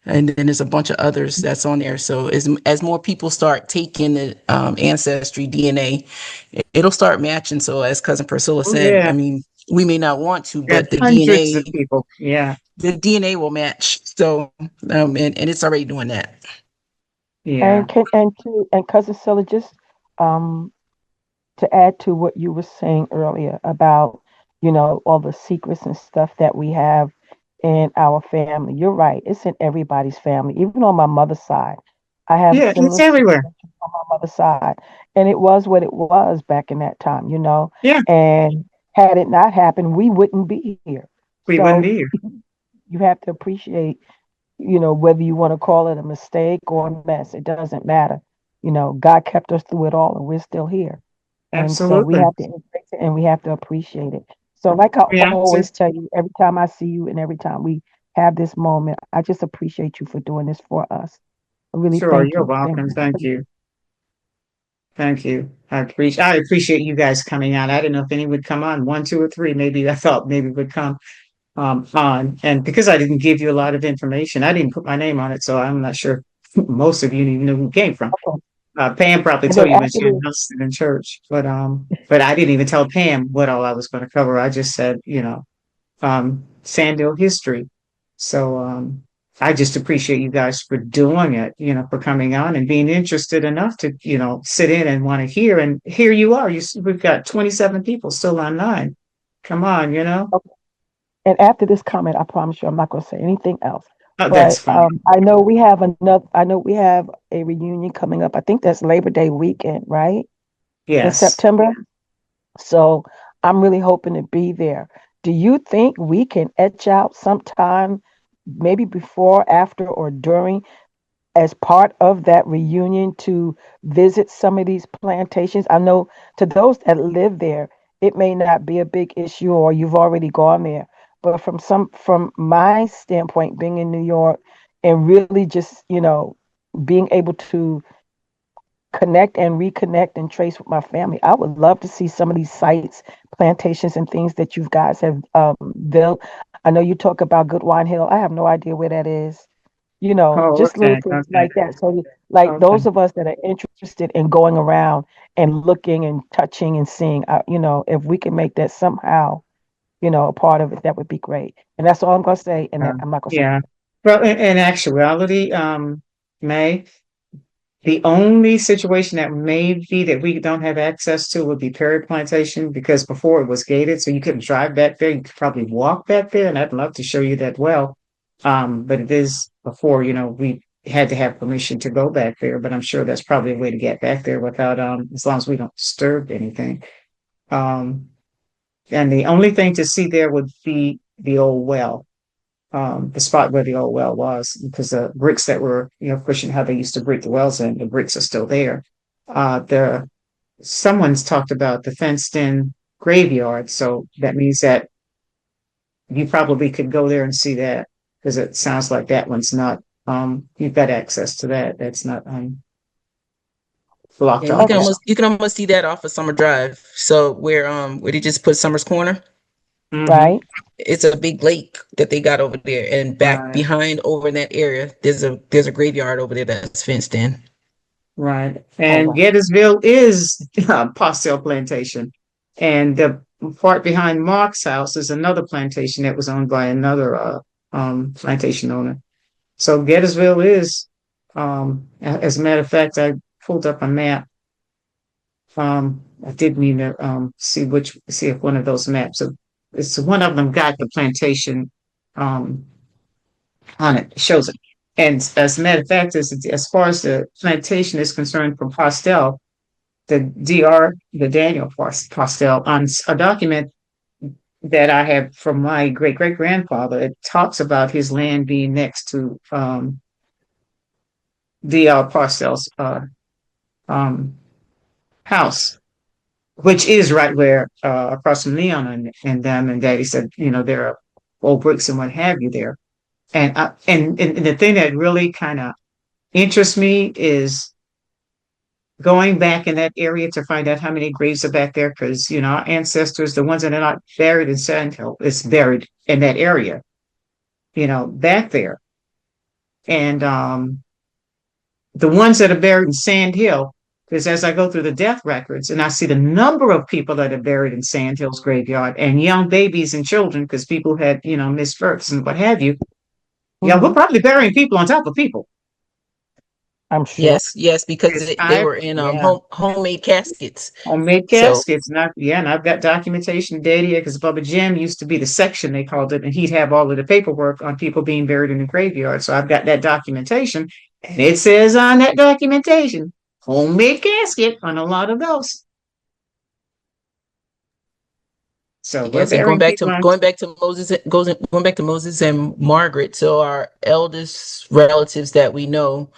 And then there's a bunch of others that's on there. So as more people start taking the ancestry DNA, it'll start matching. So as cousin Priscilla Oh said, I yeah, mean, we may not want to, got but the hundreds of DNA people. Yeah, the DNA will match. So and it's already doing that. yeah, And cousin Scylla, just um to add to what you were saying earlier about, all the secrets and stuff that we have in our family. You're right. It's in everybody's family, even on my mother's side. I have yeah. It's similar everywhere. situations on my mother's side. And it was what it was back in that time. Yeah, And had it not happened, we wouldn't be here. we wouldn't So be here. you have to appreciate, whether you want to call it a mistake or a mess, it doesn't matter. God kept us through it all and we're still here. And so we Absolutely. have to embrace it and we have to appreciate it. So, like I We have to. always tell you, every time I see you and every time we have this moment, I just appreciate you for doing this for us. I really Sure, thank you're you. Thank welcome. you. Thank you. Thank you. I appreciate you guys coming out. I didn't know if any would come on, one, two, or three. Maybe I thought maybe would come on. And because I didn't give you a lot of information, I didn't put my name on it, so I'm not sure most of you even know who it came from. Okay. Pam probably And then told you when after she was this, hosting in church, but I didn't even tell Pam what all I was going to cover. I just said, Sandhill history. So I just appreciate you guys for doing it, for coming on and being interested enough to, sit in and want to hear. And here you are. We've got 27 people still online. Come on. okay. And after this comment, I promise you, I'm not going to say anything else. Oh, that's But fine. I know we have another. I know we have a reunion coming up. I think that's Labor Day weekend, right? In Yes. September. So I'm really hoping to be there. Do you think we can etch out sometime, maybe before, after, or during, as part of that reunion to visit some of these plantations? I know to those that live there, it may not be a big issue or you've already gone there. But from my standpoint, being in New York and really just, being able to connect and reconnect and trace with my family. I would love to see some of these sites, plantations, and things that you guys have built. I know you talk about Good Wine Hill. I have no idea where that is. Oh, Just little okay. things Okay. like that. So, like Okay. those of us that are interested in going around and looking and touching and seeing, if we can make that somehow, a part of it, that would be great. And that's all I'm going to say. And that I'm not going to say. Yeah. Well, in actuality, May, The only situation that may be that we don't have access to would be Perry Plantation, because before it was gated, so you couldn't drive back there. You could probably walk back there, and I'd love to show you that well. But it is before, we had to have permission to go back there, but I'm sure that's probably a way to get back there without, as long as we don't disturb anything. And the only thing to see there would be the old well, the spot where the old well was, because the bricks that were, pushing how they used to break the wells in, the bricks are still there. Someone's talked about the fenced in graveyard, so that means that you probably could go there and see that, because it sounds like that one's not, you've got access to that. That's not blocked Yeah, off. you can almost see that off of Summer Drive. So where they just put Summer's Corner, Mhm. Right. it's a big lake that they got over there, and back Right. behind over in that area, there's a graveyard over there that's fenced in. Right. And wow. Gettysville is Pastel Plantation. And the part behind Mark's house is another plantation that was owned by another plantation owner. So Gettysville is, as a matter of fact, I pulled up a map. I did mean to see if one of those maps, it's one of them got the plantation on it, shows it. And as a matter of fact, as far as the plantation is concerned from Postel, the Daniel Postel, on a document that I have from my great great grandfather, it talks about his land being next to D.R. Postel's house, which is right where across from Leon and them. And Daddy said, there are old bricks and what have you there. And the thing that really kind of interests me is going back in that area to find out how many graves are back there, because our ancestors, the ones that are not buried in Sand Hill, is buried in that area, back there. And the ones that are buried in Sand Hill, because as I go through the death records and I see the number of people that are buried in Sand Hill's graveyard, and young babies and children, because people had missed births and what have you. Yeah, we're probably burying people on top of people. I'm sure. Yes, because they were in homemade caskets. Homemade So- caskets, and I've got documentation dated because Bubba Jim used to be the section, they called it, and he'd have all of the paperwork on people being buried in the graveyard. So I've got that documentation, and it says on that documentation, homemade casket on a lot of those. So we're Yes, and burying people on- going back to Moses and Margaret. So our eldest relatives that we know,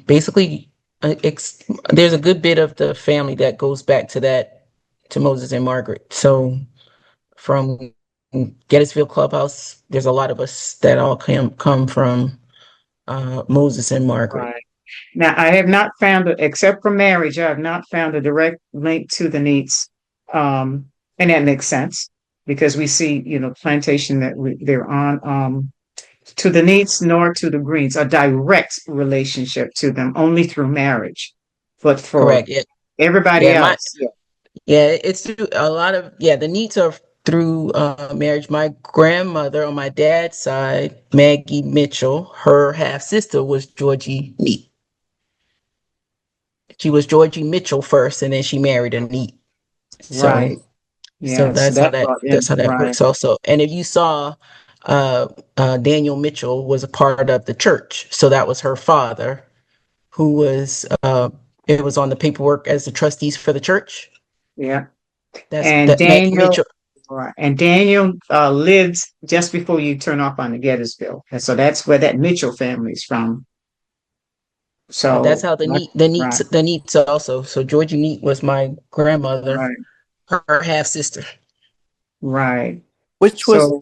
basically, there's a good bit of the family that goes back to Moses and Margaret. So from Gettysville Clubhouse, there's a lot of us that all come from Moses and Margaret. Right. Now, I have not found, except for marriage, I have not found a direct link to the Neats. And that makes sense because we see, plantation that they're on, to the Neats nor to the Greens, a direct relationship to them only through marriage. But for Correct. Yeah. everybody Yeah, else, it's through a lot of, the Neats are through marriage. My grandmother on my dad's side, Maggie Mitchell, her half sister was Georgie Neat. She was Georgie Mitchell first, and then she married a Neat. So, right. Yeah, so that's how that brought in- that's how that right. works also. And if you saw, Daniel Mitchell was a part of the church, so that was her father, who was it was on the paperwork as the trustees for the church. Yeah. That's And Maggie Daniel, Mitchell. right. And Daniel lives just before you turn off on the Gettysville. And so that's where that Mitchell family is from. So That's how the right. Neats also. So Georgie Neat was my grandmother, Right. her half sister. Right. Which was So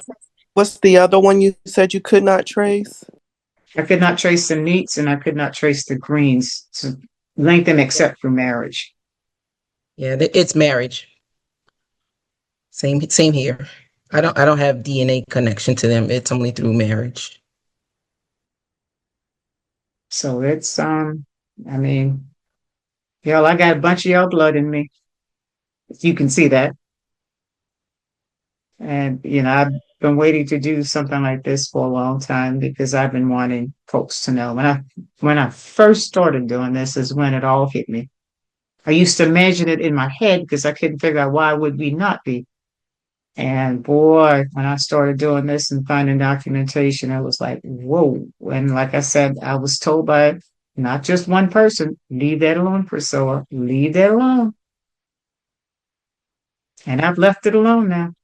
what's the other one you said you could not trace? I could not trace the Neats and I could not trace the Greens to link them except for marriage. Yeah, it's marriage. Same here. I don't have DNA connection to them. It's only through marriage. So it's I mean, y'all, I got a bunch of y'all blood in me. If you can see that. And, I've been waiting to do something like this for a long time because I've been wanting folks to know. When I first started doing this is when it all hit me. I used to imagine it in my head because I couldn't figure out why would we not be. And boy, when I started doing this and finding documentation, it was like, whoa. And like I said, I was told by not just one person, leave that alone, Priscilla, leave that alone. And I've left it alone now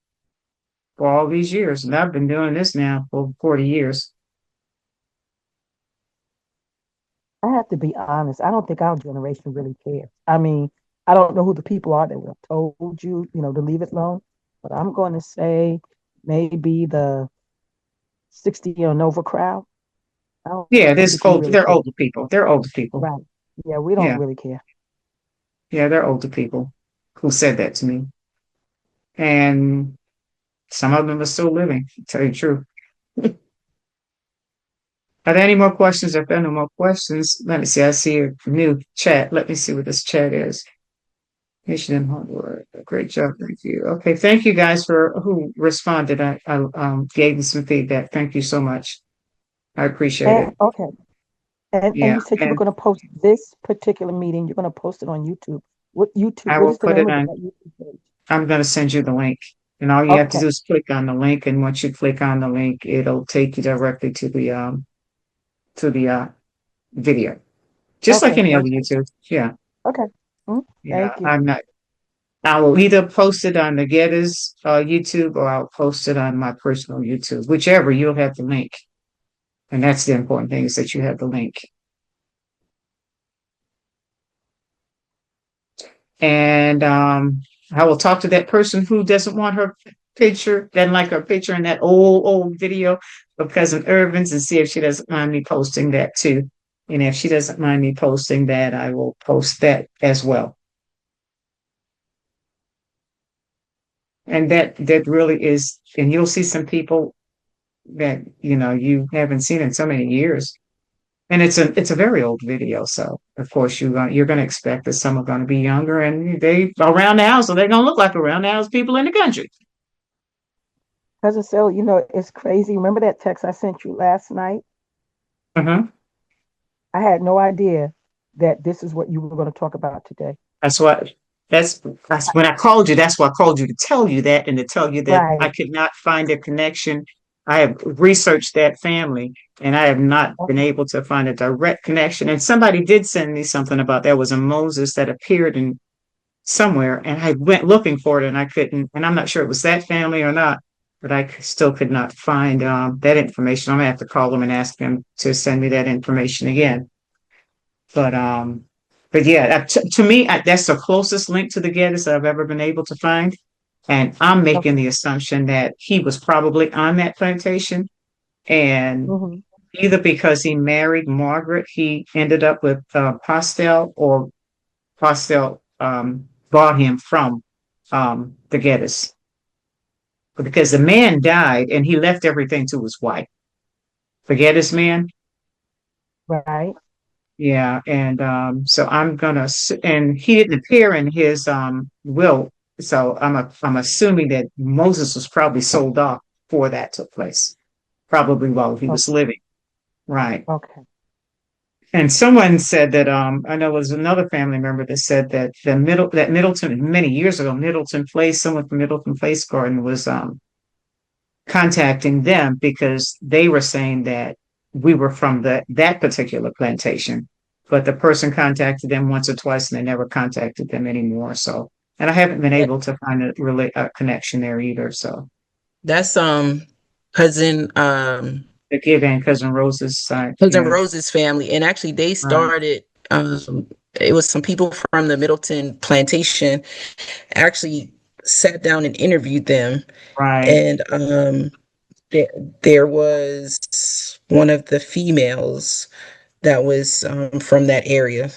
for all these years. And I've been doing this now for 40 years. I have to be honest. I don't think our generation really cares. I mean, I don't know who the people are that would have told you, to leave it alone. But I'm going to say maybe the 60 and over crowd. I don't Yeah, think that we really they're care. older people. They're older people. Right. Yeah, we don't Yeah. really care. Yeah, they're older people who said that to me. And some of them are still living, to tell you the truth. Are there any more questions? If there are no more questions, let me see. I see a new chat. Let me see what this chat is. Mission and hard work. Great job. Thank you. Okay. Thank you guys for who responded. I gave them some feedback. Thank you so much. I appreciate And it. okay. And Yeah. you said you were And going to post this particular meeting. You're going to post it on YouTube. What YouTube? I What will is the put name it of on. that YouTube page? I'm going to send you the link. And all you have to Okay. do is click on the link. And once you click on the link, it'll take you directly to the video. Just like Okay. any other Perfect. YouTube. Yeah. Okay. Yeah. Thank you. I will either post it on the Getters YouTube or I'll post it on my personal YouTube, whichever you'll have the link. And that's the important thing is that you have the link. And I will talk to that person who doesn't want her picture, doesn't like her picture in that old video of Cousin Irvin's and see if she doesn't mind me posting that too. And if she doesn't mind me posting that, I will post that as well. And that really is, and you'll see some people that you haven't seen in so many years. And it's a very old video, so of course you're gonna expect that some are gonna be younger and they around now, so they're gonna look like around now's people in the country. Cousin Sel, it's crazy. Remember that text I sent you last night? Uh-huh. I had no idea that this is what you were going to talk about today. That's when I called you. That's why I called you to tell you that and to tell you that I Right. could not find a connection. I have researched that family and I have not been able to find a direct connection. And somebody did send me something about there was a Moses that appeared in somewhere and I went looking for it and I couldn't, and I'm not sure it was that family or not, but I still could not find that information. I'm gonna have to call them and ask them to send me that information again. But yeah, to me, that's the closest link to the Geddes I've ever been able to find. And I'm making Okay. the assumption that he was probably on that plantation. And Hmm. either because he married Margaret, he ended up with Postel, or Postel bought him from the Geddes. Because the man died and he left everything to his wife. The Geddes man. Right. Yeah, and so and he didn't appear in his will, so I'm assuming that Moses was probably sold off before that took place, probably while he was living, right? Okay. And someone said that I know it was another family member that said that that Middleton many years ago, Middleton Place, someone from Middleton Place Garden was contacting them because they were saying that we were from that particular plantation, but the person contacted them once or twice and they never contacted them anymore. So, and I haven't been able to find a connection there either. So That's cousin the Give and Cousin Rose's side. cousin Yeah. Rose's family, and actually they Right. started. It was some people from the Middleton plantation actually sat down and interviewed them, Right. and there was one of the females that was from that area.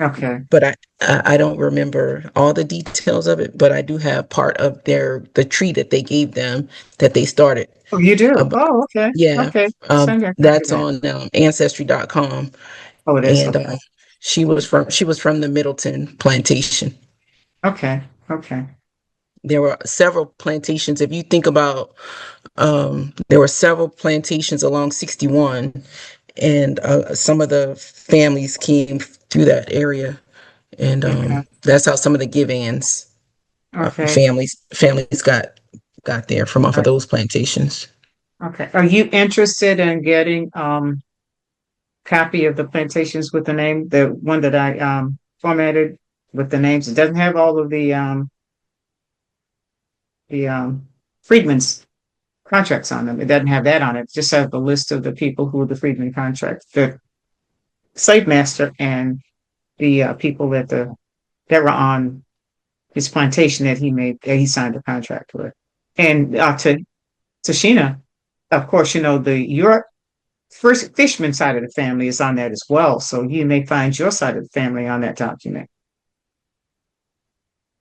Okay. But I don't remember all the details of it, but I do have part of the tree that they gave them that they started. Oh, you do? Ab- Oh, okay. yeah, Okay. Send me a copy of that's that. on ancestry.com, Oh, it is. and Okay. she was from the Middleton plantation. Okay. Okay. there were several plantations. If you think about, there were several plantations along 61, and some of the families came through that area, and Okay. that's how some of the give-ins Okay. families got there from off of Right. those plantations. Okay. Are you interested in getting copy of the plantations with the name, the one that I formatted with the names? It doesn't have all of the Freedmen's contracts on them. It doesn't have that on it. It just has the list of the people who the Freedmen contract, the slave master and the people that were on his plantation that he signed a contract with. And to Sheena, of course, your first Fishman side of the family is on that as well. So you may find your side of the family on that document.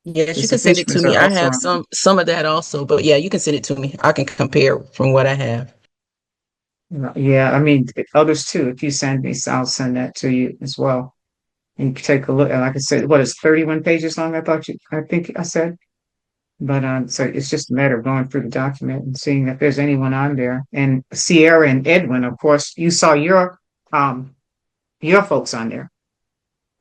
Yes, you Because can the send it to Fishmans me. are I also have on. some of that also, but yeah, you can send it to me. I can compare from what I have. Yeah, I mean, others too. If you send me, I'll send that to you as well. And you can take a look. And like I said, what is 31 pages long? I think I said. But so it's just a matter of going through the document and seeing if there's anyone on there. And Sierra and Edwin, of course, you saw your folks on there.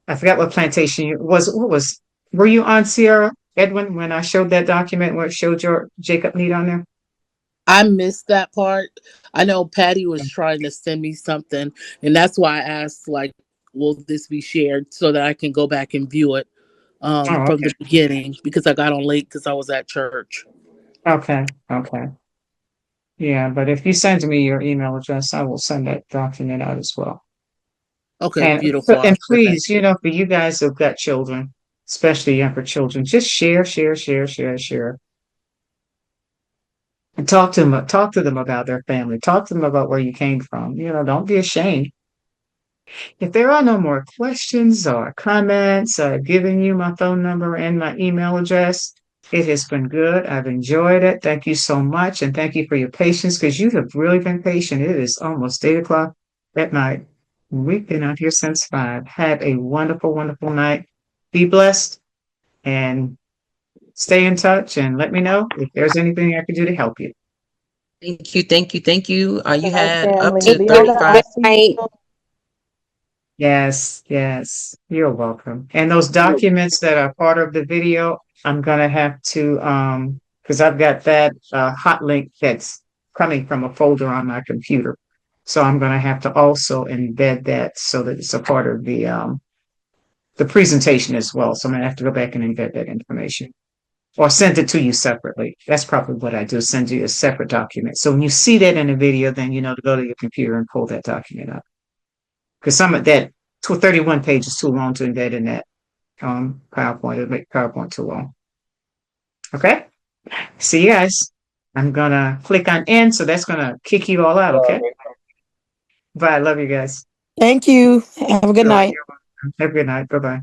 I forgot what plantation you was. What was? Were you on Sierra, Edwin, when I showed that document where it showed your Jacob Need on there? I missed that part. I know Patty was trying to send me something, and that's why I asked, like, will this be shared so that I can go back and view it Oh, from okay. the beginning, because I got on late because I was at church. Okay. Okay. Yeah, but if you send me your email address, I will send that document out as well. Okay, And beautiful. I'll send that please, to you. for you guys who've got children, especially younger children, just share, share, share, share, share. And talk to them about their family. Talk to them about where you came from. Don't be ashamed. If there are no more questions or comments, giving you my phone number and my email address. It has been good. I've enjoyed it. Thank you so much. And thank you for your patience because you have really been patient. It is almost 8 o'clock at night. We've been out here since 5. Have a wonderful, wonderful night. Be blessed and stay in touch and let me know if there's anything I can do to help you. Thank you, thank you, thank you. You Night, had up family. to Leona, I'll 35. see you. Yes, yes, you're welcome. And those documents that are part of the video, I'm gonna have to, because I've got that hot link that's coming from a folder on my computer. So I'm gonna have to also embed that so that it's a part of the presentation as well. So I'm gonna have to go back and embed that information. Or send it to you separately. That's probably what I do, send you a separate document. So when you see that in the video, then you know to go to your computer and pull that document up. Because some of that 31 pages is too long to embed in that PowerPoint. It'll make PowerPoint too long. Okay. See you guys. I'm gonna click on end, so that's gonna kick you all out. Okay. Bye. I love you guys. Thank you. Have a good night. Have a good night. Bye bye.